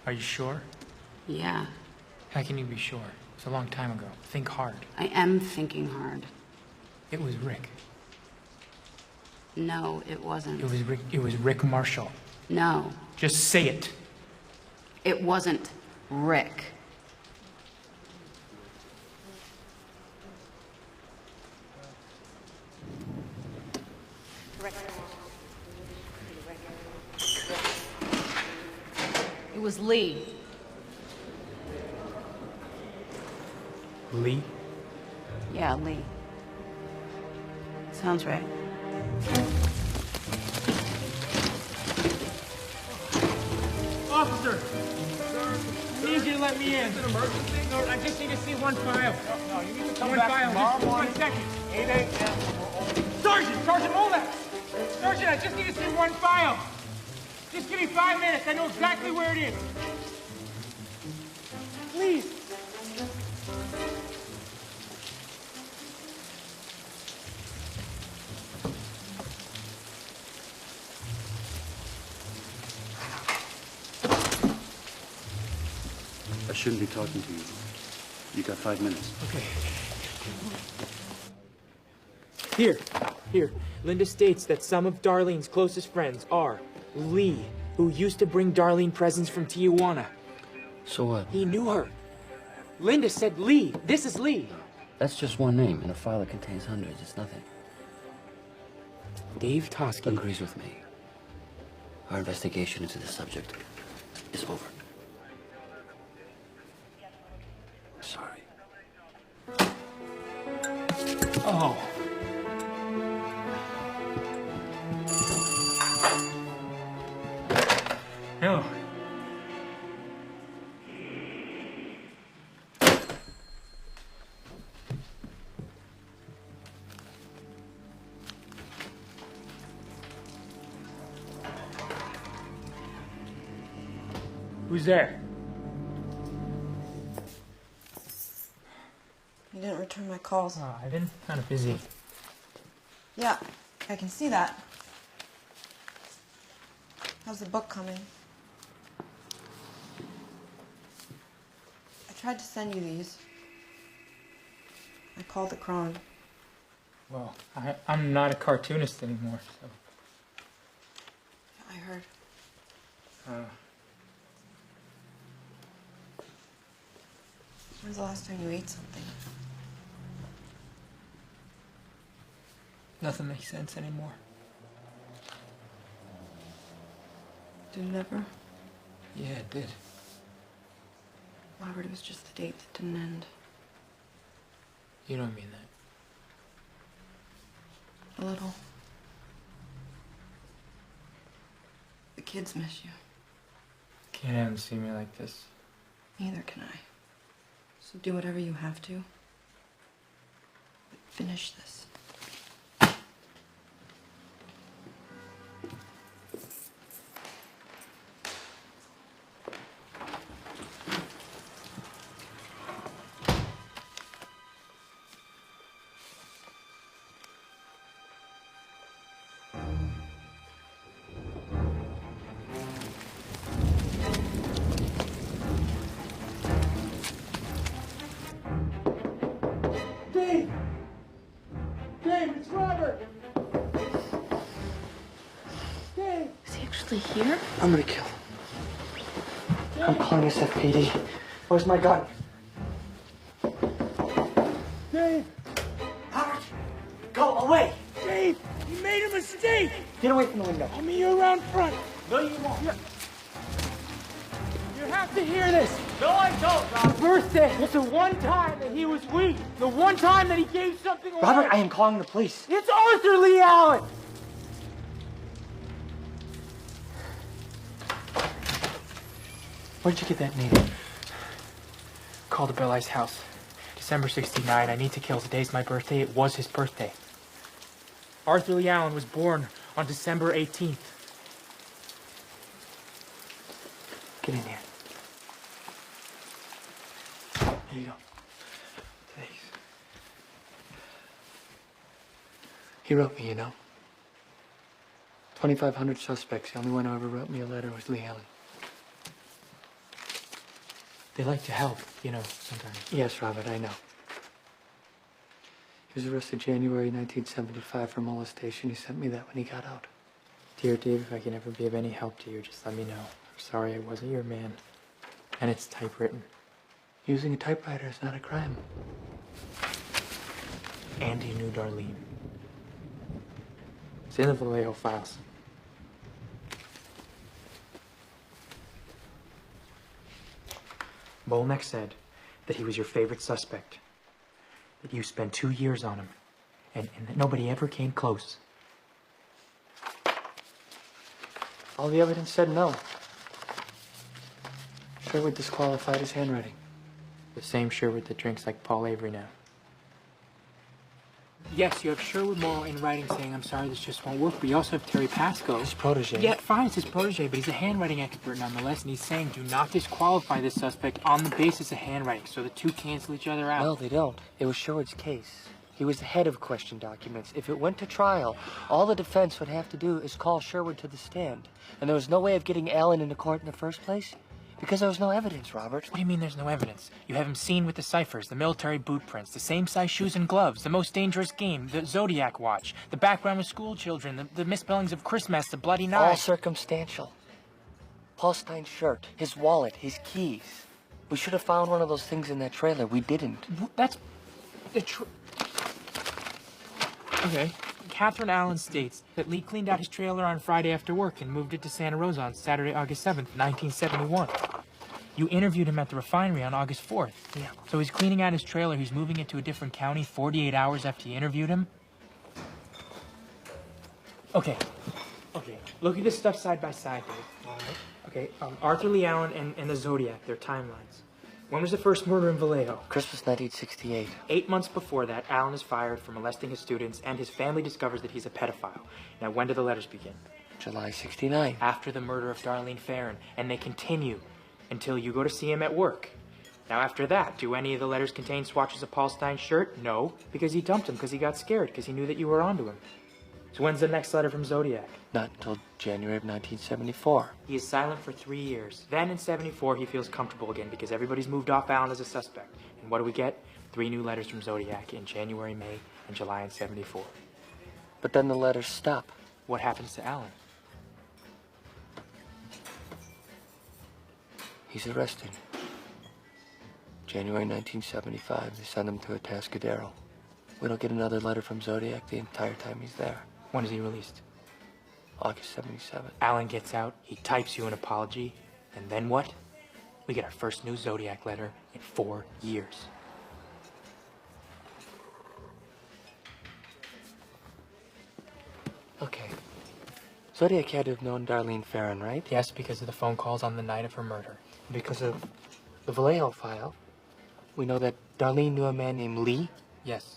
Are you sure? Yeah, How can you be sure? It's a long time ago. Think hard. I am thinking hard. It was Rick. No, it wasn't. It was Rick. It was Rick Marshall. No, Just say it. it wasn't Rick. It was Lee. Lee? Yeah, Lee. Sounds right. Officer! I need you to let me in. Is it an emergency? No, I just need to see one file. No, you need to come One back file, tomorrow just morning. 1 second. 8 a.m. Sergeant, hold that! Sergeant, I just need to see one file. Just give me 5 minutes. I know exactly where it is. Please. I shouldn't be talking to you. You got 5 minutes. Okay. Here. Linda states that some of Darlene's closest friends are Lee, who used to bring Darlene presents from Tijuana. So what? He knew her. Linda said Lee. This is Lee. That's just one name in a file that contains hundreds. It's nothing. Dave Tosky agrees with me. Our investigation into the subject is over. Sorry. Oh. No. Who's there? You didn't return my calls. Oh, I've been kind of busy. Yeah, I can see that. How's the book coming? I tried to send you these. I called the Cron. Well, I'm not a cartoonist anymore, so. I heard. When's the last time you ate something? Nothing makes sense anymore. Did it ever? Yeah, it did. Robert, it was just the date that didn't end. You don't mean that. A little. The kids miss you. Can't have them see me like this. Neither can I. So do whatever you have to. finish this. Dave! Dave, it's Robert! Dave! Is he actually here? I'm gonna kill him. I'm calling SFPD. Where's my gun? Dave! Howard! Go away! Dave, you made a mistake! Get away from the window. I'll meet you around front. No, you won't. You have to hear this. No, I don't, Robert. The birthday was the one time that he was weak. The one time that he gave something away. Robert, I am calling the police. It's Arthur Lee Allen. Where'd you get that name? Called to Bill I's house. December 69. I need to kill. Today's my birthday. It was his birthday. Arthur Lee Allen was born on December 18th. Get in here. Here you go. Thanks. He wrote me, you know. 2,500 suspects. The only one who ever wrote me a letter was Lee Allen. They like to help, you know, sometimes. Yes, Robert, I know. He was arrested January 1975 for molestation. He sent me that when he got out. Dear Dave, if I can ever be of any help to you, just let me know. I'm sorry I wasn't your man. And it's typewritten. Using a typewriter is not a crime. And he knew Darlene. It's in the Vallejo files. Molnick said that he was your favorite suspect, that you spent 2 years on him, and that nobody ever came close. All the evidence said no. Sherwood disqualified his handwriting. The same Sherwood that drinks like Paul Avery now. Yes, you have Sherwood Morrow in writing saying, I'm sorry, this just won't work, but you also have Terry Pascoe. His protege. Yeah, fine, it's his protege, but he's a handwriting expert nonetheless, and he's saying, do not disqualify this suspect on the basis of handwriting, so the two cancel each other out. No, they don't. It was Sherwood's case. He was the head of question documents. If it went to trial, all the defense would have to do is call Sherwood to the stand. And there was no way of getting Allen into court in the first place. Because there was no evidence, Robert. What do you mean there's no evidence? You have him seen with the ciphers, the military boot prints, the same size shoes and gloves, the most dangerous game, the Zodiac watch, the background of school children, the misspellings of Christmas, the bloody knife. All circumstantial. Paul Stein's shirt, his wallet, his keys. We should have found one of those things in that trailer. We didn't. That's... Okay. Catherine Allen states that Lee cleaned out his trailer on Friday after work and moved it to Santa Rosa on Saturday, August 7th, 1971. You interviewed him at the refinery on August 4th. Yeah. So he's cleaning out his trailer, he's moving it to a different county 48 hours after you interviewed him? Okay. Look at this stuff side by side, Dave. All right. Okay, Arthur Lee Allen and the Zodiac, their timelines. When was the first murder in Vallejo? Christmas 1968. 8 months before that, Allen is fired for molesting his students, and his family discovers that he's a pedophile. Now, when do the letters begin? July 69. After the murder of Darlene Farron, and they continue until you go to see him at work. Now, after that, do any of the letters contain swatches of Paul Stein's shirt? No, because he dumped him because he got scared, because he knew that you were onto him. So when's the next letter from Zodiac? Not until January of 1974. He is silent for 3 years. Then in 74, he feels comfortable again because everybody's moved off Allen as a suspect. And what do we get? 3 new letters from Zodiac in January, May, and July in 74. But then the letters stop. What happens to Allen? He's arrested. January 1975, they send him to a Atascadero. We don't get another letter from Zodiac the entire time he's there. When is he released? August 77. Allen gets out, he types you an apology, and then what? We get our first new Zodiac letter in 4 years. Okay. Zodiac had to have known Darlene Farron, right? Yes, because of the phone calls on the night of her murder. Because of the Vallejo file, we know that Darlene knew a man named Lee. Yes.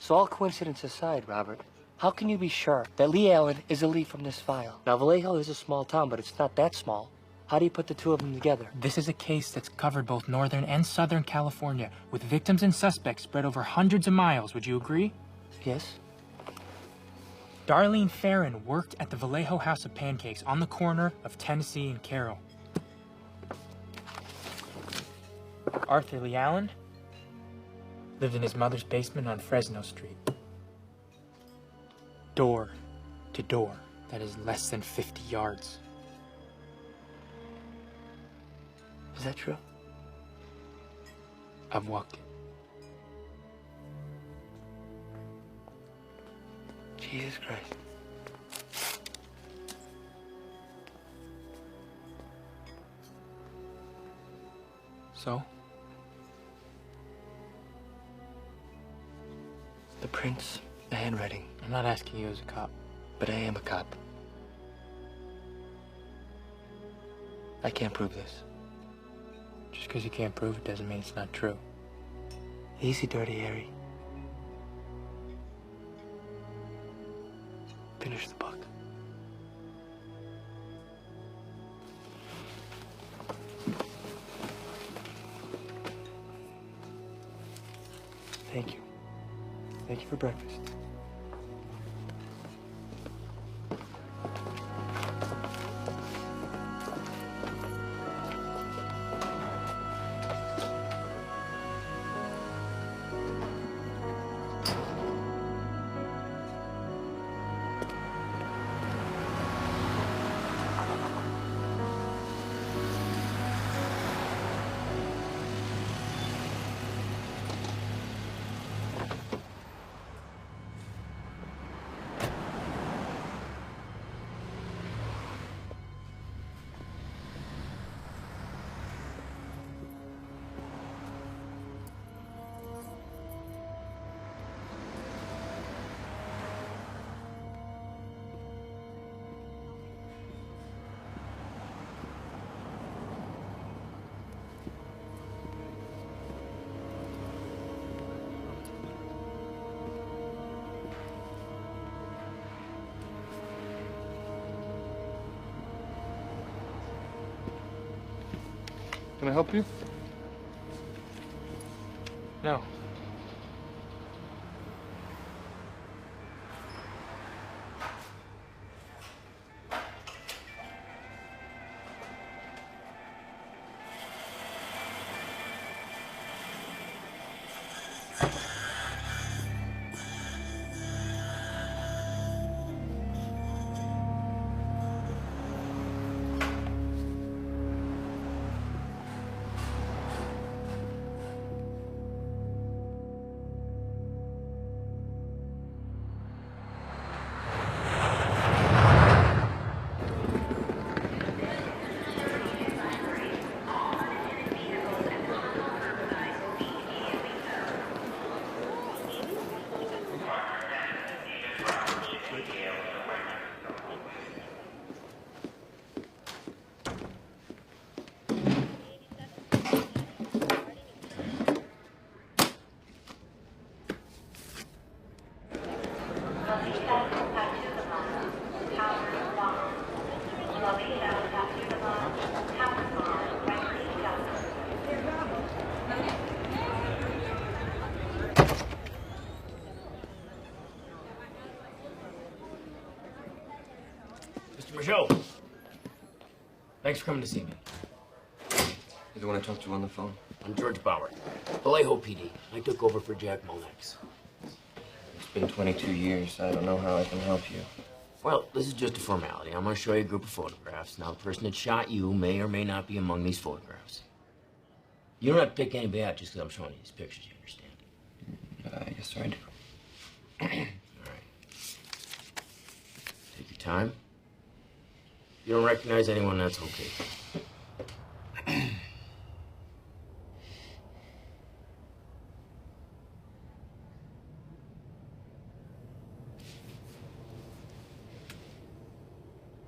So all coincidence aside, Robert, how can you be sure that Lee Allen is a lead from this file? Now, Vallejo is a small town, but it's not that small. How do you put the two of them together? This is a case that's covered both Northern and Southern California, with victims and suspects spread over hundreds of miles. Would you agree? Yes. Darlene Farron worked at the Vallejo House of Pancakes on the corner of Tennessee and Carroll. Arthur Lee Allen lived in his mother's basement on Fresno Street. Door to door, that is less than 50 yards. Is that true? I've walked it. Jesus Christ. So? The prints, the handwriting. I'm not asking you as a cop. But I am a cop. I can't prove this. Just because you can't prove it doesn't mean it's not true. Easy, Dirty Harry. Finish the book. Thank you. Thank you for breakfast. Can I help you? No. Mr. Michaud, thanks for coming to see me. You're the one I talked to on the phone? I'm George Bauer, Vallejo PD. I took over for Jack Molex. It's been 22 years. I don't know how I can help you. Well, this is just a formality. I'm going to show you a group of photographs. Now, the person that shot you may or may not be among these photographs. You don't have to pick anybody out just because I'm showing you these pictures, you understand? Yes, sir, I do. All right. Take your time. If you don't recognize anyone, that's okay.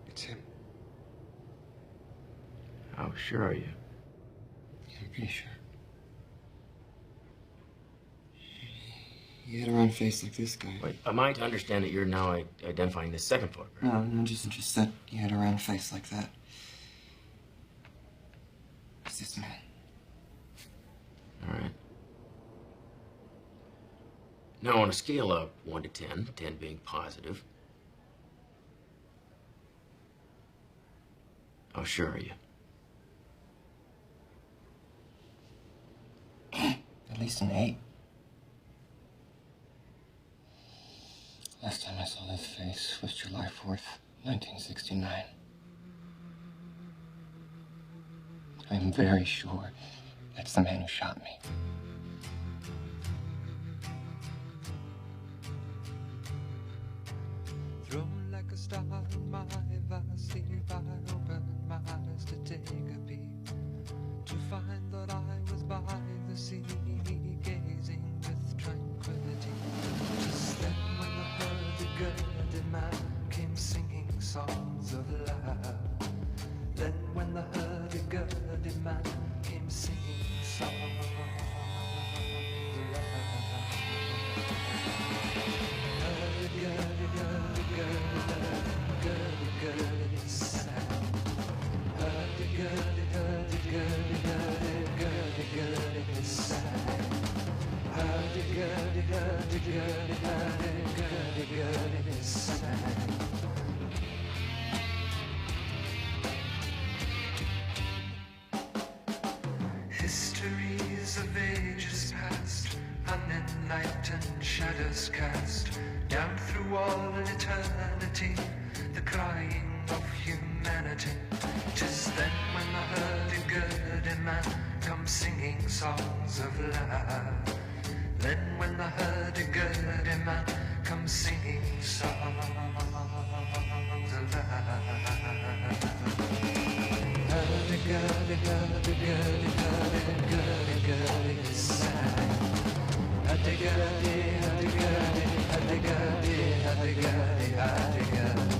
It's him. How sure are you? I'm pretty sure. He had a round face like this guy. Wait, am I to understand that you're now identifying this second photograph? No, just that he had a round face like that. It's this man. All right. Now, on a scale of 1 to 10, 10 being positive, how sure are you? At least an 8. Last time I saw this face was July 4th, 1969. I am very sure that's the man who shot me. Thrown like a star in my vast sleep, I opened my eyes to take a peek, to find that I was by the sea, gazing with tranquility. Just then when the hurdy-gurdy man came singing songs of love, then when the hurdy-gurdy man came singing songs of love. Histories of ages past, unenlightened shadows cast down through all eternity, the crying of humanity. 'Tis then when the hurdy-gurdy man comes singing songs of love. Then when the hurdy-gurdy man comes singing songs of love. Hurdy-gurdy, hurdy-gurdy, hurdy-gurdy, hurdy-gurdy, sigh. Hurdy-gurdy, hurdy-gurdy, hurdy-gurdy, hurdy-gurdy, hurdy-gurdy.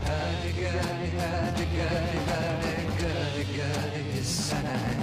Hurdy-gurdy, hurdy-gurdy, hurdy-gurdy, hurdy-gurdy, sigh.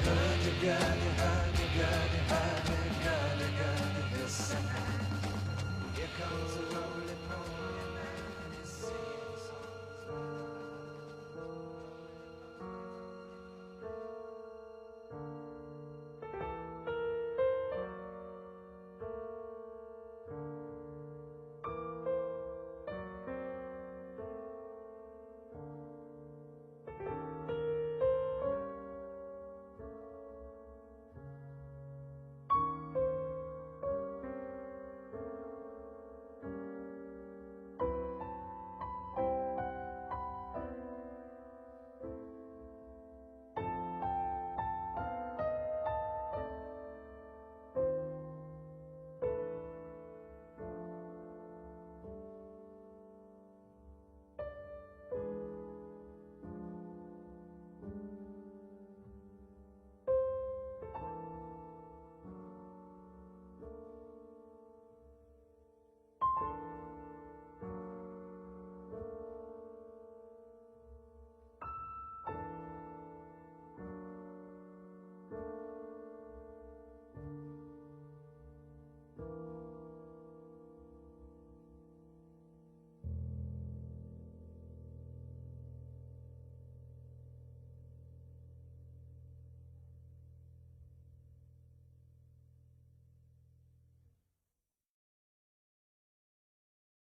Hurdy-gurdy,